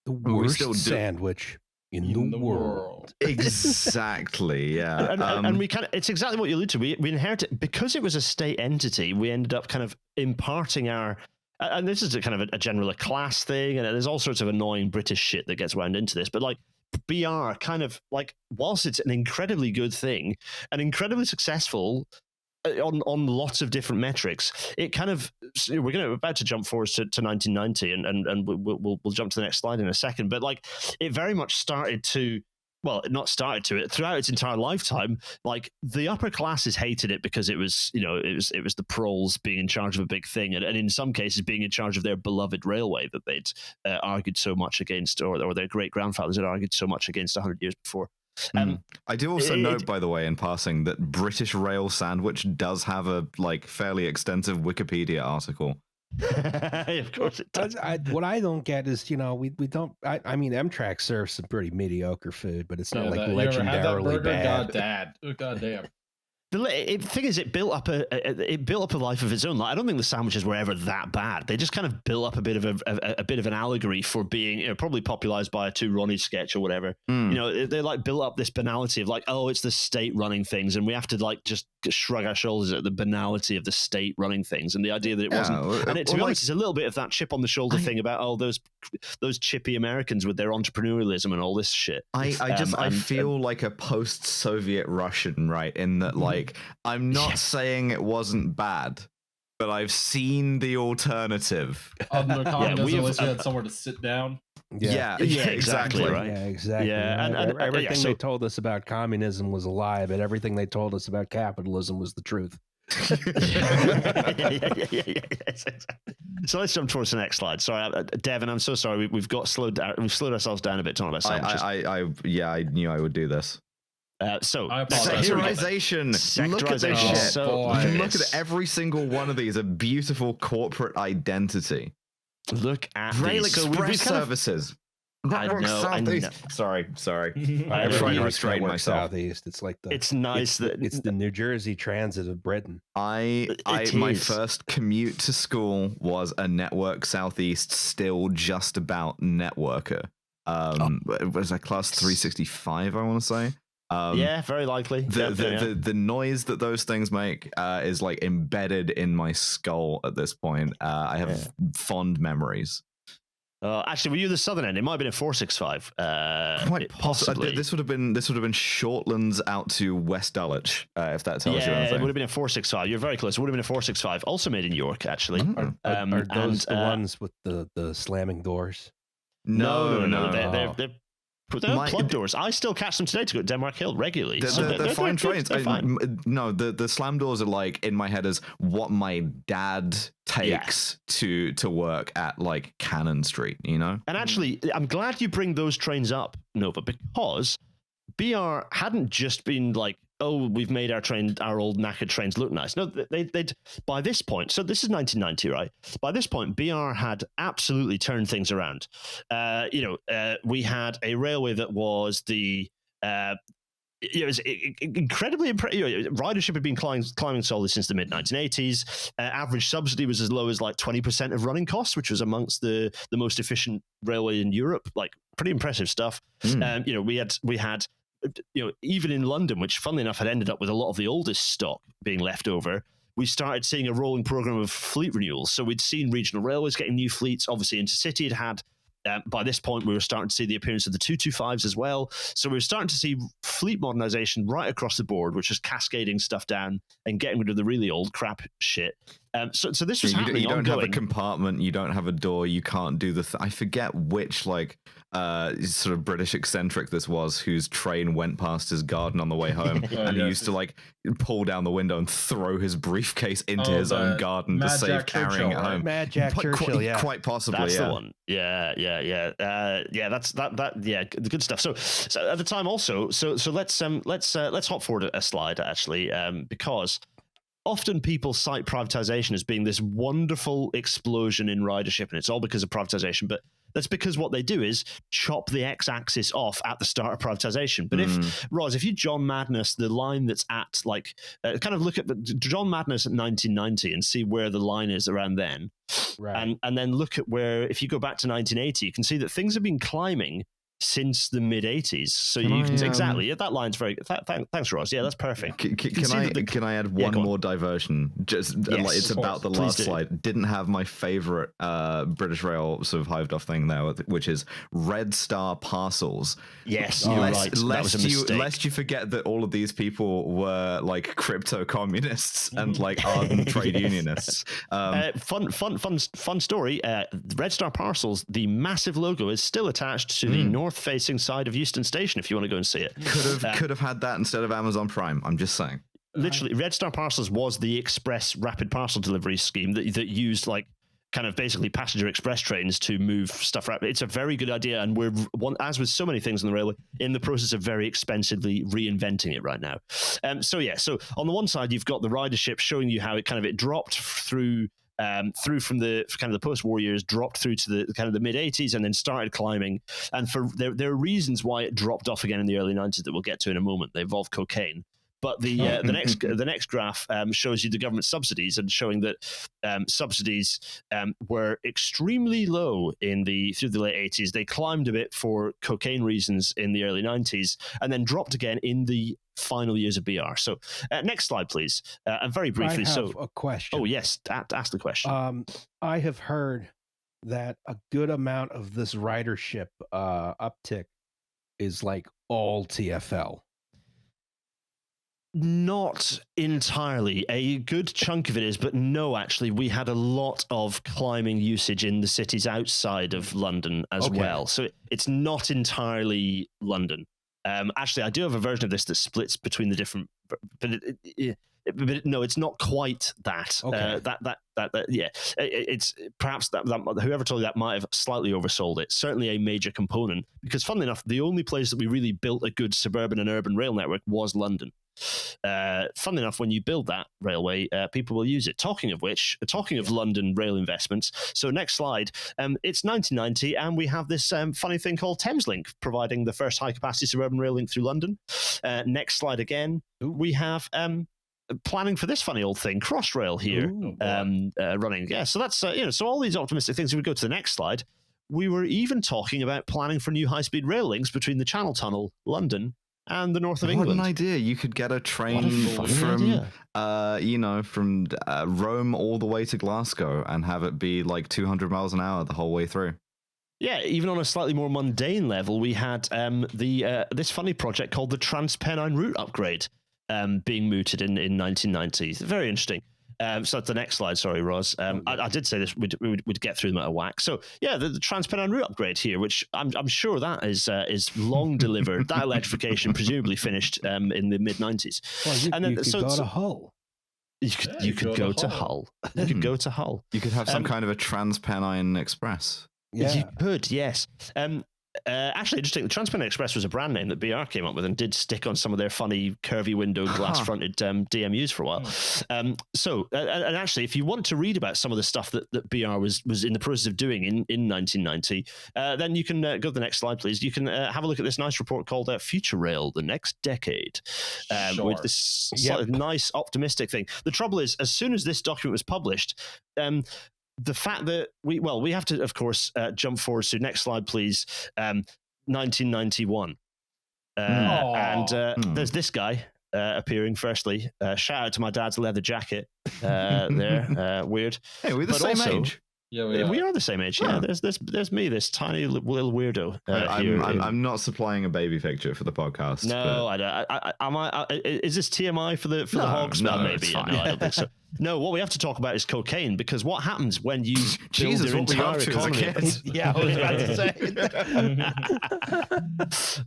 the worst sandwich in the world. Exactly, yeah. And we kind of, it's exactly what you allude to. We inherited, because it was a state entity, we ended up kind of imparting our, and this is a kind of a general class thing, and there's all sorts of annoying British shit that gets wound into this, but like BR kind of like, whilst it's an incredibly good thing and incredibly successful on lots of different metrics, it kind of, we're about to jump forward to 1990, and we'll jump to the next slide in a second, but like it very much started to, well, not started to, it throughout its entire lifetime, like the upper classes hated it because it was, you know, it was the proles being in charge of a big thing, and in some cases being in charge of their beloved railway that they'd argued so much against, or their great grandfathers had argued so much against 100 years before. I do also note, by the way, in passing, that British Rail sandwich does have a like fairly extensive Wikipedia article. Of course it does. What I don't get is, you know, we don't. I mean, Amtrak serves some pretty mediocre food, but it's not like legendarily bad. God damn. The thing is, it built up a life of its own. Like, I don't think the sandwiches were ever that bad. They just kind of built up a bit of an allegory for being, you know, probably popularized by a Two Ronnies sketch or whatever. You know, they like built up this banality of like, oh, it's the state running things, and we have to like just shrug our shoulders at the banality of the state running things, and the idea that it wasn't. And to be honest, it's a little bit of that chip on the shoulder thing about those chippy Americans with their entrepreneurialism and all this shit. I feel like a post-Soviet Russian, right? In that, like, I'm not saying it wasn't bad, but I've seen the alternative. Under communism, at least you had somewhere to sit down. Yeah, exactly. Right. Yeah, exactly. Yeah, and everything they told us about communism was a lie, but everything they told us about capitalism was the truth. Yes, exactly. So let's jump towards the next slide. Sorry, Devin, I'm so sorry. We've slowed ourselves down a bit talking about sandwiches. I knew I would do this. Sectorization. Look at this shit. Look at every single one of these, a beautiful corporate identity. Look at Rail Express services. I know. Sorry. I'm trying to restrain myself. Southeast. It's like it's nice that it's the New Jersey Transit of Britain. My first commute to school was a Network Southeast, still just about networker. Was that class 365? I want to say. Yeah, very likely. The noise that those things make is like embedded in my skull at this point. I have fond memories. Actually, were you the southern end? It might have been a 465. Quite possibly. This would have been Shortlands out to West Dulwich, if that tells you anything. It would have been a 465. You're very close. It would have been a 465, also made in York, actually. Are those the ones with the slamming doors? No. They're plug doors. I still catch them today to go to Denmark Hill regularly. They're fine trains. They're fine. No, the slam doors are like in my head as what my dad takes to work at like Cannon Street, you know? And actually, I'm glad you bring those trains up, Nova, because BR hadn't just been like, oh, we've made our old knackered trains look nice. No, they'd by this point, so this is 1990, right? By this point, BR had absolutely turned things around. We had a railway that was it was incredibly impressive. Ridership had been climbing solidly since the mid 1980s. Average subsidy was as low as like 20% of running costs, which was amongst the most efficient railway in Europe. Like pretty impressive stuff. We had even in London, which funnily enough had ended up with a lot of the oldest stock being left over, we started seeing a rolling program of fleet renewals. So we'd seen regional railways getting new fleets. Obviously, Intercity had by this point, we were starting to see the appearance of the 225s as well. So we were starting to see fleet modernization right across the board, which is cascading stuff down and getting rid of the really old crap shit. So this was happening. You don't have a compartment. You don't have a door. You can't do the. I forget which sort of British eccentric this was, whose train went past his garden on the way home, and he used to like pull down the window and throw his briefcase into his own garden to save carrying it home. Mad Jack Churchill, quite possibly. That's the one. Yeah. That's that. Yeah, the good stuff. So at the time also. So let's hop forward a slide actually, because often people cite privatization as being this wonderful explosion in ridership, and it's all because of privatization. But that's because what they do is chop the x-axis off at the start of privatization. But if you John Madness the line that's at kind of look at John Madness at 1990 and see where the line is around then, right. and then look at where, if you go back to 1980, you can see that things have been climbing since the mid 80s. So exactly. That line's very good. Thanks, Ross. Yeah, that's perfect. Can I add one more diversion? It's about the last slide. Didn't have my favorite British Rail sort of hived off thing there, which is Red Star parcels. Yes, you're right. Lest you forget that all of these people were like crypto communists and like ardent trade unionists. Fun story. Red Star parcels, the massive logo is still attached to the north-facing side of Euston Station. If you want to go and see it, could have had that instead of Amazon Prime. I'm just saying. Literally, Red Star Parcels was the express rapid parcel delivery scheme that used like kind of basically passenger express trains to move stuff around. It's a very good idea, and we're as with so many things on the railway, in the process of very expensively reinventing it right now. So on the one side, you've got the ridership showing you how it dropped through from the kind of the post-war years, dropped through to the kind of the mid-80s, and then started climbing. And there are reasons why it dropped off again in the early 90s that we'll get to in a moment. They involved cocaine. But the next graph shows you the government subsidies, and showing that subsidies were extremely low through the late 80s. They climbed a bit for cocaine reasons in the early 90s, and then dropped again in the final years of BR. So next slide, please. And very briefly. I have a question. Oh, yes. Ask the question. I have heard that a good amount of this ridership uptick is like all TfL. Not entirely. A good chunk of it is, but no, actually, we had a lot of climbing usage in the cities outside of London as well. So it's not entirely London. Actually, I do have a version of this that splits between the different, but no, it's not quite that. Okay. It's perhaps that whoever told you that might have slightly oversold it. Certainly a major component, because funnily enough, the only place that we really built a good suburban and urban rail network was London. Funnily enough, when you build that railway, people will use it. Talking of London rail investments, so next slide, it's 1990, and we have this funny thing called Thameslink, providing the first high-capacity suburban rail link through London. Next slide again, we have planning for this funny old thing, Crossrail here, running. Yeah, so that's so all these optimistic things. If we go to the next slide, we were even talking about planning for new high-speed rail links between the Channel Tunnel, London, and the north of what England. What an idea. You could get a train from, from Rome all the way to Glasgow and have it be like 200 miles an hour the whole way through. Yeah, even on a slightly more mundane level, we had this funny project called the Transpennine Route Upgrade being mooted in 1990. Very interesting. So that's the next slide. Sorry, Roz. I did say this. We'd get through them at a whack. So yeah, the Transpennine Route Upgrade here, which I'm sure that is long delivered. That electrification presumably finished in the mid 90s. Well, you could go to Hull. You could go to Hull. You could go to Hull. You could have some kind of a Transpennine Express. Yeah. You could, yes. Actually, interesting. The Transpennine Express was a brand name that BR came up with and did stick on some of their funny curvy window glass-fronted DMUs for a while. And actually, if you want to read about some of the stuff that BR was in the process of doing in 1990, then you can go to the next slide, please. You can have a look at this nice report called Future Rail, the Next Decade, with this sort of nice, optimistic thing. The trouble is, as soon as this document was published, the fact that we have to, of course, jump forward to next slide, please. 1991, and there's this guy appearing. Firstly, shout out to my dad's leather jacket. Weird. Hey, we're the same age. Yeah, we are the same age. Yeah, there's me, this tiny little weirdo. I'm not supplying a baby picture for the podcast. No, I don't. Is this TMI for the hogs? No, maybe. No, I don't think so. No, what we have to talk about is cocaine, because what happens when you build your entire economy? Yeah, I was about to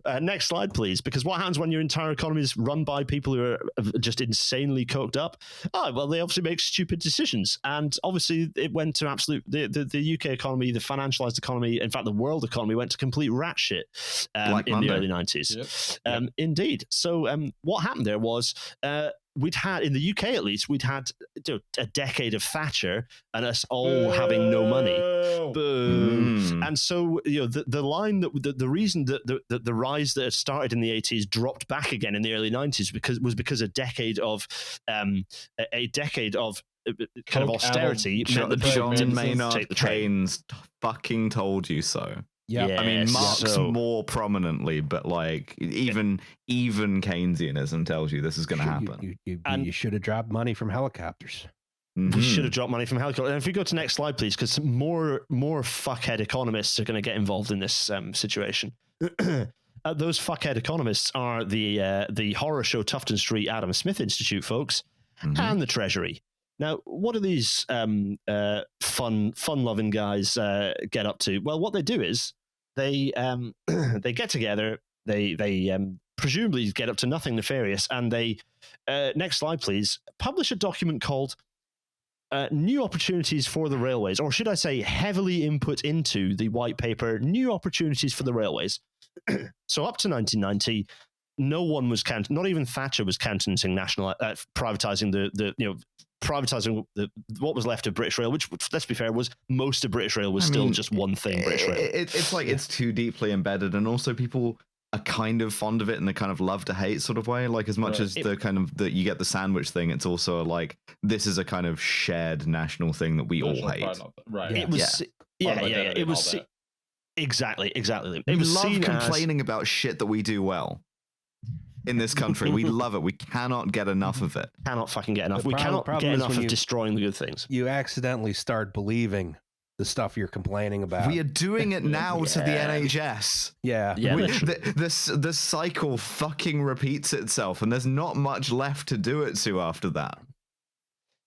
say. Next slide, please. Because what happens when your entire economy is run by people who are just insanely coked up? Oh, well, they obviously make stupid decisions, and obviously it went to absolute the UK economy, the financialized economy, in fact, the world economy went to complete rat shit in the early 90s. Yep. Indeed. So what happened there was. We'd had, in the UK at least, a decade of Thatcher and us all having no money. Boom. And so, the line the reason that the rise that had started in the 80s dropped back again in the early 90s because a decade of kind of austerity meant that John Maynard Keynes fucking told you so. Yeah, I mean, Marx more prominently, but like even Keynesianism tells you this is going to happen. You should have dropped money from helicopters. We should have dropped money from helicopters. And if we go to next slide, please, because more fuckhead economists are going to get involved in this situation. Those fuckhead economists are the horror show Tufton Street Adam Smith Institute folks and the Treasury. Now, what do these fun-loving guys get up to? Well, what they do is they get together. They presumably get up to nothing nefarious, and they next slide, please. Publish a document called "New Opportunities for the Railways," or should I say, heavily input into the white paper "New Opportunities for the Railways." So up to 1990. No one was not even Thatcher was countenancing privatizing privatizing what was left of British Rail, which, let's be fair, was most of British Rail was still just one thing. British Rail. It's like it's too deeply embedded, and also people are kind of fond of it in the kind of love to hate sort of way. Like as much as the kind of you get the sandwich thing, it's also like this is a kind of shared national thing that we all hate. Right. It was. Yeah. It was. Exactly. We love complaining about shit that we do well. In this country, we love it. We cannot get enough of it. Cannot fucking get enough. We cannot get enough of destroying the good things. You accidentally start believing the stuff you're complaining about. We are doing it now to the NHS. Yeah. The cycle fucking repeats itself, and there's not much left to do it to after that.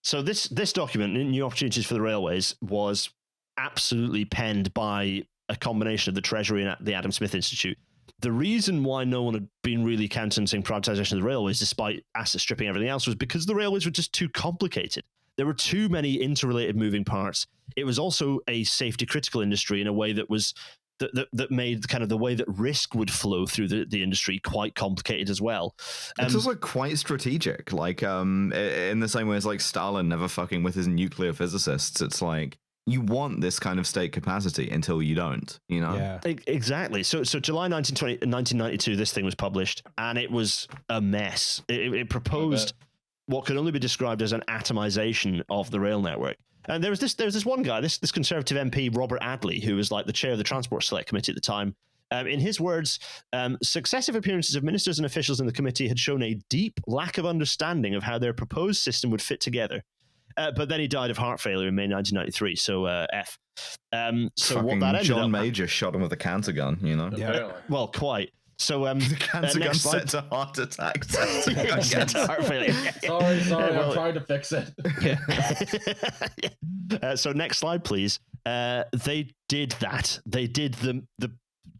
So this document, New Opportunities for the Railways, was absolutely penned by a combination of the Treasury and the Adam Smith Institute. The reason why no one had been really countenancing privatization of the railways, despite asset stripping everything else, was because the railways were just too complicated. There were too many interrelated moving parts. It was also a safety critical industry in a way that was that made kind of the way that risk would flow through the industry quite complicated as well. It's also quite strategic, like in the same way as like Stalin never fucking with his nuclear physicists. It's like, you want this kind of state capacity until you don't, Yeah, exactly. So July 1992, this thing was published, and it was a mess. It proposed what could only be described as an atomization of the rail network. And there was this one guy, this Conservative MP, Robert Adley, who was like the chair of the Transport Select Committee at the time. In his words, successive appearances of ministers and officials in the committee had shown a deep lack of understanding of how their proposed system would fit together. But then he died of heart failure in May 1993, so F. So fucking what that ended John up, Major shot him with a cancer gun, you know? Yeah. Well, quite. So the cancer gun set to heart attack. Set to heart failure. Sorry, I'm trying to fix it. So next slide, please. They did that. They did the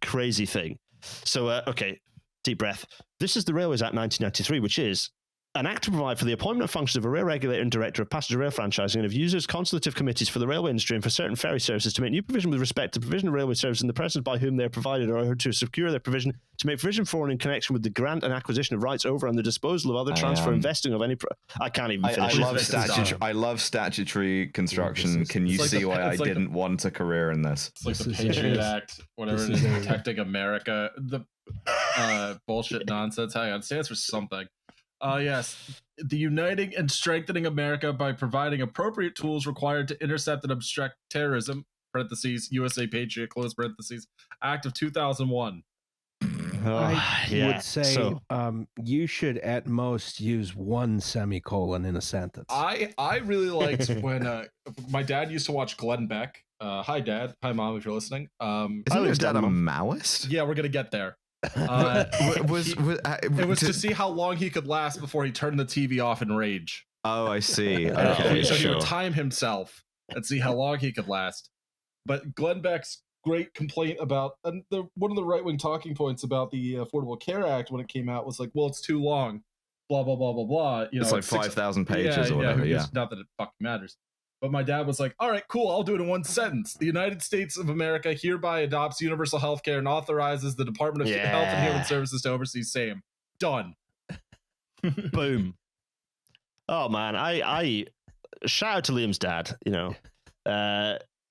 crazy thing. So, okay, deep breath. This is the Railways Act 1993, which is an act to provide for the appointment of functions of a rail regulator and director of passenger rail franchising and of users consultative committees for the railway industry and for certain ferry services to make new provision with respect to provision of railway services and the persons by whom they are provided or to secure their provision, to make provision for and in connection with the grant and acquisition of rights over and the disposal of other transfer investing of any I can't even finish. I love statutory construction. Can you see why I didn't want a career in this? It's like the Patriot Act, whatever it is, protecting America. The bullshit nonsense. Hang on, it stands for something. Yes, the uniting and strengthening America by providing appropriate tools required to intercept and obstruct terrorism, parentheses, USA Patriot, close parentheses, Act of 2001. I would say you should at most use one semicolon in a sentence. I really liked when my dad used to watch Glenn Beck. Hi, Dad. Hi, Mom, if you're listening. Isn't your dad a Maoist? Yeah, we're going to get there. It was to see how long he could last before he turned the TV off in rage. Oh, I see. Okay, so he would time himself and see how long he could last. But Glenn Beck's great complaint about, and one of the right-wing talking points about the Affordable Care Act when it came out was like, well, it's too long, blah, blah, blah, blah, blah. You know, it's like 5,000 pages or whatever. Yeah, not that it fucking matters. But my dad was like, all right, cool, I'll do it in one sentence. The United States of America hereby adopts universal health care and authorizes the Department of Health and Human Services to oversee same. Done. Boom. Oh, man. I shout out to Liam's dad, you know.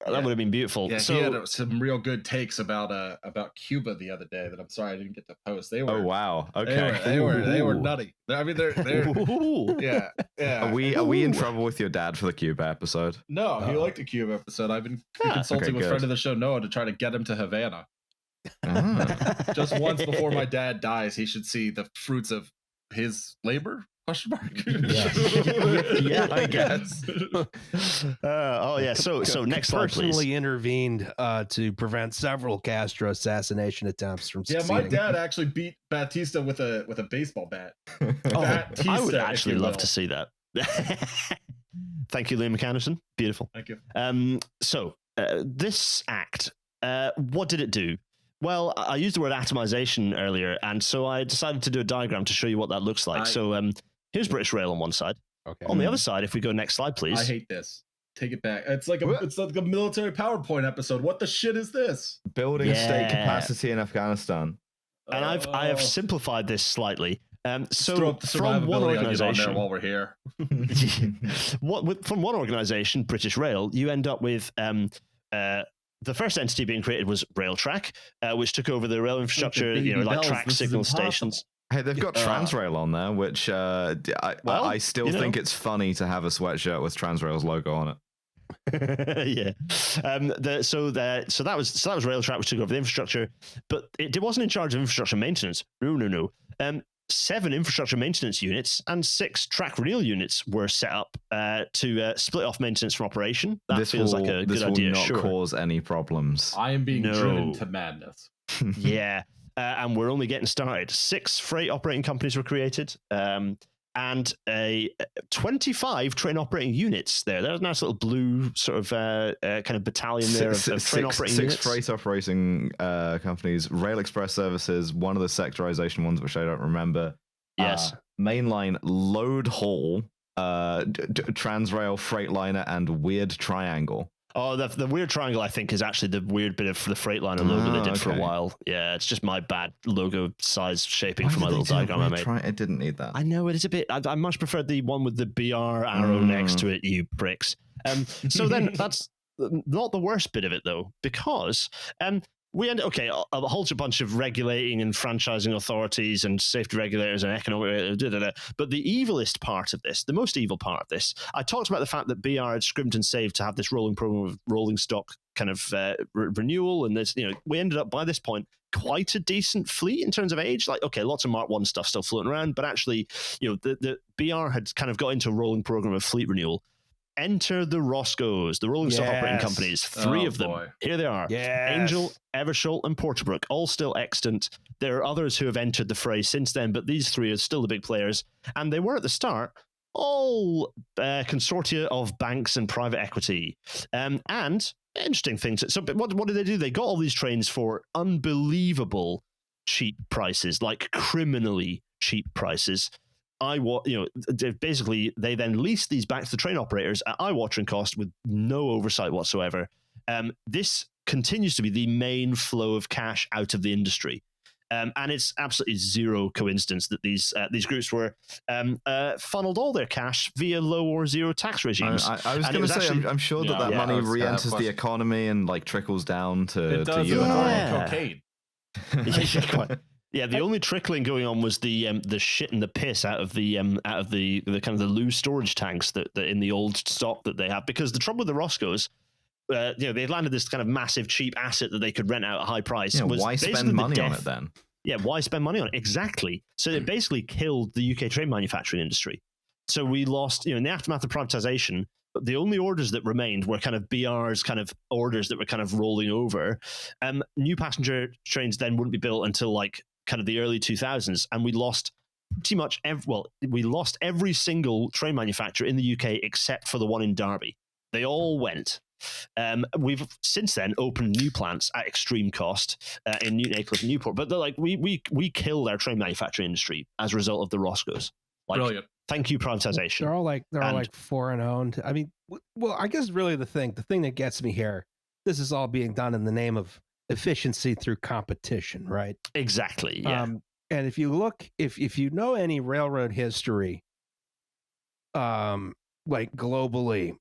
That would have been beautiful. Yeah, so, he had some real good takes about Cuba the other day that I'm sorry I didn't get to post. They were. Oh wow. Okay. They were nutty. I mean, they're yeah. Are we in trouble with your dad for the Cuba episode? No, he liked the Cuba episode. I've been consulting with friend of the show Noah to try to get him to Havana. Just once before my dad dies, he should see the fruits of his labor. Question mark. Yeah, I guess. So next slide, personally please. Intervened to prevent several Castro assassination attempts from succeeding. Yeah, my dad actually beat Batista with a baseball bat. I would actually love to see that. Thank you, Liam McAnderson. Beautiful. Thank you. So this act, what did it do? Well, I used the word atomization earlier, and so I decided to do a diagram to show you what that looks like. Here's British Rail on one side. Okay. On the other side, if we go next slide, please. I hate this. Take it back. It's like a military PowerPoint episode. What the shit is this? Building state capacity in Afghanistan. And I have simplified this slightly. So from one organization, while we're here, from one organization, British Rail, you end up with the first entity being created was Railtrack, which took over the rail infrastructure, like track signal stations. Hey, they've got Transrail on there, which I still think it's funny to have a sweatshirt with Transrail's logo on it. Yeah. So that was Railtrack, which took over the infrastructure, but it wasn't in charge of infrastructure maintenance. No. 7 infrastructure maintenance units and 6 track rail units were set up to split off maintenance from operation. That feels like a good idea. This will not cause any problems. I am being driven to madness. Yeah. And we're only getting started. 6 freight operating companies were created, and 25 train operating units there. There's a nice little blue sort of kind of battalion there of train operating units. 6 freight operating companies, Rail Express Services, one of the sectorization ones, which I don't remember. Yes. Mainline, Load Haul, Transrail, Freightliner, and Weird Triangle. Oh, the weird triangle, I think, is actually the weird bit of the Freightliner logo they did for a while. Yeah, it's just my bad logo size shaping for my little diagram I made. It didn't need that. I know, it is a bit... I much prefer the one with the BR arrow next to it, you pricks. So then, that's not the worst bit of it, though, because... we end a whole bunch of regulating and franchising authorities and safety regulators and economic, but the evilest part of this, the most evil part of this, I talked about the fact that BR had scrimped and saved to have this rolling program of rolling stock kind of renewal, and there's we ended up by this point quite a decent fleet in terms of age. Like, okay, lots of Mark 1 stuff still floating around, but actually, the BR had kind of got into a rolling program of fleet renewal. Enter the Roscoes, the rolling stock operating companies. Three of them. Here they are. Yes. Angel, Eversholt, and Porterbrook, all still extant. There are others who have entered the fray since then, but these three are still the big players. And they were at the start all consortia of banks and private equity. And interesting things. So what did they do? They got all these trains for unbelievable cheap prices, like criminally cheap prices. Basically, they then leased these back to the train operators at eye-watering cost with no oversight whatsoever. This continues to be the main flow of cash out of the industry. And it's absolutely zero coincidence that these groups were funneled all their cash via low or zero tax regimes. I was going to say, I'm sure that money re-enters the economy and like trickles down to you and I. Cocaine. Yeah, the only trickling going on was the shit and the piss out of the kind of the loose storage tanks that in the old stock that they have. Because the trouble with the Roscoes, they landed this kind of massive cheap asset that they could rent out at a high price. Yeah, why spend money on it then? Yeah, why spend money on it? Exactly. So it basically killed the UK train manufacturing industry. So we lost, in the aftermath of privatization, the only orders that remained were kind of BR's kind of orders that were kind of rolling over. New passenger trains then wouldn't be built until like kind of the early 2000s, and we lost pretty much every single train manufacturer in the UK except for the one in Derby. They all went. We've since then opened new plants at extreme cost in Newton Aycliffe and Newport, but they're like we killed our train manufacturing industry as a result of the Roscoes. Like, brilliant. Thank you, privatization. They're all like foreign owned. I mean, well, I guess really the thing that gets me here, this is all being done in the name of efficiency through competition, right? Exactly. Yeah. And if you look, if you know any railroad history, like globally,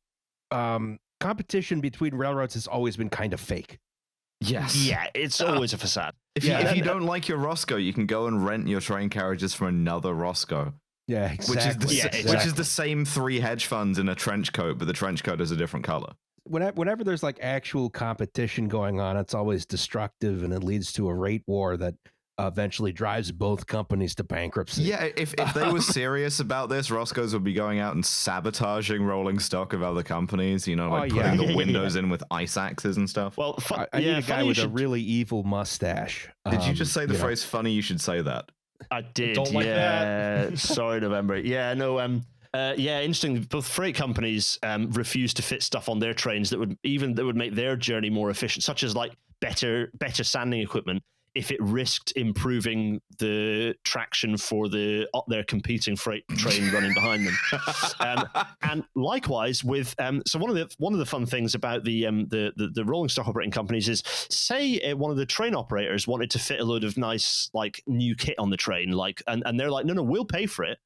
competition between railroads has always been kind of fake. Yes. Yeah, it's always a facade. If you don't like your Roscoe, you can go and rent your train carriages from another Roscoe. Yeah, exactly. Which is the same three hedge funds in a trench coat, but the trench coat is a different color. Whenever there's like actual competition going on, it's always destructive, and it leads to a rate war that eventually drives both companies to bankruptcy. Yeah, if they were serious about this, Roscoe's would be going out and sabotaging rolling stock of other companies, putting the windows in with ice axes and stuff. Well, I need a guy with a really evil mustache. Did you just say the phrase funny you should say that? I did. Don't like that. Sorry, November. Yeah, no, interesting. Both freight companies refused to fit stuff on their trains that would make their journey more efficient, such as like better sanding equipment, if it risked improving the traction for their competing freight train running behind them. And likewise with so one of the fun things about the rolling stock operating companies is, say one of the train operators wanted to fit a load of nice like new kit on the train, like and they're like, no, we'll pay for it.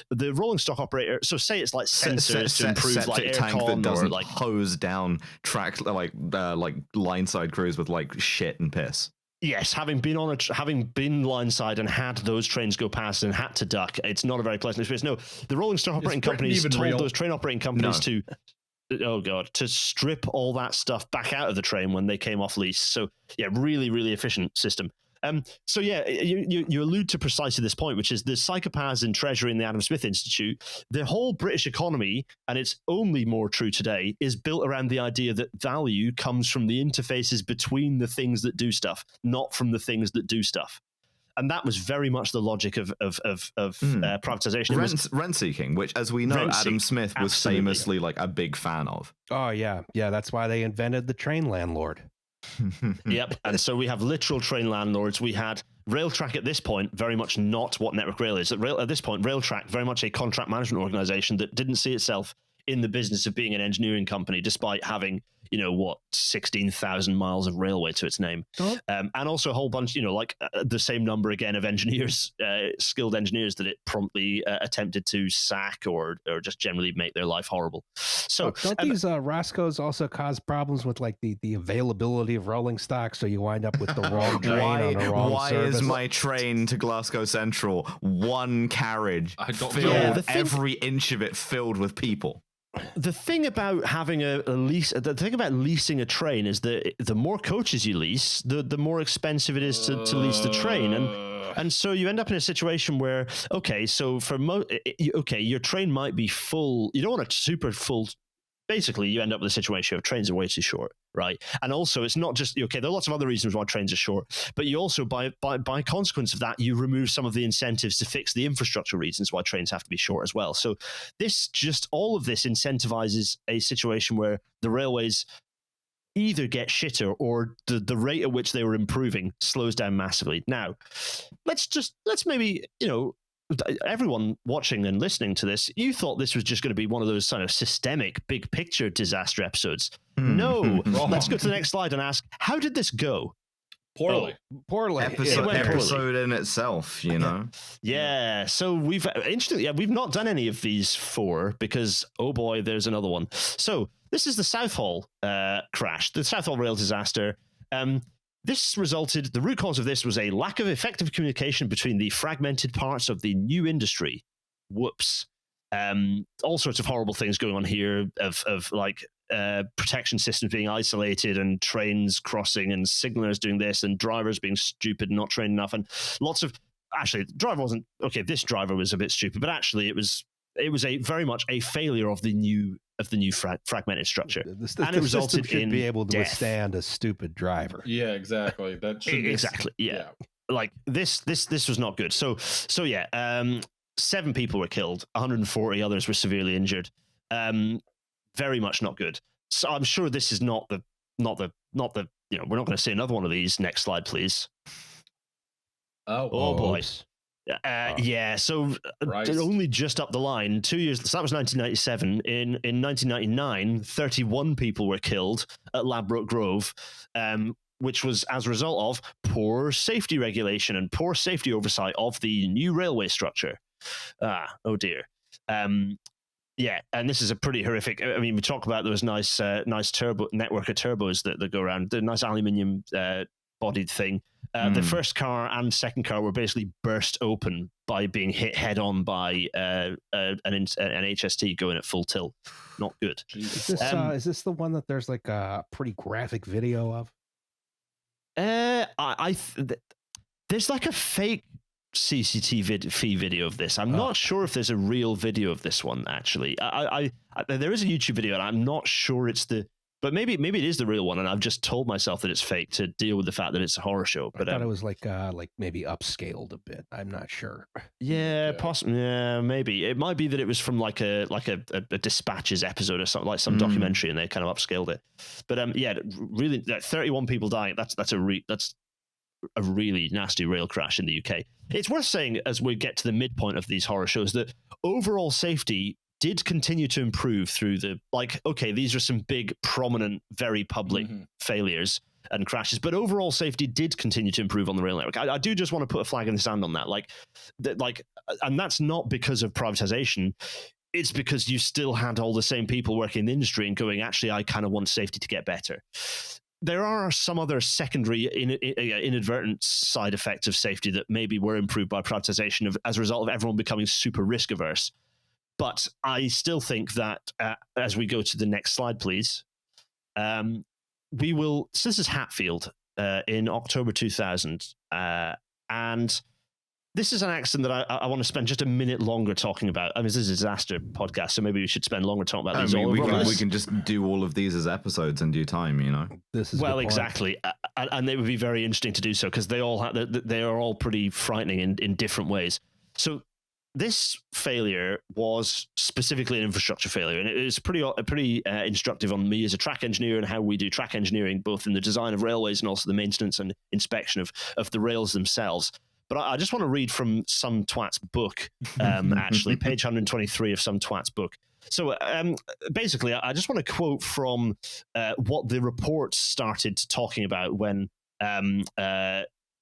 The rolling stock operator, so say it's like sensors to improve like tank that doesn't or like hose down track like line side crews with like shit and piss. Yes, having been line side and had those trains go past and had to duck, it's not a very pleasant experience. No, the rolling stock operating companies told those train operating companies to strip all that stuff back out of the train when they came off lease. So yeah, really, really efficient system. So yeah, you allude to precisely this point, which is the psychopaths in Treasury and the Adam Smith Institute. The whole British economy, and it's only more true today, is built around the idea that value comes from the interfaces between the things that do stuff, not from the things that do stuff. And that was very much the logic of privatization. Rent seeking, which, as we know, Adam Smith was famously like a big fan of. Oh yeah, that's why they invented the train landlord. Yep. And so we have literal train landlords. We had Railtrack at this point, very much not what Network Rail is. At this point, Railtrack, very much a contract management organization that didn't see itself in the business of being an engineering company, despite having, 16,000 miles of railway to its name. And also a whole bunch, the same number again of engineers, skilled engineers that it promptly attempted to sack or just generally make their life horrible. So don't these Roscoes also cause problems with like the availability of rolling stock? So you wind up with the wrong train on the wrong service. Why is my train to Glasgow Central one carriage filled, every inch of it filled with people? the thing about having a lease, the thing about leasing a train is that the more coaches you lease, the more expensive it is to lease the train, and so you end up in a situation where so for your train might be full. You don't want a super full. Basically, you end up with a situation where trains are way too short, right? And also, it's not just there are lots of other reasons why trains are short, but you also, by consequence of that, you remove some of the incentives to fix the infrastructure reasons why trains have to be short as well. So all of this incentivizes a situation where the railways either get shitter or the rate at which they were improving slows down massively. Now, let's maybe, everyone watching and listening to this, you thought this was just going to be one of those kind of systemic, big picture disaster episodes. No. Let's go to the next slide and ask, how did this go? Poorly. Episode in itself, Yeah. So we've not done any of these 4 because, oh boy, there's another one. So this is the Southall crash, the Southall rail disaster. The root cause of this was a lack of effective communication between the fragmented parts of the new industry. Whoops. All sorts of horrible things going on here of like protection systems being isolated and trains crossing and signalers doing this and drivers being stupid and not trained enough, and lots of this driver was a bit stupid, but actually it was very much a failure of the new fragmented structure. And it resulted in be able to death. Withstand a stupid driver. Yeah, exactly. That should exactly. Yeah. Like this was not good. So 7 people were killed, 140 others were severely injured. Very much not good. So I'm sure this is not the we're not going to see another one of these. Next slide, please. Oh boy. Yeah, so only just up the line, 2 years, so that was 1997. In 1999, 31 people were killed at Ladbroke Grove, which was as a result of poor safety regulation and poor safety oversight of the new railway structure. Oh dear. Yeah, and this is a pretty horrific. I mean, we talk about those nice turbo network of turbos that go around, the nice aluminium bodied thing. The first car and second car were basically burst open by being hit head on by an HST going at full tilt. Not good. Is this the one that there's like a pretty graphic video of? There's like a fake CCTV video of this. I'm not sure if there's a real video of this one actually. There is a YouTube video, and I'm not sure it's but maybe it is the real one, and I've just told myself that it's fake to deal with the fact that it's a horror show. But I thought it was like maybe upscaled a bit. I'm not sure. Yeah, possibly. Yeah, maybe it might be that it was from like a Dispatches episode or something, like some documentary, and they kind of upscaled it. But yeah, really, 31 people dying. That's a really nasty rail crash in the UK. It's worth saying, as we get to the midpoint of these horror shows, that overall safety did continue to improve through these are some big, prominent, very public failures and crashes, but overall safety did continue to improve on the rail network. I do just want to put a flag in the sand on that. And that's not because of privatization. It's because you still had all the same people working in the industry and going, actually, I kind of want safety to get better. There are some other secondary inadvertent side effects of safety that maybe were improved by privatization as a result of everyone becoming super risk averse. But I still think that as we go to the next slide, please, we will. So this is Hatfield in October 2000. And this is an accident that I want to spend just a minute longer talking about. I mean, this is a disaster podcast, so maybe we should spend longer talking about these. We can just do all of these as episodes in due time, This is exactly, and they would be very interesting to do so because they are all pretty frightening in different ways. So this failure was specifically an infrastructure failure, and it is pretty instructive on me as a track engineer and how we do track engineering, both in the design of railways and also the maintenance and inspection of the rails themselves. But I just want to read from Some Twat's book, actually, page 123 of Some Twat's book. So basically, I just want to quote from what the report started talking about when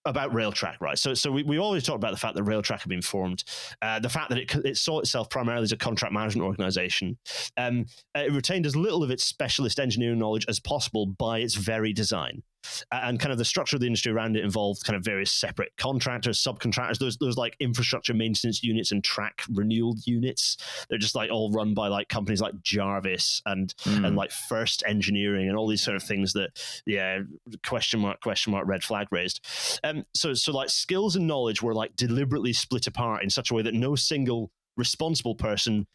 about Railtrack, right? So we always talked about the fact that Railtrack had been formed, the fact that it saw itself primarily as a contract management organization. It retained as little of its specialist engineering knowledge as possible by its very design. And kind of the structure of the industry around it involved kind of various separate contractors, subcontractors. Those like infrastructure maintenance units and track renewal units. They're just like all run by like companies like Jarvis and like First Engineering and all these sort of things that, question mark, red flag raised. So like skills and knowledge were like deliberately split apart in such a way that no single responsible person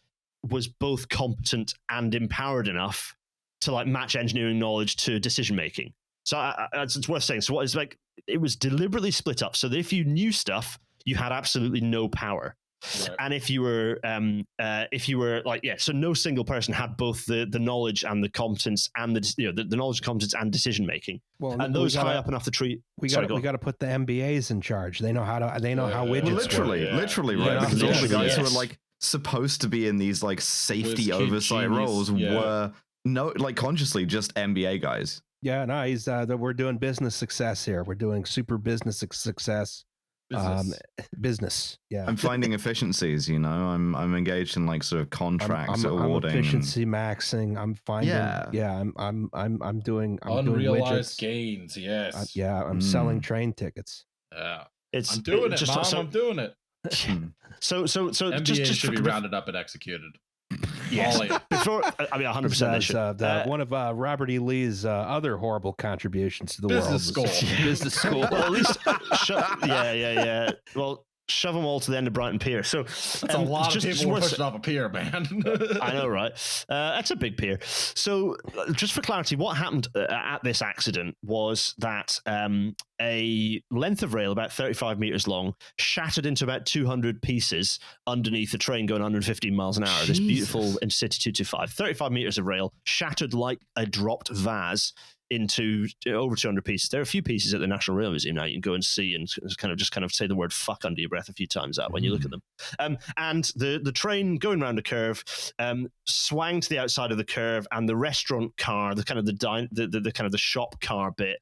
was both competent and empowered enough to like match engineering knowledge to decision making. So it's worth saying. So what is like, it was deliberately split up so that if you knew stuff, you had absolutely no power. Right. And if you were like, so no single person had both the knowledge and the competence and the knowledge, competence, and decision making. Well, and those high up enough the tree. We got to put the MBAs in charge. They know how widgets literally, work. Literally, right? Because all the guys who are like supposed to be in these like safety oversight roles were consciously just MBA guys. Yeah, no, we're doing business success here. We're doing super business success. Business. Yeah, I'm finding efficiencies. I'm engaged in like sort of contracts awarding. I'm efficiency maxing. I'm finding. I'm doing unrealized widgets. gains. Yes. I'm selling train tickets. Yeah, I'm doing it, Mom. I'm doing it. So MBA just should be rounded up and executed. Yes. Before, 100%. One of Robert E. Lee's other horrible contributions to the business world. Business school. Well, at least, Well, shove them all to the end of Brighton Pier. So that's a lot of people pushing off a pier, man. I know, right? That's a big pier. So, just for clarity, what happened at this accident was that a length of rail about 35 meters long shattered into about 200 pieces underneath a train going 115 miles an hour. Jesus. This beautiful Intercity 225. 35 meters of rail shattered like a dropped vase into over 200 pieces. There are a few pieces at the National Rail Museum now you can go and see and kind of say the word fuck under your breath a few times out when you look at them. And the train going around a curve swang to the outside of the curve, and the restaurant car, the kind of the shop car bit,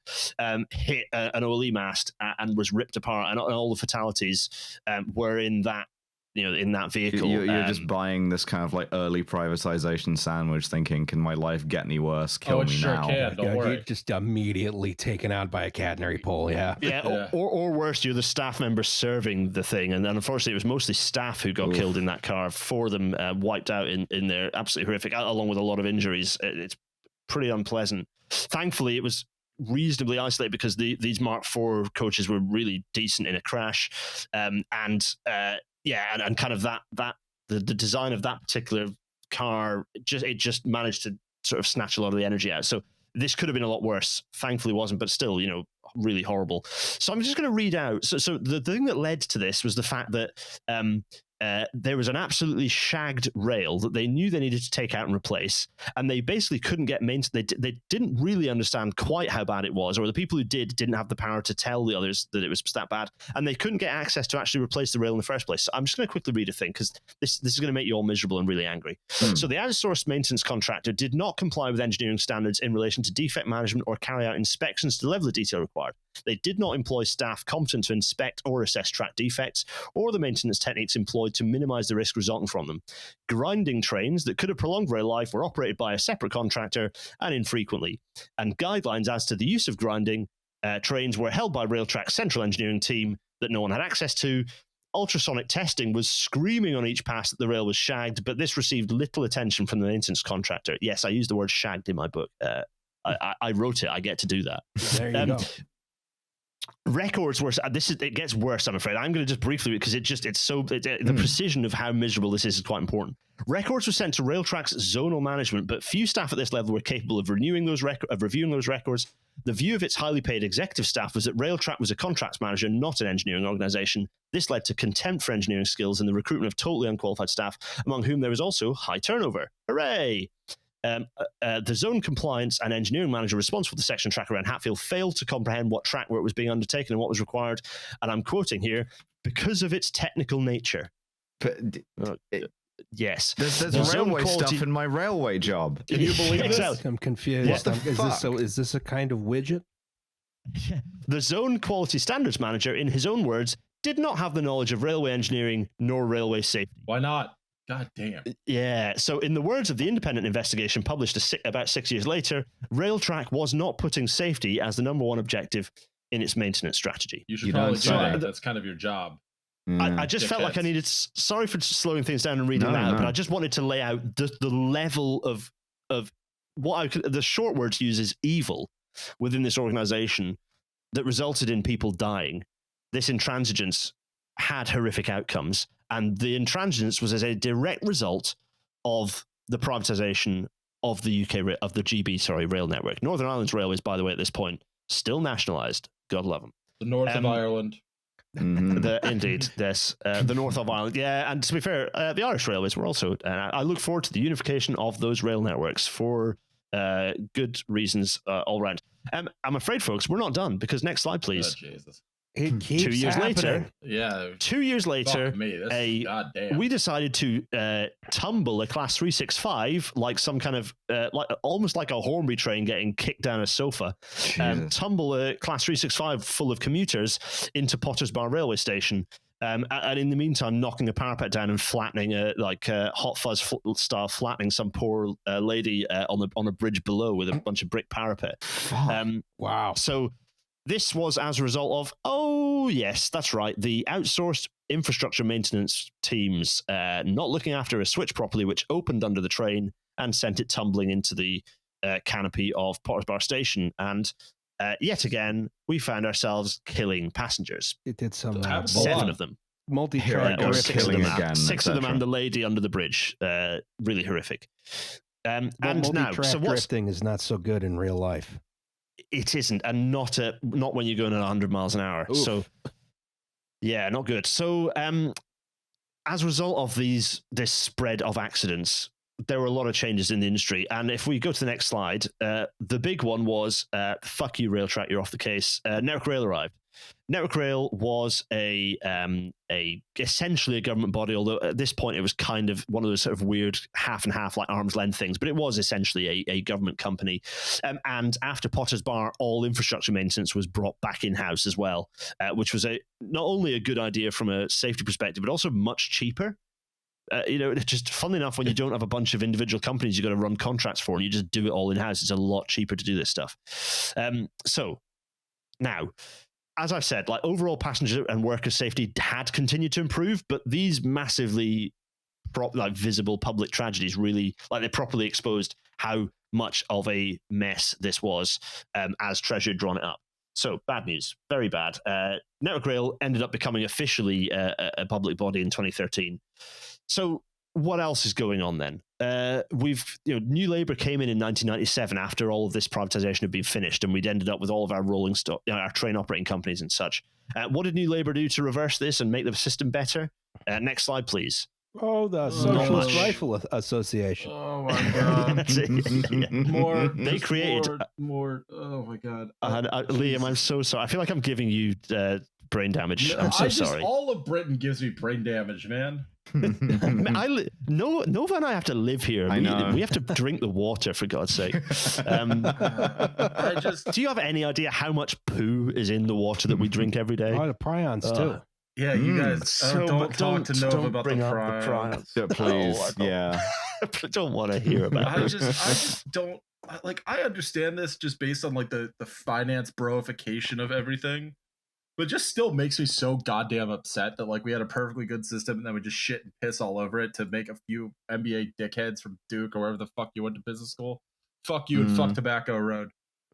hit an OLE mast and was ripped apart, and all the fatalities were in that. In that vehicle. You're just buying this kind of like early privatization sandwich thinking, can my life get any worse? Kill me sure now. Can. Don't worry. You're just immediately taken out by a catenary pole, Or worse, you're the staff member serving the thing, and then unfortunately it was mostly staff who got killed in that car. 4 of them wiped out in their absolutely horrific, along with a lot of injuries. It's pretty unpleasant. Thankfully, it was reasonably isolated because these Mark IV coaches were really decent in a crash, and kind of the design of that particular car just managed to sort of snatch a lot of the energy out. So this could have been a lot worse. Thankfully, it wasn't, but still, really horrible. So I'm just going to read out. So the thing that led to this was the fact that there was an absolutely shagged rail that they knew they needed to take out and replace, and they basically couldn't get maintenance. They didn't really understand quite how bad it was, or the people who didn't have the power to tell the others that it was that bad, and they couldn't get access to actually replace the rail in the first place. So I'm just going to quickly read a thing, because this is going to make you all miserable and really angry. So the outsourced maintenance contractor did not comply with engineering standards in relation to defect management or carry out inspections to the level of detail required. They did not employ staff competent to inspect or assess track defects, or the maintenance techniques employed to minimize the risk resulting from them. Grinding trains that could have prolonged rail life were operated by a separate contractor and infrequently. And guidelines as to the use of grinding trains were held by Railtrack's central engineering team that no one had access to. Ultrasonic testing was screaming on each pass that the rail was shagged, but this received little attention from the maintenance contractor. Yes, I used the word shagged in my book. I wrote it. I get to do that. There you go. Records were. It gets worse, I'm afraid. I'm going to just briefly, because the precision of how miserable this is quite important. Records were sent to Railtrack's zonal management, but few staff at this level were capable of reviewing those records. The view of its highly paid executive staff was that Railtrack was a contracts manager, not an engineering organization. This led to contempt for engineering skills and the recruitment of totally unqualified staff, among whom there was also high turnover. Hooray! The zone compliance and engineering manager responsible for the section track around Hatfield failed to comprehend what track work was being undertaken and what was required. And I'm quoting here, because of its technical nature. Yes. There's railway stuff in my railway job. Can you believe this? I'm confused. What the fuck? Is this a kind of widget? The zone quality standards manager, in his own words, did not have the knowledge of railway engineering nor railway safety. Why not? God damn. Yeah. So, in the words of the independent investigation published about 6 years later, Railtrack was not putting safety as the number one objective in its maintenance strategy. You should probably do that. That's kind of your job. I just felt like I needed. Sorry for slowing things down and reading that out, but I just wanted to lay out the level of what the short word to use is evil within this organization that resulted in people dying. This intransigence had horrific outcomes, and the intransigence was as a direct result of the privatization of the UK of the GB rail network. Northern Ireland's railways, by the way, at this point still nationalised. God love them. The north of Ireland. Indeed, yes, the north of Ireland. Yeah, and to be fair, the Irish railways were also. I look forward to the unification of those rail networks for good reasons all round. I'm afraid, folks, we're not done because next slide, please. Oh, Jesus. It keeps 2 years happening. later, 2 years later, we decided to tumble a Class 365 like some kind of almost like a Hornby train getting kicked down a sofa. Tumble a Class 365 full of commuters into Potters Bar railway station. And in the meantime, knocking a parapet down and flattening Hot Fuzz style, flattening some poor lady on a bridge below with a bunch of brick parapet. Wow! So this was as a result of yes, that's right, the outsourced infrastructure maintenance teams not looking after a switch properly, which opened under the train and sent it tumbling into the canopy of Potters Bar Station. And yet again, we found ourselves killing passengers. It did some 7 of them. Multi-track or six of them again, 6 of them and the lady under the bridge. Really horrific. And now, so drifting is not so good in real life. It isn't, and not when you're going at 100 miles an hour. Oof. So, yeah, not good. So, as a result of this spread of accidents, there were a lot of changes in the industry. And if we go to the next slide, the big one was, fuck you, Railtrack, you're off the case. Network Rail arrived. Network Rail was essentially a government body, although at this point it was kind of one of those sort of weird half and half, like arm's length things, but it was essentially a government company. And after Potters Bar, all infrastructure maintenance was brought back in-house as well, which was not only a good idea from a safety perspective, but also much cheaper. It's just fun enough when you don't have a bunch of individual companies you've got to run contracts for, and you just do it all in-house. It's a lot cheaper to do this stuff. So now, as I've said, like overall passenger and worker safety had continued to improve, but these massively visible public tragedies really, they properly exposed how much of a mess this was as Treasury had drawn it up. So bad news, very bad. Network Rail ended up becoming officially a public body in 2013. So what else is going on then? New Labour came in 1997 after all of this privatisation had been finished, and we'd ended up with all of our rolling stock, our train operating companies and such. What did New Labour do to reverse this and make the system better? Next slide, please. Oh, the Socialist Rifle Association. Oh my god! More. They created more. Oh my god! Liam, I'm so sorry. I feel like I'm giving you brain damage. I'm so sorry. All of Britain gives me brain damage, man. Nova and I have to live here. We have to drink the water, for God's sake. Do you have any idea how much poo is in the water that we drink every day? Oh, the prions too. Yeah, you guys don't talk to Nova about the prions. Yeah, please, yeah. I don't want to hear about it. I just don't like. I understand this just based on like the finance broification of everything. But it just still makes me so goddamn upset that like we had a perfectly good system and then we just shit and piss all over it to make a few MBA dickheads from Duke or wherever the fuck you went to business school. Fuck you and fuck Tobacco Road.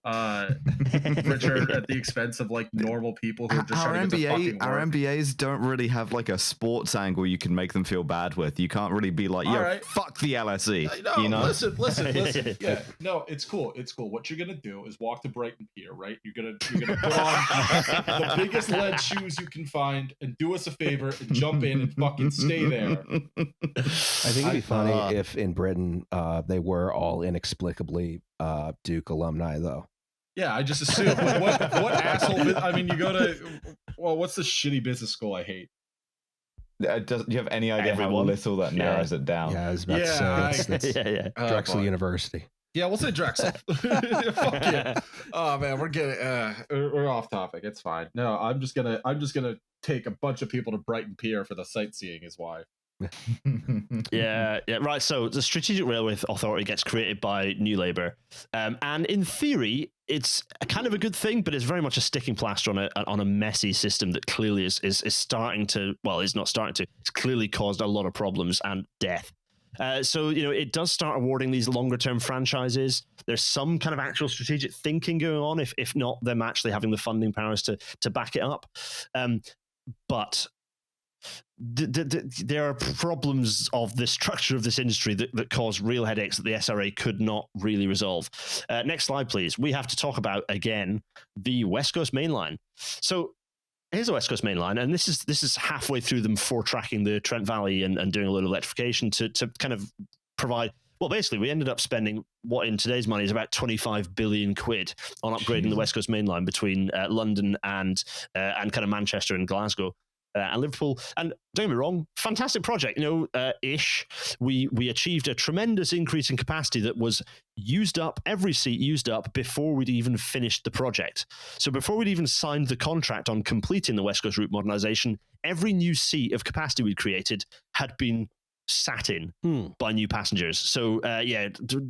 Richer at the expense of like normal people who are just trying to get to fucking work. Our MBAs don't really have like a sports angle you can make them feel bad with. You can't really be like, fuck the LSE. No, you know? Listen. Yeah, no, it's cool. What you're gonna do is walk to Brighton Pier, right? You're gonna put on the biggest lead shoes you can find and do us a favor and jump in and fucking stay there. I think it'd be funny if in Britain they were all inexplicably Duke alumni, though. Yeah, I just assume. What asshole? I mean, you go to. Well, what's the shitty business school I hate? Do you have any idea how little that narrows it down? Yeah, I was about to say. Drexel University. Yeah, we'll say Drexel. Fuck yeah. Oh man, we're off topic. It's fine. No, I'm just gonna take a bunch of people to Brighton Pier for the sightseeing. Is why. Yeah, right. So the Strategic Railway Authority gets created by New Labour, and in theory, it's a kind of a good thing, but it's very much a sticking plaster on a messy system that clearly is starting to, well, is not starting to. It's clearly caused a lot of problems and death. So it does start awarding these longer term franchises. There's some kind of actual strategic thinking going on, if not them actually having the funding powers to back it up. But there are problems of the structure of this industry that cause real headaches that the SRA could not really resolve. Next slide, please. We have to talk about, again, the West Coast Main Line. So here's the West Coast Main Line, and this is halfway through them for tracking the Trent Valley and doing a little electrification to kind of provide. Well, basically, we ended up spending what in today's money is about 25 billion quid on upgrading the West Coast Main Line between London and kind of Manchester and Glasgow. And Liverpool, and don't get me wrong, fantastic project. We achieved a tremendous increase in capacity that was used up, every seat used up before we'd even finished the project. So before we'd even signed the contract on completing the West Coast route modernisation, every new seat of capacity we'd created had been sat in by new passengers. So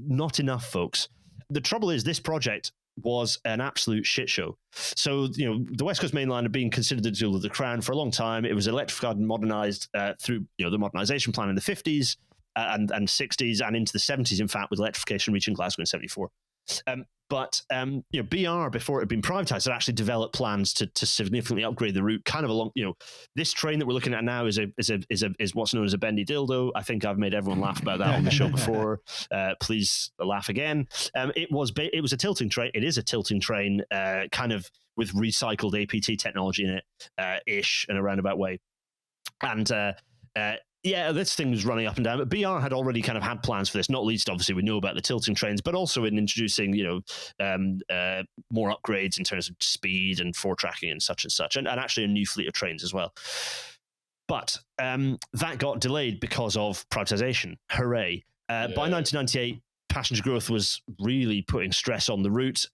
not enough, folks. The trouble is, this project was an absolute shit show. So, the West Coast Main Line had been considered the jewel of the crown for a long time. It was electrified and modernised through, the Modernisation plan in the 50s and 60s and into the 70s, in fact, with electrification reaching Glasgow in 74. But BR, before it had been privatised, had actually developed plans to significantly upgrade the route, kind of along. This train that we're looking at now is what's known as a bendy dildo. I think I've made everyone laugh about that on the show before. Please laugh again. It was a tilting train. It is a tilting train, kind of with recycled APT technology in it, ish, in a roundabout way. And this thing was running up and down, but BR had already kind of had plans for this, not least, obviously, we know about the tilting trains, but also in introducing, more upgrades in terms of speed and tracking and such, and actually a new fleet of trains as well. But that got delayed because of privatisation. Hooray. By 1998, passenger growth was really putting stress on the route.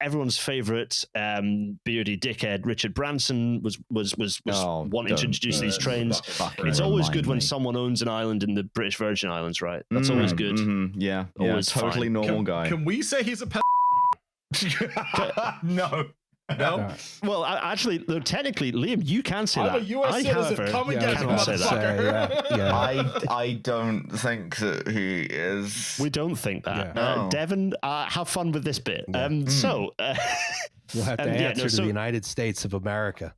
Everyone's favourite beardy dickhead Richard Branson was wanting to introduce these trains. It's always good when someone owns an island in the British Virgin Islands, right? That's always good. Yeah, always totally fine. Normal guy. Can we say he's a No. No. Well, actually, technically, Liam, you can say that. I'm a US citizen. Come and get it, motherfucker. I don't think that he is. We don't think that. No. Devon, have fun with this bit. So. You'll have to answer to the United States of America.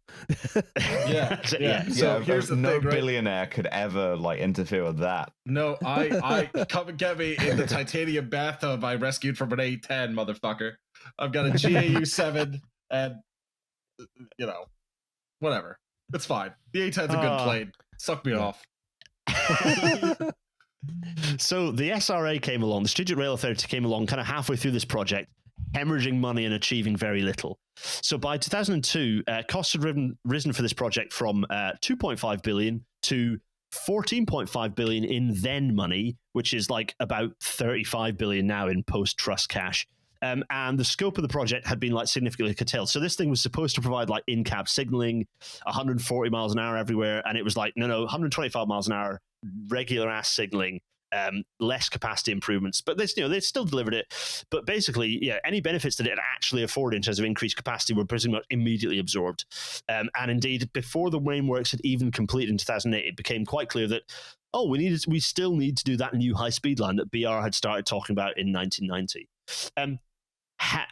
So here's the no thing, right? billionaire could ever interfere with that. No, I come and get me in the titanium bathtub I rescued from an A10, motherfucker. I've got a GAU 7 and whatever. It's fine. The A10's a good plane. Suck me off. So the SRA came along, the Strategic Rail Authority came along kind of halfway through this project, hemorrhaging money and achieving very little. So by 2002, costs had risen for this project from 2.5 billion to 14.5 billion in then money, which is about 35 billion now in post-trust cash. And the scope of the project had been significantly curtailed. So this thing was supposed to provide in-cab signaling, 140 miles an hour everywhere, and it was no, 125 miles an hour, regular ass signaling, less capacity improvements. But they still delivered it. But basically, any benefits that it actually afforded in terms of increased capacity were pretty much immediately absorbed. And indeed, before the main works had even completed in 2008, it became quite clear that we still need to do that new high-speed line that BR had started talking about in 1990.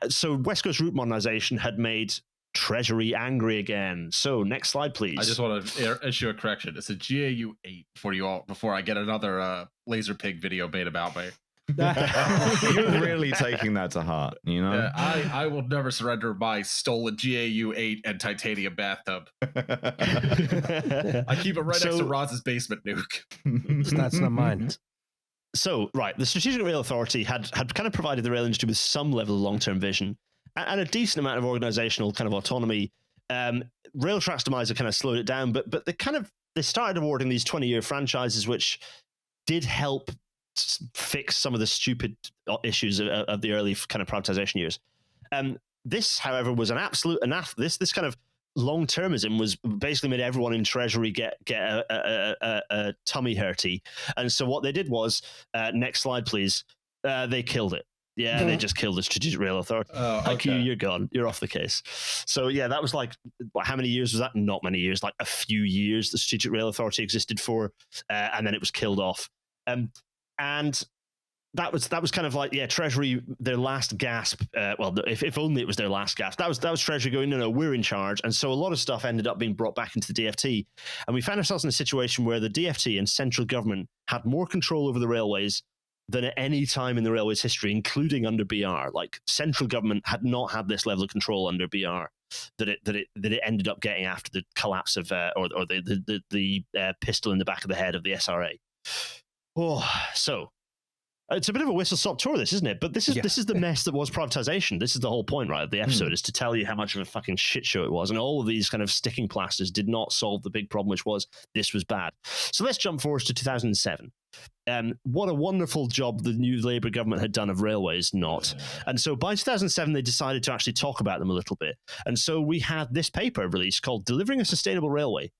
So West Coast route modernisation had made Treasury angry again. So next slide, please. I just want to issue a correction. It's a GAU 8 for you all before I get another laser pig video made about me. You're really taking that to heart, Yeah, I will never surrender my stolen GAU 8 and titanium bathtub. I keep it right next to Roz's basement nuke. That's not mine. So, right, the Strategic Rail Authority had kind of provided the rail industry with some level of long-term vision and a decent amount of organizational kind of autonomy. Rail Tracks Demise kind of slowed it down, but they started awarding these 20-year franchises, which did help fix some of the stupid issues of the early kind of privatization years. This, however, was an absolute anathema. This kind of long-termism was basically made everyone in Treasury get a tummy hurty. And so what they did was, next slide, please, they killed it. Yeah, they just killed the Strategic Rail Authority. Okay. You're gone. You're off the case. So yeah, that was like, how many years was that? Not many years, like a few years the Strategic Rail Authority existed for, and then it was killed off. And that was kind of like, yeah, Treasury, their last gasp. Well, if only it was their last gasp. That was Treasury going, no, we're in charge. And so a lot of stuff ended up being brought back into the DFT. And we found ourselves in a situation where the DFT and central government had more control over the railways than at any time in the railways history, including under BR. Like, central government had not had this level of control under BR that it ended up getting after the collapse of or the pistol in the back of the head of the SRA. Oh, so it's a bit of a whistle-stop tour, this, isn't it? But this is the mess that was privatization. This is the whole point, right, of the episode, is to tell you how much of a fucking shit show it was. And all of these kind of sticking plasters did not solve the big problem, which was this was bad. So let's jump forward to 2007. What a wonderful job the new Labour government had done of railways, not. And so by 2007, they decided to actually talk about them a little bit. And so we had this paper released called Delivering a Sustainable Railway.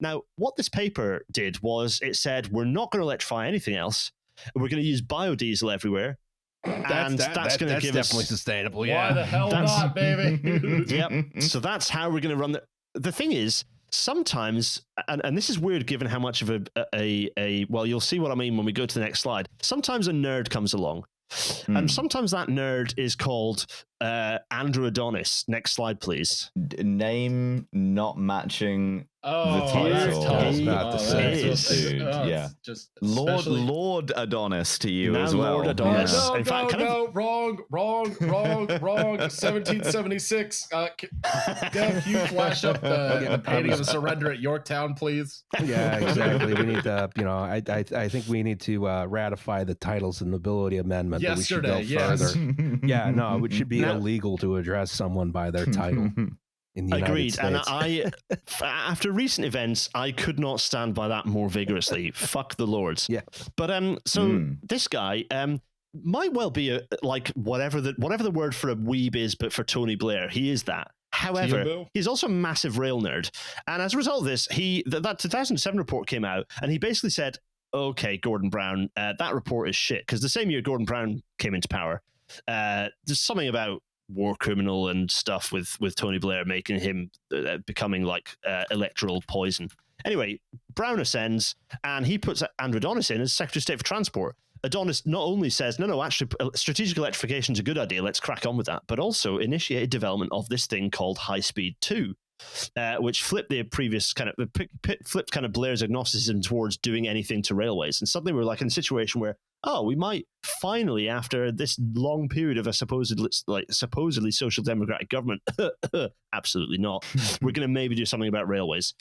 Now, what this paper did was it said, we're not going to electrify anything else. We're going to use biodiesel everywhere. And that's going to give us definitely sustainable. Yeah. Why the hell not, baby? Yep. So that's how we're going to run the thing is, sometimes, and this is weird given how much of a well, you'll see what I mean when we go to the next slide. Sometimes a nerd comes along, and sometimes that nerd is called Andrew Adonis. Next slide, please. Name not matching Oh, the title. that's about the same. Dude. Yeah. Just Lord Adonis to you Now as well. Lord Adonis. Yeah. No, In fact, wrong. 1776. Dev, you flash up the painting of a surrender at Yorktown, please. Yeah, exactly. We need to, I think we need to ratify the Titles and Nobility Amendment. Yesterday, we should go further. Yeah, no, it should be Now- illegal to address someone by their title in the Agreed. United States. And after recent events, I could not stand by that more vigorously. Fuck the Lords. Yeah. But this guy might well be like whatever the word for a weeb is, but for Tony Blair, he is that. However, he's also a massive rail nerd. And as a result of this, that 2007 report came out, and he basically said, okay, Gordon Brown, that report is shit. Because the same year Gordon Brown came into power, there's something about war criminal and stuff with Tony Blair making him becoming like electoral poison. Anyway, Brown ascends, and he puts Andrew Adonis in as Secretary of State for Transport. Adonis not only says, no, actually, strategic electrification is a good idea, let's crack on with that, but also initiated development of this thing called High Speed 2, which flipped the previous flipped Blair's agnosticism towards doing anything to railways. And suddenly we're like in a situation where, we might finally, after this long period of a supposedly social democratic government, absolutely not, we're going to maybe do something about railways.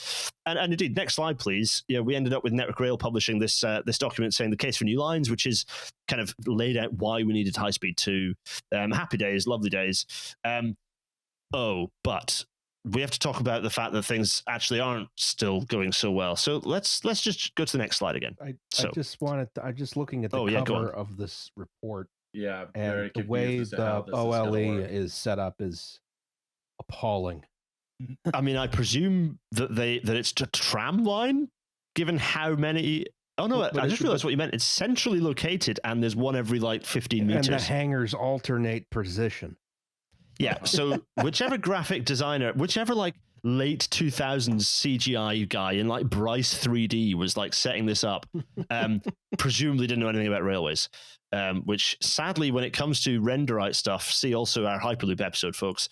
And indeed, next slide, please. Yeah, we ended up with Network Rail publishing this document saying the case for new lines, which is kind of laid out why we needed High Speed 2. Happy days, lovely days. But we have to talk about the fact that things actually aren't still going so well. So let's just go to the next slide again. I'm just looking at the cover of this report. Yeah, and the way the OLE is set up is appalling. I mean, I presume that it's a tram line, given how many. Oh no! I just realized what you meant. It's centrally located, and there's one every 15 meters. And the hangars alternate position. Yeah, so whichever graphic designer, whichever late 2000s CGI guy in Bryce 3D was setting this up, presumably didn't know anything about railways, which sadly, when it comes to renderite stuff, see also our Hyperloop episode, folks,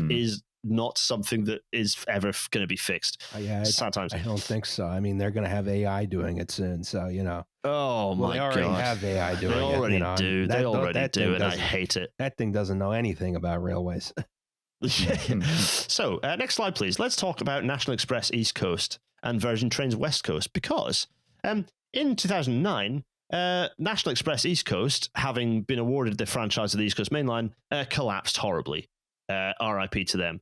is not something that is ever going to be fixed. Sad times. I don't think so. I mean, they're going to have AI doing it soon, so Oh my god! They already have AI doing it. They already do. They already do, and I hate it. That thing doesn't know anything about railways. So, next slide, please. Let's talk about National Express East Coast and Virgin Trains West Coast, because in 2009, National Express East Coast, having been awarded the franchise of the East Coast Main Line, collapsed horribly. RIP to them.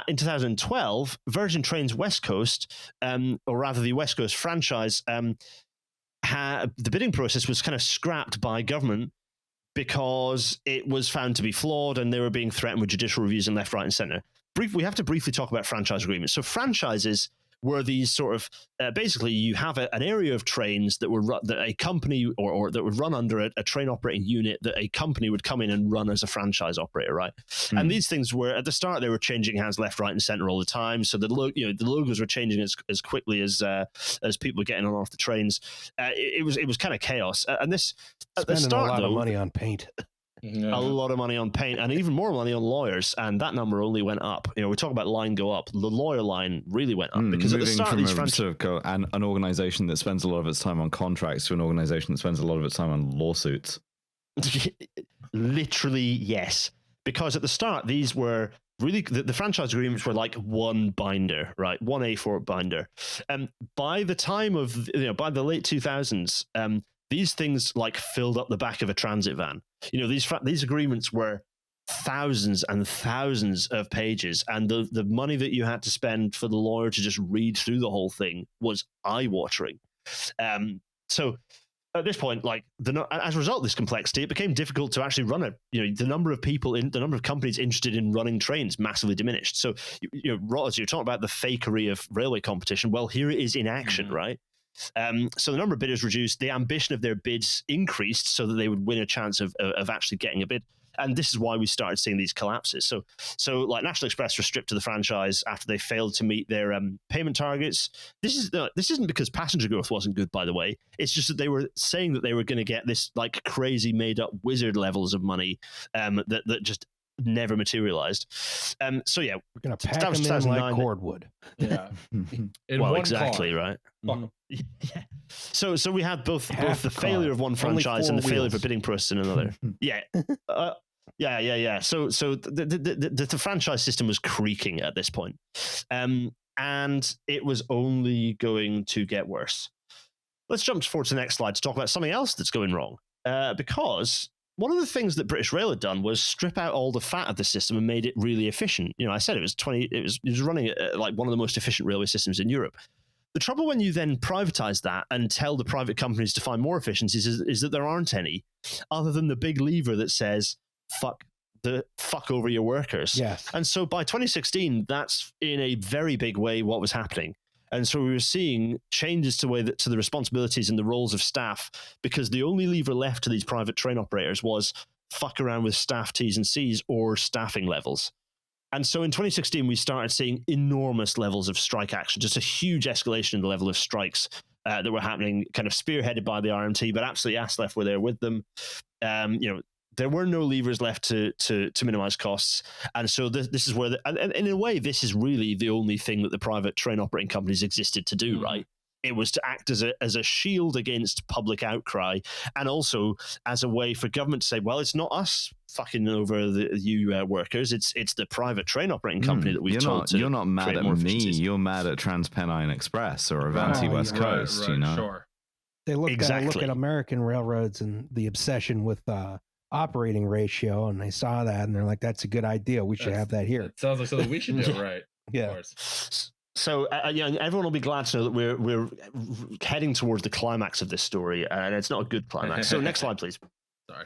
In 2012, Virgin Trains West Coast, or rather the West Coast franchise, the bidding process was kind of scrapped by government because it was found to be flawed and they were being threatened with judicial reviews and left, right, and centre. we have to briefly talk about franchise agreements. So franchises were these sort of basically you have an area of trains that were that a company or that would run under a train operating unit that a company would come in and run as a franchise operator, right? And these things were at the start they were changing hands left, right, and center all the time. So the logos were changing as quickly as people were getting on off the trains. It was kind of chaos. And this at spending the start a lot though, of money on paint. A lot of money on paint and even more money on lawyers, and that number only went up. We talk about line go up. The lawyer line really went up because at the start of these an organization that spends a lot of its time on contracts to an organization that spends a lot of its time on lawsuits. Literally, yes. Because at the start, these were really the franchise agreements were like one binder, right? One A4 binder. By the time of by the late 2000s, these things like filled up the back of a transit van. These agreements were thousands and thousands of pages, and the money that you had to spend for the lawyer to just read through the whole thing was eye-watering. So at this point, as a result of this complexity, it became difficult to actually run it. The number of companies interested in running trains massively diminished. So, Roz, you're talking about the fakery of railway competition. Well, here it is in action, right? So the number of bidders reduced, the ambition of their bids increased so that they would win a chance of actually getting a bid. And this is why we started seeing these collapses. So like National Express were stripped to the franchise after they failed to meet their payment targets. This isn't because passenger growth wasn't good, by the way. It's just that they were saying that they were going to get this like crazy made up wizard levels of money that just never materialized. So yeah, we're going to pack them in like cordwood. Yeah. Well, exactly, right? Mm-hmm. Yeah. So we had both the failure of one franchise and the failure of a bidding process in another. Yeah. Yeah. So the franchise system was creaking at this point. And it was only going to get worse. Let's jump forward to the next slide to talk about something else that's going wrong. Because one of the things that British Rail had done was strip out all the fat of the system and made it really efficient. I said it was running like one of the most efficient railway systems in Europe. The trouble when you then privatize that and tell the private companies to find more efficiencies is that there aren't any, other than the big lever that says fuck over your workers. Yes. And so by 2016, that's in a very big way what was happening. And so we were seeing changes to the responsibilities and the roles of staff, because the only lever left to these private train operators was fuck around with staff T's and C's or staffing levels. And so in 2016, we started seeing enormous levels of strike action, just a huge escalation in the level of strikes that were happening, kind of spearheaded by the RMT, but absolutely ASLEF were there with them. There were no levers left to minimize costs. And so this is where, and in a way, this is really the only thing that the private train operating companies existed to do, right? It was to act as a shield against public outcry, and also as a way for government to say, well, it's not us fucking over you workers, it's the private train operating company that we've told to. You're not mad at me, you're mad at TransPennine Express or Avanti West Coast, right, Sure. They look at American railroads and the obsession with operating ratio, and they saw that and they're like, that's a good idea, we should have that here. It sounds like something we should do. Right. Yeah. Of course. So everyone will be glad to know that we're heading towards the climax of this story, and it's not a good climax. So next slide, please. Sorry.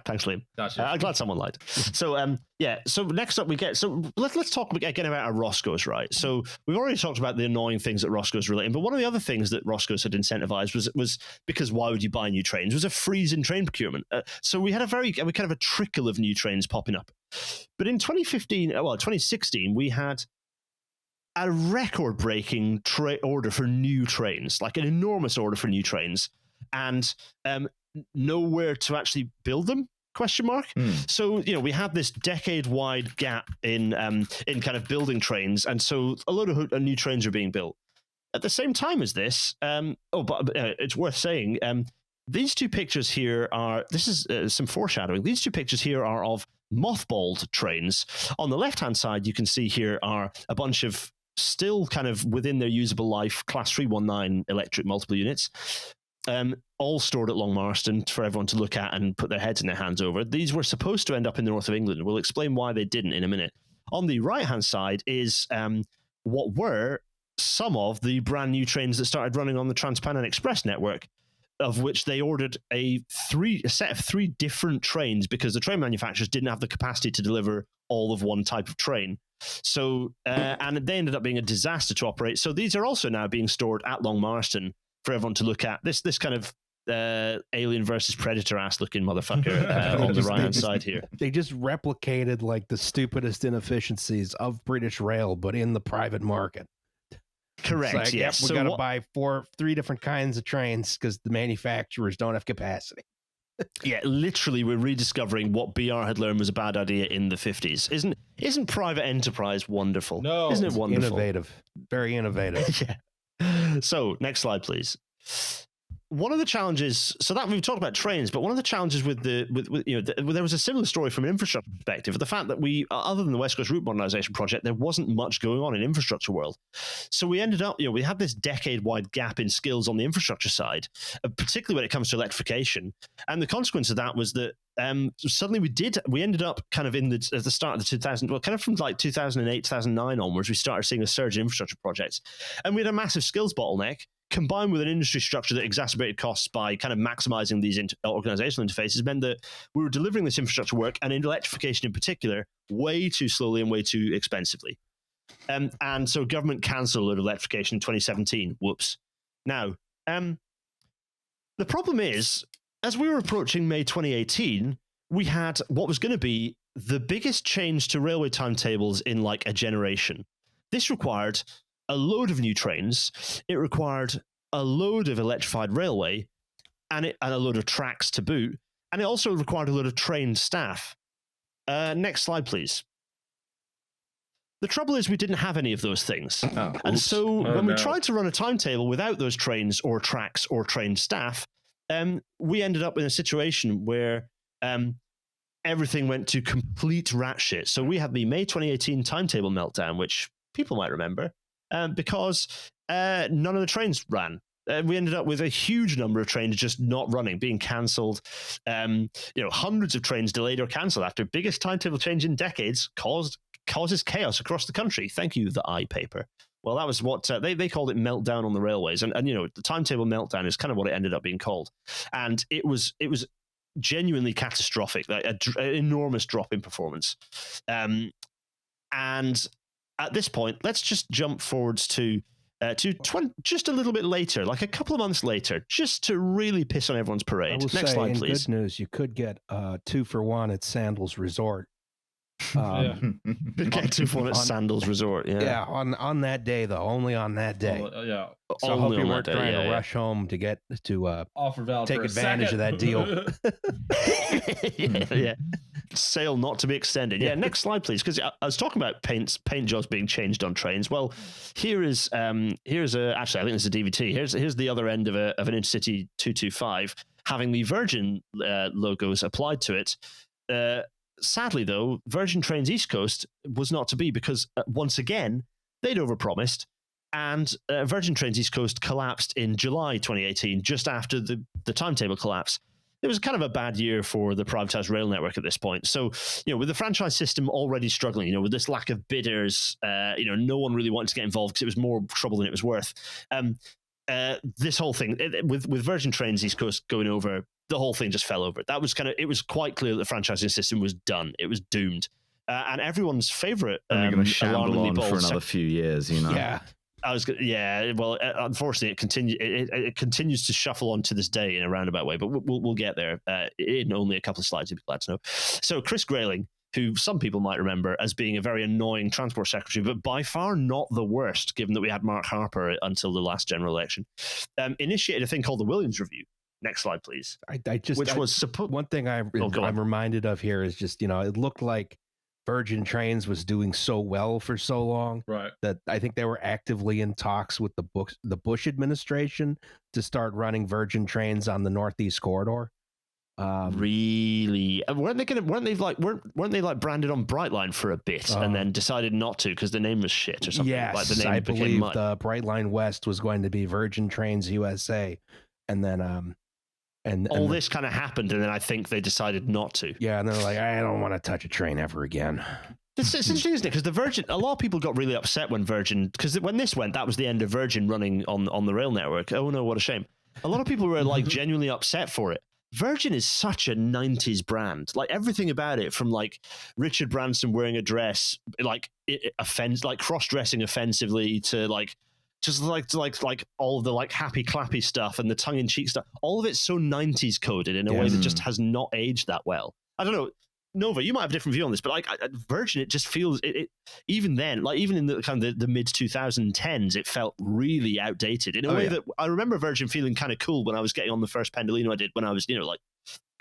Thanks, Liam. Gotcha. I'm glad someone lied. So So next up we get. So let's talk again about our Roscoe's, right? So we've already talked about the annoying things that Roscoe's relating, but one of the other things that Roscoe's had incentivized was because why would you buy new trains? Was a freeze in train procurement. So we had a trickle of new trains popping up. But in 2016, we had a record-breaking order for new trains, like an enormous order for new trains, and nowhere to actually build them? ? So we had this decade-wide gap in kind of building trains, and so a load of new trains are being built at the same time as this. But it's worth saying these two pictures here are some foreshadowing. These two pictures here are of mothballed trains. On the left-hand side, you can see here are a bunch of still kind of within their usable life Class 319 electric multiple units, all stored at Long Marston for everyone to look at and put their heads in their hands over. These were supposed to end up in the north of England. We'll explain why they didn't in a minute. On the right-hand side is what were some of the brand new trains that started running on the TransPennine Express network, of which they ordered a set of three different trains because the train manufacturers didn't have the capacity to deliver all of one type of train. So, and they ended up being a disaster to operate. So these are also now being stored at Long Marston for everyone to look at. This kind of Alien versus Predator ass looking motherfucker on the right hand side here. They just replicated like the stupidest inefficiencies of British Rail, but in the private market. Correct. Like, yes. Yep, we got to buy three different kinds of trains because the manufacturers don't have capacity. Yeah, literally, we're rediscovering what BR had learned was a bad idea in the 50s. Isn't private enterprise wonderful? No, isn't it wonderful? Innovative, very innovative. Yeah. So, next slide, please. One of the challenges, so that we've talked about trains, but one of the challenges with there was a similar story from an infrastructure perspective. The fact that we, other than the West Coast Route Modernization project, there wasn't much going on in infrastructure world. So we ended up, we had this decade-wide gap in skills on the infrastructure side, particularly when it comes to electrification. And the consequence of that was that suddenly we ended up kind of at the start of the 2000, well, kind of from like 2008, 2009 onwards, we started seeing a surge in infrastructure projects, and we had a massive skills bottleneck, combined with an industry structure that exacerbated costs by kind of maximizing these organizational interfaces, meant that we were delivering this infrastructure work, and in electrification in particular, way too slowly and way too expensively. And so government cancelled a load of electrification in 2017. Whoops. Now, the problem is, as we were approaching May 2018, we had what was going to be the biggest change to railway timetables in like a generation. This required a load of new trains. It required a load of electrified railway and a load of tracks to boot. And it also required a load of trained staff. Next slide, please. The trouble is we didn't have any of those things. And so when we tried to run a timetable without those trains or tracks or trained staff, we ended up in a situation where everything went to complete rat shit. So we had the May 2018 timetable meltdown, which people might remember. Because none of the trains ran. We ended up with a huge number of trains just not running, being cancelled. Hundreds of trains delayed or cancelled after biggest timetable change in decades causes chaos across the country. Thank you, the I paper. Well, that was what they called it, meltdown on the railways, and the timetable meltdown is kind of what it ended up being called, and it was genuinely catastrophic, like an enormous drop in performance, and. At this point, let's just jump forwards to just a little bit later, like a couple of months later, just to really piss on everyone's parade. Next slide, please. Good news, you could get 2-for-1 at Sandals Resort. Get 2-for-1 at Sandals Resort. Yeah, on that day though, only on that day. Yeah. So I hope you weren't trying to rush home to get to take advantage of that deal. yeah. Sale not to be extended. Yeah, next slide, please. Because I was talking about paint jobs being changed on trains. Well, here's actually, I think this is a DVT. Here's the other end of an Intercity 225 having the Virgin logos applied to it. Sadly, though, Virgin Trains East Coast was not to be because once again they'd overpromised, and Virgin Trains East Coast collapsed in July 2018, just after the timetable collapse. It was kind of a bad year for the privatized rail network at this point. So, with the franchise system already struggling, with this lack of bidders, no one really wanted to get involved because it was more trouble than it was worth. This whole thing with Virgin Trains East Coast going over, the whole thing just fell over. It was quite clear that the franchising system was done. It was doomed. And everyone's favorite, going to shamble on for another few years, Yeah. Well, unfortunately, it continues to shuffle on to this day in a roundabout way, but we'll get there in only a couple of slides, you'd be glad to know. So Chris Grayling, who some people might remember as being a very annoying transport secretary, but by far not the worst, given that we had Mark Harper until the last general election, initiated a thing called the Williams Review. Next slide, please. One thing I'm reminded of here is just, it looked like Virgin Trains was doing so well for so long, right, that I think they were actively in talks with the Bush administration to start running Virgin Trains on the Northeast Corridor. Really? Weren't they branded on Brightline for a bit and then decided not to because the name was shit or something? Yes, like the name I believe the Brightline West was going to be Virgin Trains USA, and then all this kind of happened, and then I think they decided not to. Yeah, and they're like, I don't want to touch a train ever again. It's interesting, isn't it? Because a lot of people got really upset when this went, that was the end of Virgin running on the rail network. Oh no, what a shame. A lot of people were like genuinely upset for it. Virgin is such a 90s brand. Like everything about it, from like Richard Branson wearing a dress, like cross-dressing offensively, to like just like all the like happy clappy stuff and the tongue-in-cheek stuff. All of it's so 90s coded in a way that just has not aged that well. I don't know. Nova, you might have a different view on this, but like Virgin, it just feels it even then, like even in the kind of the mid 2010s, it felt really outdated in a way that I remember Virgin feeling kind of cool when I was getting on the first Pendolino I did when I was, like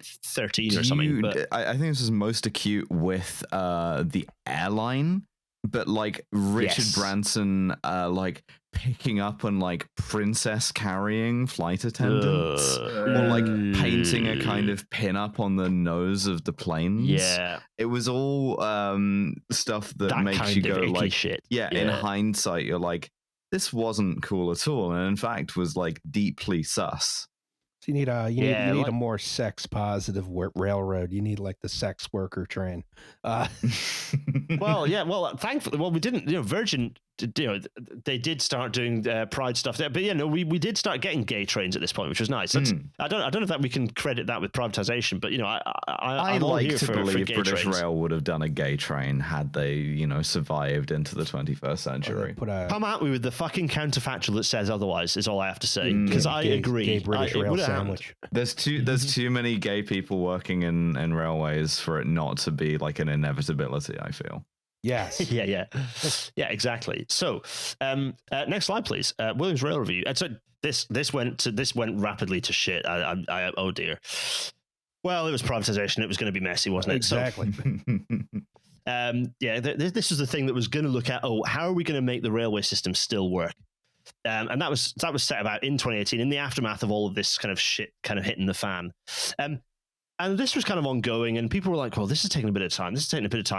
13 or something. But I think this is most acute with the airline, but like Richard Branson like picking up on like princess carrying flight attendants or like painting a kind of pin-up on the nose of the planes. Yeah, it was all stuff that makes you go like shit. In hindsight you're like, this wasn't cool at all, and in fact was like deeply sus. So you need a more sex positive railroad. You need like the sex worker train. Thankfully, we didn't. Virgin, they did start doing Pride stuff there, but we did start getting gay trains at this point, which was nice. I don't know if that we can credit that with privatization, but I like to believe British trains. Rail would have done a gay train had they survived into the 21st century. Come at me with the fucking counterfactual that says otherwise is all I have to say, because I agree. Gay British Rail sandwich. There's too many gay people working in railways for it not to be like an inevitability, I feel. Yes. yeah, exactly. So, next slide, please. Williams Rail Review. So this went rapidly to shit. I oh dear. Well, it was privatization. It was going to be messy, wasn't it? Exactly. This was the thing that was going to look at, how are we going to make the railway system still work? And that was set about in 2018, in the aftermath of all of this kind of shit kind of hitting the fan. And this was kind of ongoing, and people were like, well, this is taking a bit of time.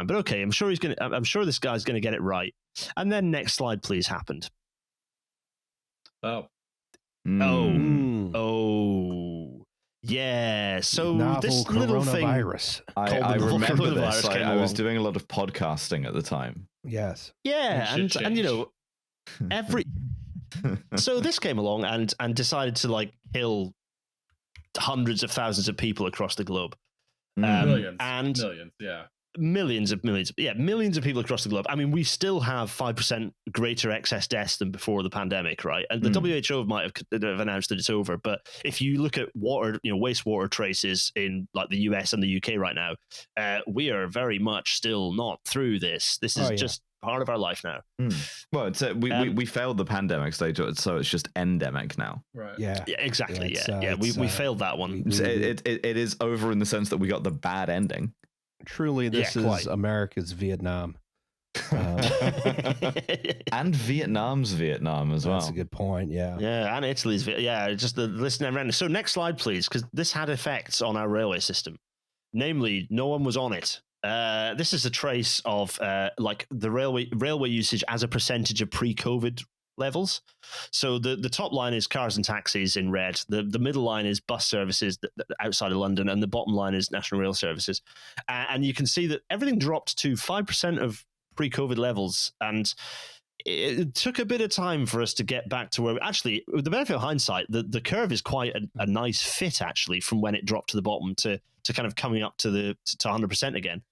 But okay, I'm sure this guy's going to get it right. And then next slide, please, happened. Oh. Yeah. So novel this little coronavirus. I remember this. I was doing a lot of podcasting at the time. Yes. Yeah, and every so this came along and decided to like kill hundreds of thousands of people across the globe. Millions of people across the globe. I mean, we still have 5% greater excess deaths than before the pandemic, right? And the WHO might have announced that it's over, but if you look at water, wastewater traces in like the US and the UK right now, we are very much still not through this. This is just part of our life now. Well, it's we failed the pandemic stage, so it's just endemic now. Right. Yeah, exactly. We failed that one. It is over in the sense that we got the bad ending. Truly, this is America's Vietnam. And Vietnam's Vietnam as well. That's a good point, yeah. Yeah, and Italy's just the list never ended. So next slide, please, because this had effects on our railway system. Namely, no one was on it. This is a trace of like the railway usage as a percentage of pre-COVID levels. So the top line is cars and taxis in red. The middle line is bus services outside of London, and the bottom line is national rail services. And you can see that everything dropped to 5% of pre-COVID levels, and it took a bit of time for us to get back to where actually, with the benefit of hindsight, the curve is quite a nice fit actually from when it dropped to the bottom to kind of coming up to 100% again.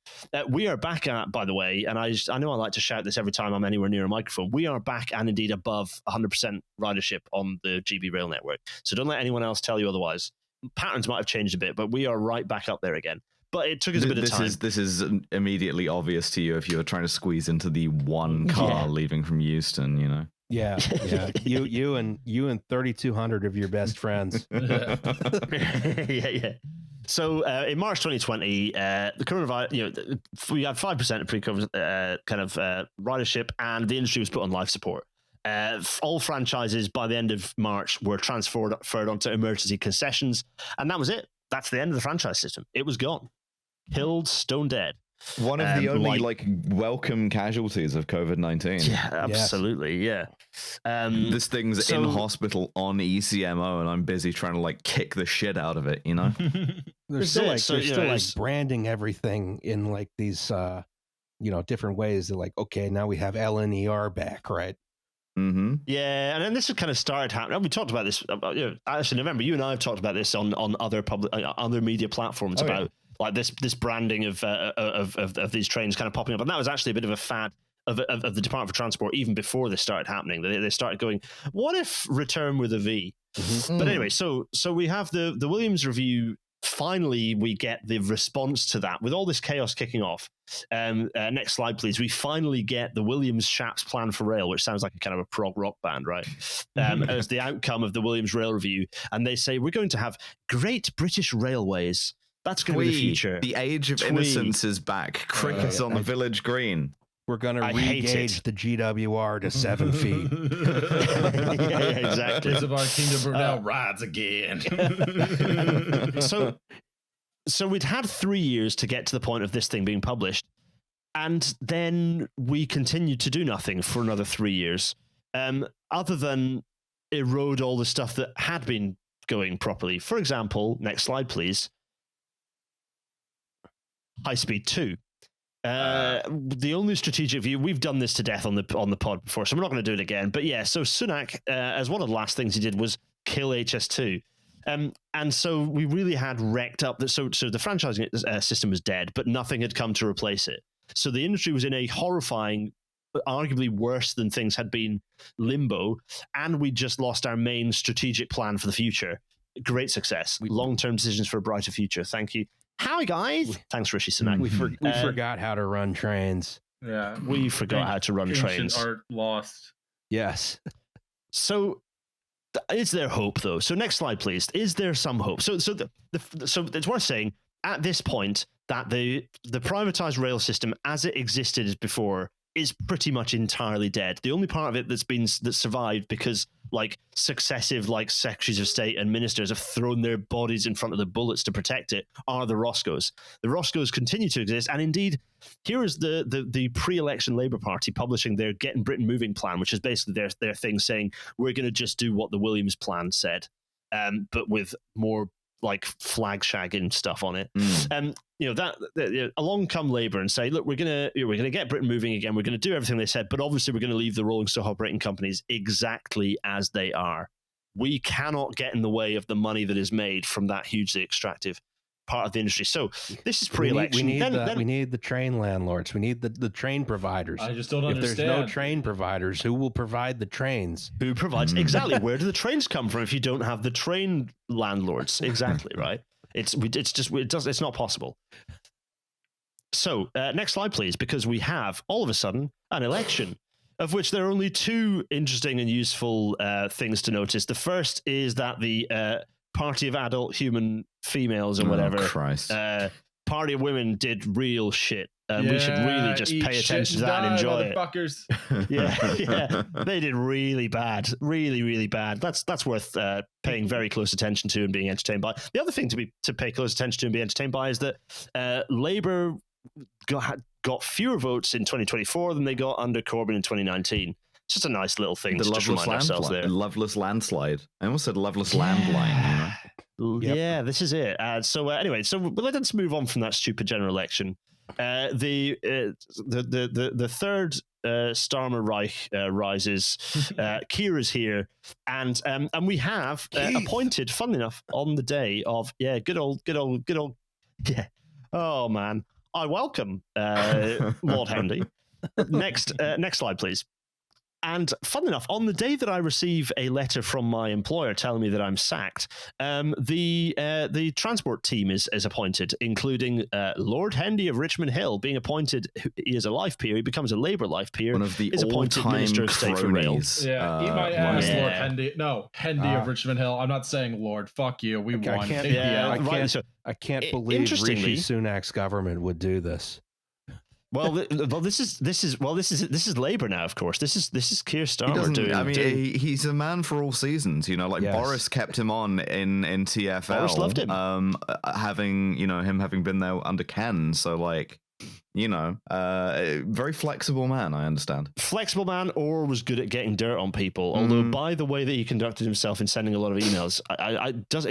We are back at, by the way, and I know I like to shout this every time I'm anywhere near a microphone, we are back and indeed above 100% ridership on the GB rail network. So don't let anyone else tell you otherwise. Patterns might have changed a bit, but we are right back up there again. But it took us a bit of time. This is immediately obvious to you if you were trying to squeeze into the one car leaving from Euston, Yeah. You and 3,200 of your best friends. Yeah. So in March 2020, the coronavirus, we had 5% of pre-COVID kind of ridership, and the industry was put on life support. All franchises by the end of March were transferred onto emergency concessions, and that was it. That's the end of the franchise system. It was gone, killed, stone dead. One of the only welcome casualties of COVID-19. Yeah, absolutely. Yeah. This thing's in hospital on ECMO, and I'm busy trying to kick the shit out of it. They're still branding everything in like these different ways. They're like, okay, now we have LNER back, right? Mm-hmm. Yeah, and then this has kind of started happening. We talked about this. Actually, November, you and I have talked about this on other media platforms about like this branding of these trains kind of popping up, and that was actually a bit of a fad of the Department for Transport even before this started happening. They started going, "What if return with a V?" Mm-hmm. But anyway, so we have the Williams review. Finally, we get the response to that with all this chaos kicking off. Next slide, please. We finally get the Williams Shaps Plan for Rail, which sounds like a kind of a prog rock band, right? As the outcome of the Williams Rail Review. And they say, we're going to have great British railways. That's going to be the future. The age of innocence is back. Crickets on the village green. We're going to re-gauge the GWR to 7 feet. yeah, exactly. Isabel Kingdom Brunel rides again. So we'd had 3 years to get to the point of this thing being published. And then we continued to do nothing for another 3 years, other than erode all the stuff that had been going properly. For example, next slide, please. High Speed 2. The only strategic view, we've done this to death on the pod before, so we're not going to do it again. But yeah, so Sunak, as one of the last things he did was kill HS2. And so we really had wrecked up that. So the franchising system was dead, but nothing had come to replace it. So the industry was in a horrifying, arguably worse than things had been, limbo, and we just lost our main strategic plan for the future. Great success. Long-term decisions for a brighter future. Thank you. Hi guys. Thanks, Rishi Sunak. We forgot how to run trains. Yeah, we forgot how to run trains. Art lost. Yes. So, is there hope though? So, next slide, please. Is there some hope? So it's worth saying at this point that the privatized rail system, as it existed before, is pretty much entirely dead. The only part of it that survived because like successive like secretaries of state and ministers have thrown their bodies in front of the bullets to protect it are the Roscoes. The Roscoes continue to exist, and indeed, here is the pre-election Labour Party publishing their Getting Britain Moving plan, which is basically their thing saying we're going to just do what the Williams plan said, but with more like flag shagging stuff on it. Along come Labour and say, look, we're gonna get Britain moving again. We're gonna do everything they said, but obviously we're gonna leave the rolling stock operating companies exactly as they are. We cannot get in the way of the money that is made from that hugely extractive part of the industry. So this is pre-election. We need the train landlords. We need the train providers. I just don't understand. If there's no train providers, who will provide the trains? Who provides exactly? Where do the trains come from if you don't have the train landlords? Exactly, right? It's not possible. So next slide, please, because we have all of a sudden an election, of which there are only two interesting and useful things to notice. The first is that the Party of Adult Human Females or whatever, Party of Women did real shit. We should really just pay attention to that and enjoy it. Yeah, they did really bad, really, really bad. That's worth paying very close attention to and being entertained by. The other thing to pay close attention to and be entertained by is that Labour got fewer votes in 2024 than they got under Corbyn in 2019. It's just a nice little thing to just remind ourselves there. Loveless landslide. I almost said loveless landline. Yep. Yeah, this is it. Anyway, let's move on from that stupid general election. The third Starmer Reich rises. Keir is here, and we have appointed, funnily enough, on the day of good old. Yeah. Oh man, I welcome Lord Henry. Next slide, please. And funnily enough, on the day that I receive a letter from my employer telling me that I'm sacked, the transport team is appointed, including Lord Hendy of Richmond Hill being appointed. He is a life peer. He becomes a Labour life peer. One of the is appointed Minister of State for Rail. Yeah, eat my ass, Lord Hendy. No, Hendy of Richmond Hill. I'm not saying Lord. Fuck you. We won. I can't believe Rishi Sunak's government would do this. Well, this is Labour now. Of course, this is Keir Starmer. He's a man for all seasons. Boris kept him on in TFL. Boris loved him. Having been there under Ken. So very flexible man. I understand. Flexible man, or was good at getting dirt on people. Although by the way that he conducted himself in sending a lot of emails,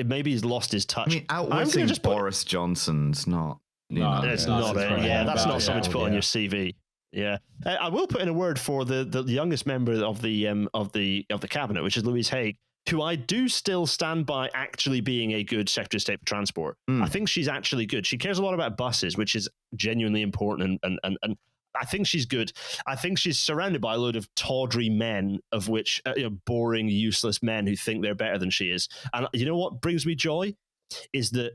maybe he's lost his touch. Outwitting Boris Johnson's not. It's not it. Yeah, that's not something to put on your CV. Yeah, I will put in a word for the youngest member of the cabinet, which is Louise Haigh, who I do still stand by actually being a good Secretary of State for Transport. I think she's actually good. She cares a lot about buses, which is genuinely important, and I think she's good. I think she's surrounded by a load of tawdry men, of which boring, useless men who think they're better than she is. And you know what brings me joy is that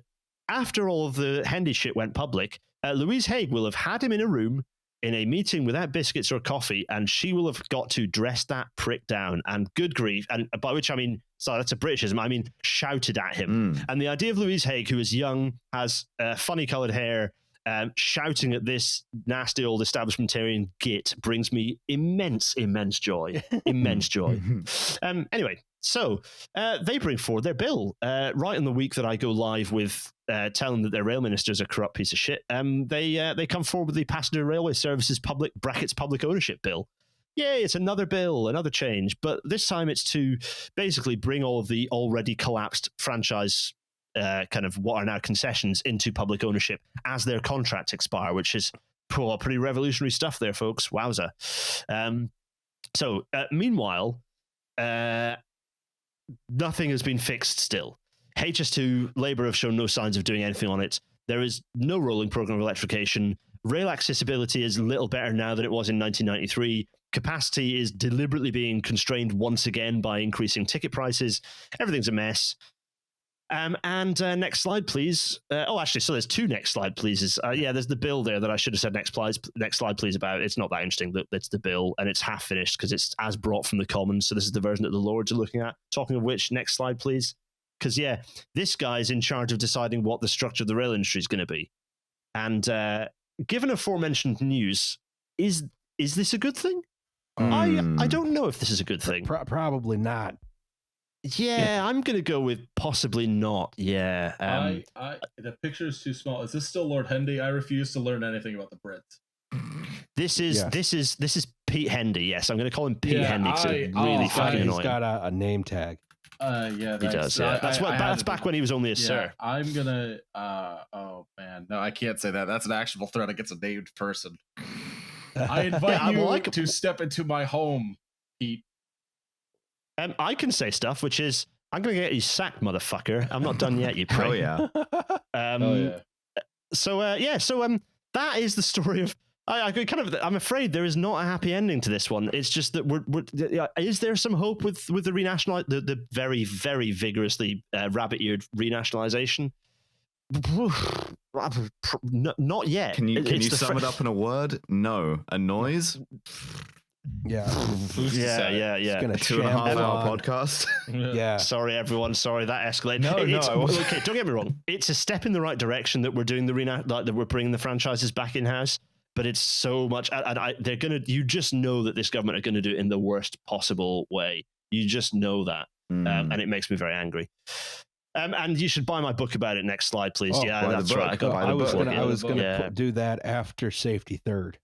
after all of the Hendy shit went public, Louise Haigh will have had him in a room in a meeting without biscuits or coffee, and she will have got to dress that prick down, and good grief, and by which I mean, sorry, that's a Britishism, I mean shouted at him. And the idea of Louise Haigh, who is young, has funny coloured hair, shouting at this nasty old establishmentarian git brings me immense joy. Immense joy. Anyway, so they bring forward their bill right on the week that I go live with telling that their rail minister is a corrupt piece of shit. They come forward with the Passenger Railway Services public ownership bill. Yay, it's another bill, another change. But this time it's to basically bring all of the already collapsed franchise kind of what are now concessions into public ownership as their contracts expire, which is pretty revolutionary stuff there, folks. Wowza. Meanwhile, nothing has been fixed still. HS2, Labour have shown no signs of doing anything on it. There is no rolling programme of electrification. Rail accessibility is a little better now than it was in 1993. Capacity is deliberately being constrained once again by increasing ticket prices. Everything's a mess. Next slide, please. So there's two next slide, pleases. There's the bill there that I should have said next slide, please, about. It's not that interesting. It's the bill, and it's half finished because it's as brought from the Commons. So this is the version that the Lords are looking at. Talking of which, next slide, please. Because, this guy's in charge of deciding what the structure of the rail industry is going to be. And given aforementioned news, is this a good thing? I don't know if this is a good thing. Probably not. Yeah, I'm going to go with possibly not. Yeah. The picture is too small. Is this still Lord Hendy? I refuse to learn anything about the Brits. This is Pete Hendy. Yes, I'm going to call him Pete Hendy because it's really fucking annoying. He's got a name tag. He does. Yeah, that's back when he was only a sir. I'm gonna. Oh man, no, I can't say that. That's an actionable threat against a named person. I invite you to step into my home, Pete. I can say stuff, which is, I'm going to get you sacked, motherfucker. I'm not done yet, you prick. Oh, yeah. So that is the story of... I'm afraid there is not a happy ending to this one. It's just that is there some hope with the the very, very vigorously rabbit-eared renationalization? Not yet. Can you sum it up in a word? No. A noise? Yeah. Yeah. It's gonna 2.5-hour podcast. Yeah. Sorry, everyone. Sorry, that escalated. No. Okay, don't get me wrong. It's a step in the right direction that we're doing that we're bringing the franchises back in house. But it's so much, and they're gonna. You just know that this government are going to do it in the worst possible way. You just know that, and it makes me very angry. And you should buy my book about it. Next slide, please. That's right. I was going to do that after Safety Third.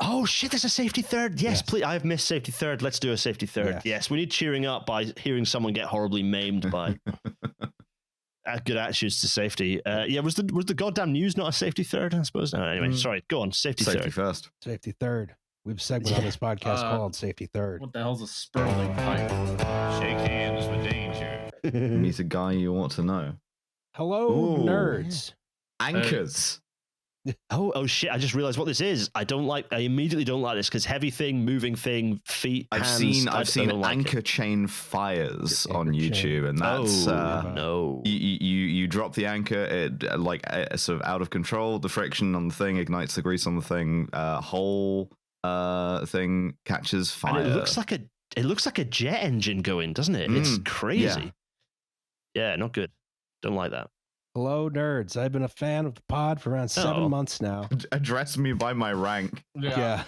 Oh shit! There's a Safety Third. Yes, please. I have missed Safety Third. Let's do a Safety Third. Yes, we need cheering up by hearing someone get horribly maimed by good attitudes to safety. Was the goddamn news not a Safety Third? I suppose. No, anyway, sorry. Go on. Safety Third. First. Safety Third. We have a segment on this podcast called Safety Third. What the hell's a Sperling pipe? Shake hands with danger. Meet a guy you want to know. Hello, nerds. Anchors. Oh shit! I just realized what this is. I immediately don't like this because heavy thing, moving thing, feet. I've hands, seen anchor chain fires on YouTube, and that's no. You drop the anchor, it sort of out of control. The friction on the thing ignites the grease on the thing. Whole thing catches fire. And it looks like a jet engine going, doesn't it? It's crazy. Yeah, not good. Don't like that. Hello, nerds. I've been a fan of the pod for around 7 months now. Address me by my rank. Yeah.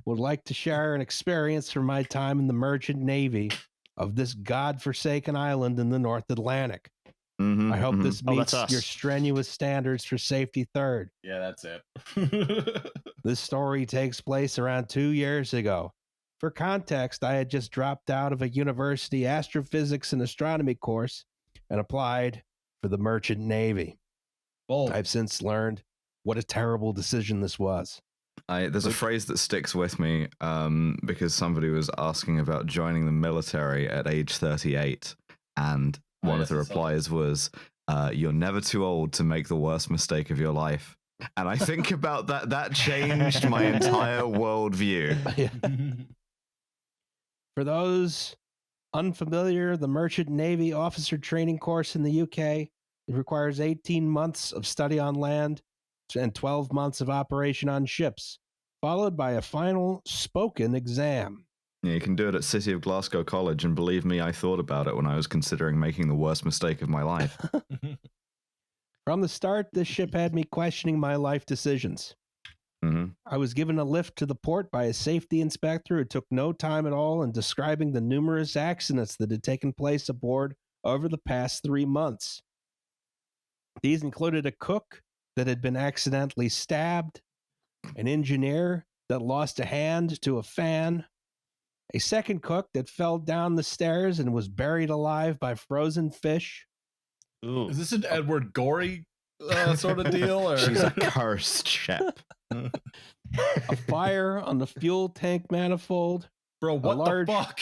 Would like to share an experience from my time in the merchant navy of this godforsaken island in the North Atlantic. I hope this meets your strenuous standards for Safety Third. Yeah, that's it. This story takes place around 2 years ago. For context, I had just dropped out of a university astrophysics and astronomy course and applied for the merchant navy. I've since learned what a terrible decision this was. There's a phrase that sticks with me because somebody was asking about joining the military at age 38, and one of the replies was, "You're never too old to make the worst mistake of your life." And I think about that. That changed my entire worldview. For those unfamiliar, the Merchant Navy Officer Training Course in the UK, it requires 18 months of study on land and 12 months of operation on ships, followed by a final spoken exam. Yeah, you can do it at City of Glasgow College, and believe me, I thought about it when I was considering making the worst mistake of my life. From the start, this ship had me questioning my life decisions. Mm-hmm. I was given a lift to the port by a safety inspector who took no time at all in describing the numerous accidents that had taken place aboard over the past 3 months. These included a cook that had been accidentally stabbed, an engineer that lost a hand to a fan, a second cook that fell down the stairs and was buried alive by frozen fish. Ooh. Is this an Edward Gorey sort of deal? Or? She's a cursed ship. A fire on the fuel tank manifold. Bro, what the fuck?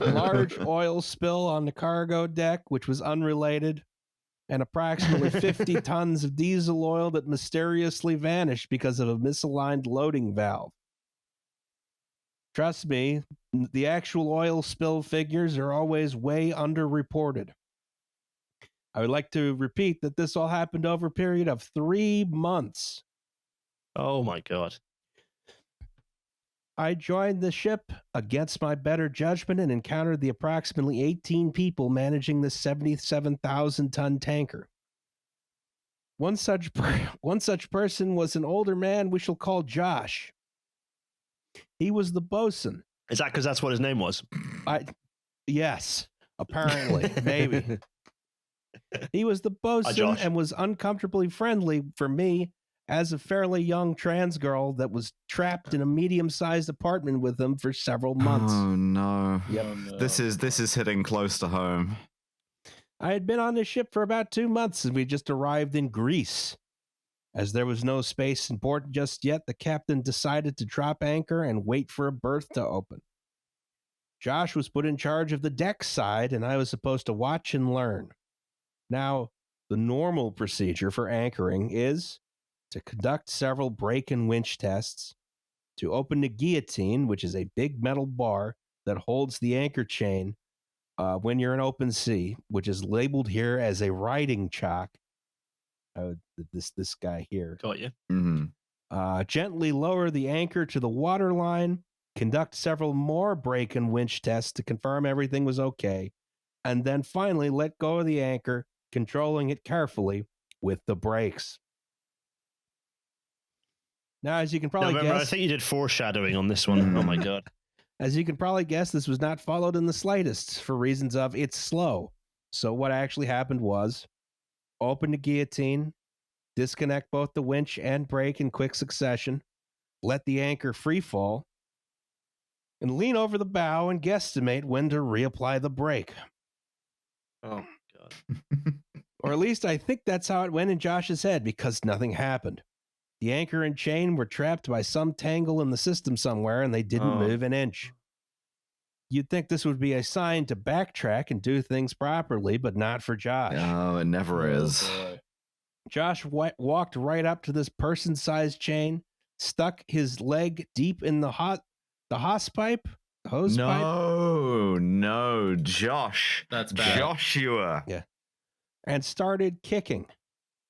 A large oil spill on the cargo deck, which was unrelated, and approximately 50 tons of diesel oil that mysteriously vanished because of a misaligned loading valve. Trust me, the actual oil spill figures are always way underreported. I would like to repeat that this all happened over a period of 3 months. Oh my God. I joined the ship against my better judgment and encountered the approximately 18 people managing this 77,000-ton tanker. One such person was an older man we shall call Josh. He was the bosun. Is that because that's what his name was? Yes, apparently, maybe. He was the bosun and was uncomfortably friendly for me as a fairly young trans girl that was trapped in a medium-sized apartment with him for several months. Oh no. Yep. Oh, no. This is hitting close to home. I had been on the ship for about 2 months and we just arrived in Greece. As there was no space in port just yet, the captain decided to drop anchor and wait for a berth to open. Josh was put in charge of the deck side and I was supposed to watch and learn. Now, the normal procedure for anchoring is to conduct several brake and winch tests, to open the guillotine, which is a big metal bar that holds the anchor chain when you're in open sea, which is labeled here as a riding chock. This guy here. Got you. Mm-hmm. Gently lower the anchor to the water line, conduct several more brake and winch tests to confirm everything was okay, and then finally let go of the anchor, controlling it carefully with the brakes. Now, as you can probably guess... I think you did foreshadowing on this one. Oh my God. As you can probably guess, this was not followed in the slightest for reasons of it's slow. So what actually happened was open the guillotine, disconnect both the winch and brake in quick succession, let the anchor free fall, and lean over the bow and guesstimate when to reapply the brake. Oh, God. Or at least I think that's how it went in Josh's head, because nothing happened. The anchor and chain were trapped by some tangle in the system somewhere, and they didn't move an inch. You'd think this would be a sign to backtrack and do things properly, but not for Josh. Oh, it never is. Josh walked right up to this person-sized chain, stuck his leg deep in the hose pipe. No, Josh. That's bad. Joshua. Yeah. And started kicking.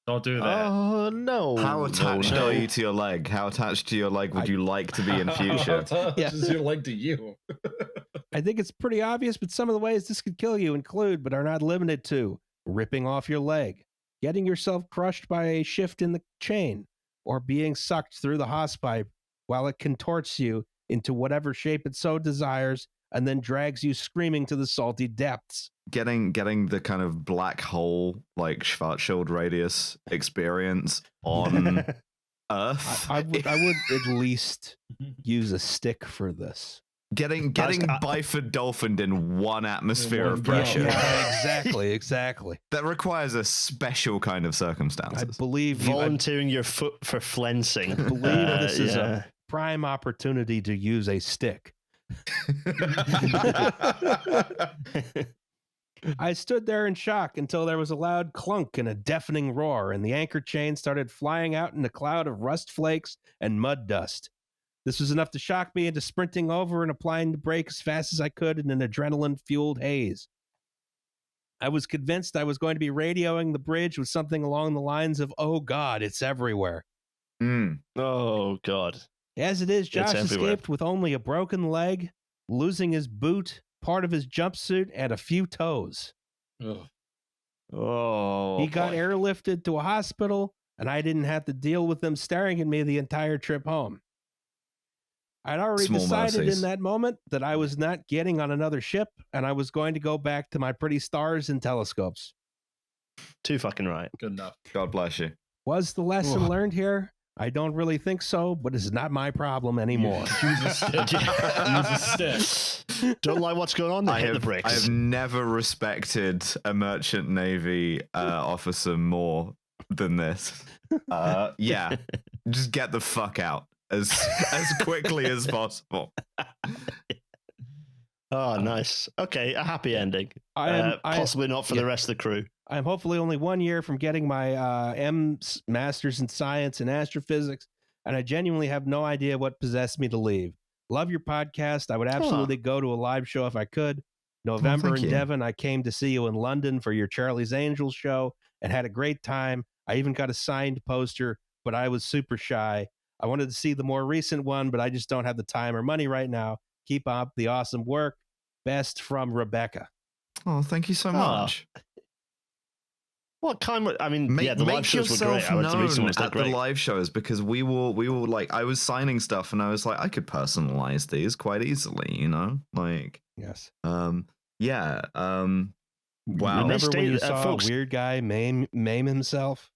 Don't do that. Oh, no. How attached are you to your leg? How attached to your leg would you like to be in future? How attached is your leg to you? I think it's pretty obvious, but some of the ways this could kill you include, but are not limited to, ripping off your leg, getting yourself crushed by a shift in the chain, or being sucked through the hosepipe while it contorts you into whatever shape it so desires and then drags you screaming to the salty depths. Getting the kind of black hole, like Schwarzschild radius experience on Earth. I would at least use a stick for this. Getting Byford dolphined in one atmosphere of pressure. Yeah, exactly. That requires a special kind of circumstances. I believe volunteering your foot for flensing. I believe this is a prime opportunity to use a stick. I stood there in shock until there was a loud clunk and a deafening roar, and the anchor chain started flying out in a cloud of rust flakes and mud dust. This was enough to shock me into sprinting over and applying the brake as fast as I could in an adrenaline-fueled haze. I was convinced I was going to be radioing the bridge with something along the lines of, "Oh God, it's everywhere." Oh God. As it is, Josh escaped with only a broken leg, losing his boot, part of his jumpsuit, and a few toes. Oh. He got airlifted to a hospital, and I didn't have to deal with them staring at me the entire trip home. I'd already decided in that moment that I was not getting on another ship, and I was going to go back to my pretty stars and telescopes. Too fucking right. Good enough. God bless you. Was the lesson learned here? I don't really think so, but it's not my problem anymore. Use a stick. Use a stick. Don't like what's going on there. Hit the brakes. I have never respected a merchant navy officer more than this. Yeah, just get the fuck out as quickly as possible. Oh, nice. Okay, a happy ending. Possibly not for the rest of the crew. I'm hopefully only 1 year from getting my master's in science and astrophysics, and I genuinely have no idea what possessed me to leave. Love your podcast. I would absolutely go to a live show if I could. November in Devon, I came to see you in London for your Charlie's Angels show and had a great time. I even got a signed poster, but I was super shy. I wanted to see the more recent one, but I just don't have the time or money right now. Keep up the awesome work. Best, from Rebecca. Oh, thank you so much. What kind of, I mean, the live shows were great. I went to recent ones, at the live shows, because we will like, I was signing stuff and I was like, I could personalize these quite easily, you know? Like, yes. Yeah. Wow. Remember when you saw a weird guy maim himself?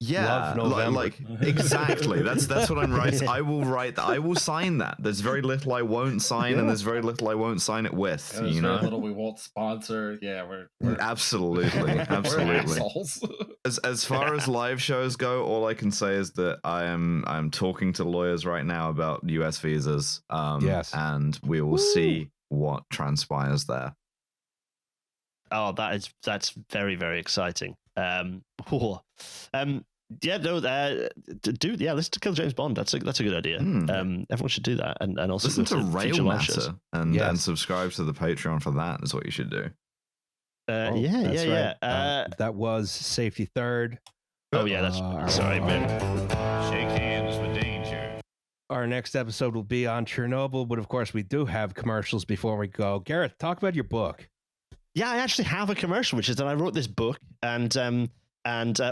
Yeah, like exactly. That's what I'm writing. I will write that. I will sign that. There's very little I won't sign, and there's very little I won't sign it with. There's very little we won't sponsor. Yeah, we're absolutely. We're assholes. As far as live shows go, all I can say is that I'm talking to lawyers right now about US visas. Yes, and we will see what transpires there. Oh, that's very, very exciting. Listen to Kill James Bond. That's a good idea. Everyone should do that, and also listen to Rail Matter and subscribe to the Patreon for that. Is what you should do. Right. That was Safety Third. Oh yeah, that's sorry, man. Shake hands with danger. Our next episode will be on Chernobyl, but of course we do have commercials before we go. Gareth, talk about your book. Yeah, I actually have a commercial, which is that I wrote this book, and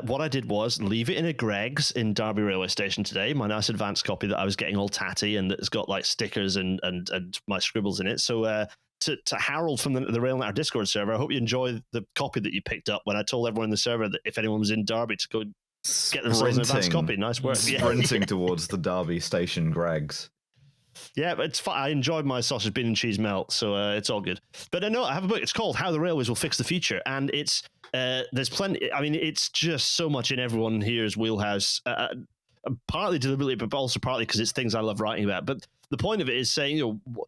what I did was leave it in a Greggs in Derby railway station today, my nice advanced copy that I was getting all tatty and that's got like stickers and my scribbles in it. So to Harold from the Railnet Discord server, I hope you enjoy the copy that you picked up when I told everyone in the server that if anyone was in Derby to go get themselves an advanced copy. Nice work. Sprinting towards the Derby station Greggs. Yeah, but it's fine. I enjoyed my sausage, bean, and cheese melt, so it's all good. But no, I have a book. It's called How the Railways Will Fix the Future, and it's there's plenty. I mean, it's just so much in everyone here's wheelhouse. Partly deliberately, but also partly because it's things I love writing about. But the point of it is saying, you know,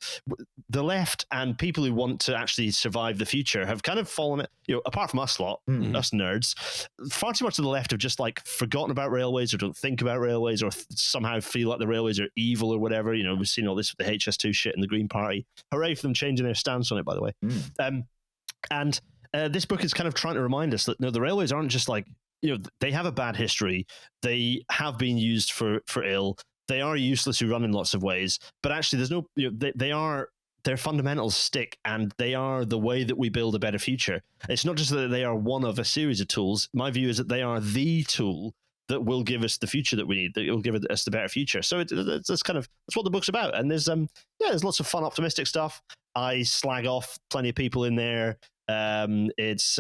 the left and people who want to actually survive the future have kind of fallen, you know, apart from us lot, us nerds, far too much to the left have just like forgotten about railways or don't think about railways or somehow feel like the railways are evil or whatever. You know, we've seen all this with the HS2 shit and the Green Party. Hooray for them changing their stance on it, by the way. This book is kind of trying to remind us that no, the railways aren't just like, you know, they have a bad history. They have been used for ill. They are useless who run in lots of ways, but actually there's no, you know, their fundamentals stick and they are the way that we build a better future. It's not just that they are one of a series of tools. My view is that they are the tool that will give us the future that we need, that will give us the better future. So that's what the book's about. And there's lots of fun, optimistic stuff. I slag off plenty of people in there. There's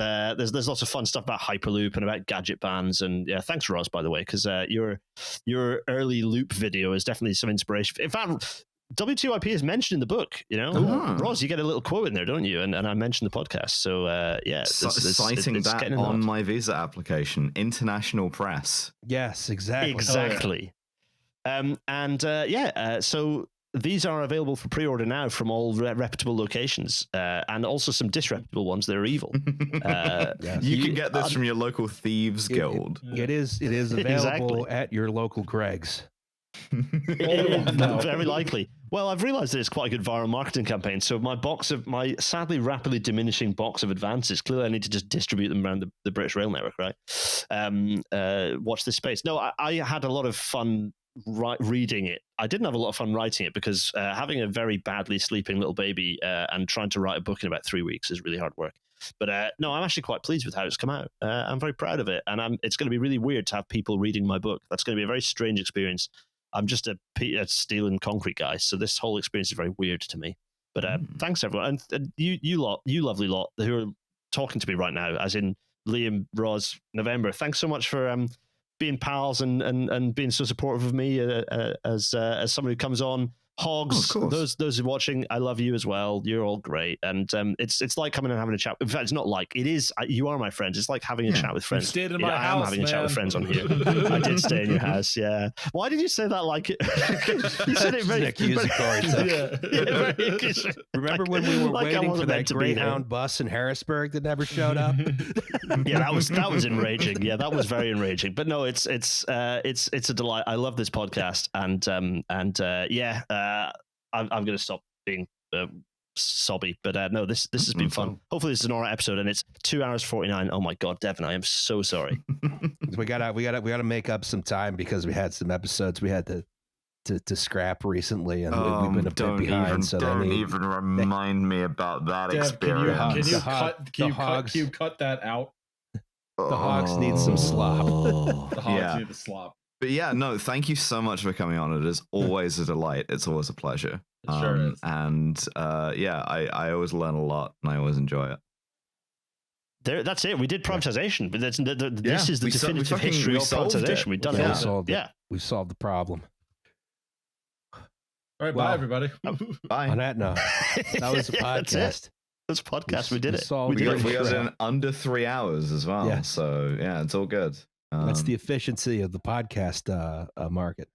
lots of fun stuff about Hyperloop and about gadget bands, and yeah, thanks Roz, by the way, because your early loop video is definitely some inspiration. In fact, W2IP is mentioned in the book. Roz, you get a little quote in there, don't you? And I mentioned the podcast. So citing that on my visa application, international press. Yes, exactly. Exactly. So these are available for pre-order now from all reputable locations, and also some disreputable ones that are evil. Yes. You can get this from your local thieves guild. It is available at your local Greg's. Very likely. Well, I've realized that it's quite a good viral marketing campaign. So my sadly rapidly diminishing box of advances, clearly I need to just distribute them around the British Rail Network, right? Watch this space. No, I had a lot of fun reading it. I didn't have a lot of fun writing it because having a very badly sleeping little baby and trying to write a book in about 3 weeks is really hard work. But no, I'm actually quite pleased with how it's come out. I'm very proud of it. And it's going to be really weird to have people reading my book. That's going to be a very strange experience. I'm just a steel and concrete guy, so this whole experience is very weird to me. But thanks everyone, and you lovely lot who are talking to me right now, as in Liam, Roz, November. Thanks so much for being pals and being so supportive of me as someone who comes on. Hogs, those who are watching, I love you as well. You're all great, and it's like coming and having a chat. In fact, it's not like it is. You are my friends. It's like having a chat with friends. You stayed in my house, I am having a chat with friends on here. I did stay in your house. Yeah. Why did you say that like it? You said it very accusatory. Remember when we were waiting for that Greyhound bus in Harrisburg that never showed up? Yeah, that was enraging. Yeah, that was very enraging. But no, it's a delight. I love this podcast, and I'm going to stop being sobby, but no, this has been fun. Hopefully, this is an alright episode, and it's 2 hours 49. Oh my god, Devin, I am so sorry. we gotta make up some time because we had some episodes we had to scrap recently, and we've been a bit behind. Don't even remind me about that experience. Can you cut that out? The Hogs need some slop. The Hogs need the slop. But yeah, no, thank you so much for coming on. It is always a delight. It's always a pleasure. It sure is. And I always learn a lot, and I always enjoy it. That's it. We did privatization, but this is the definitive history of privatization. We've done it. We solved the problem. All right, bye everybody. Bye. On that note, that was a podcast. That's a podcast. We did it. We got it in under 3 hours as well. Yeah. So yeah, it's all good. That's the efficiency of the podcast market.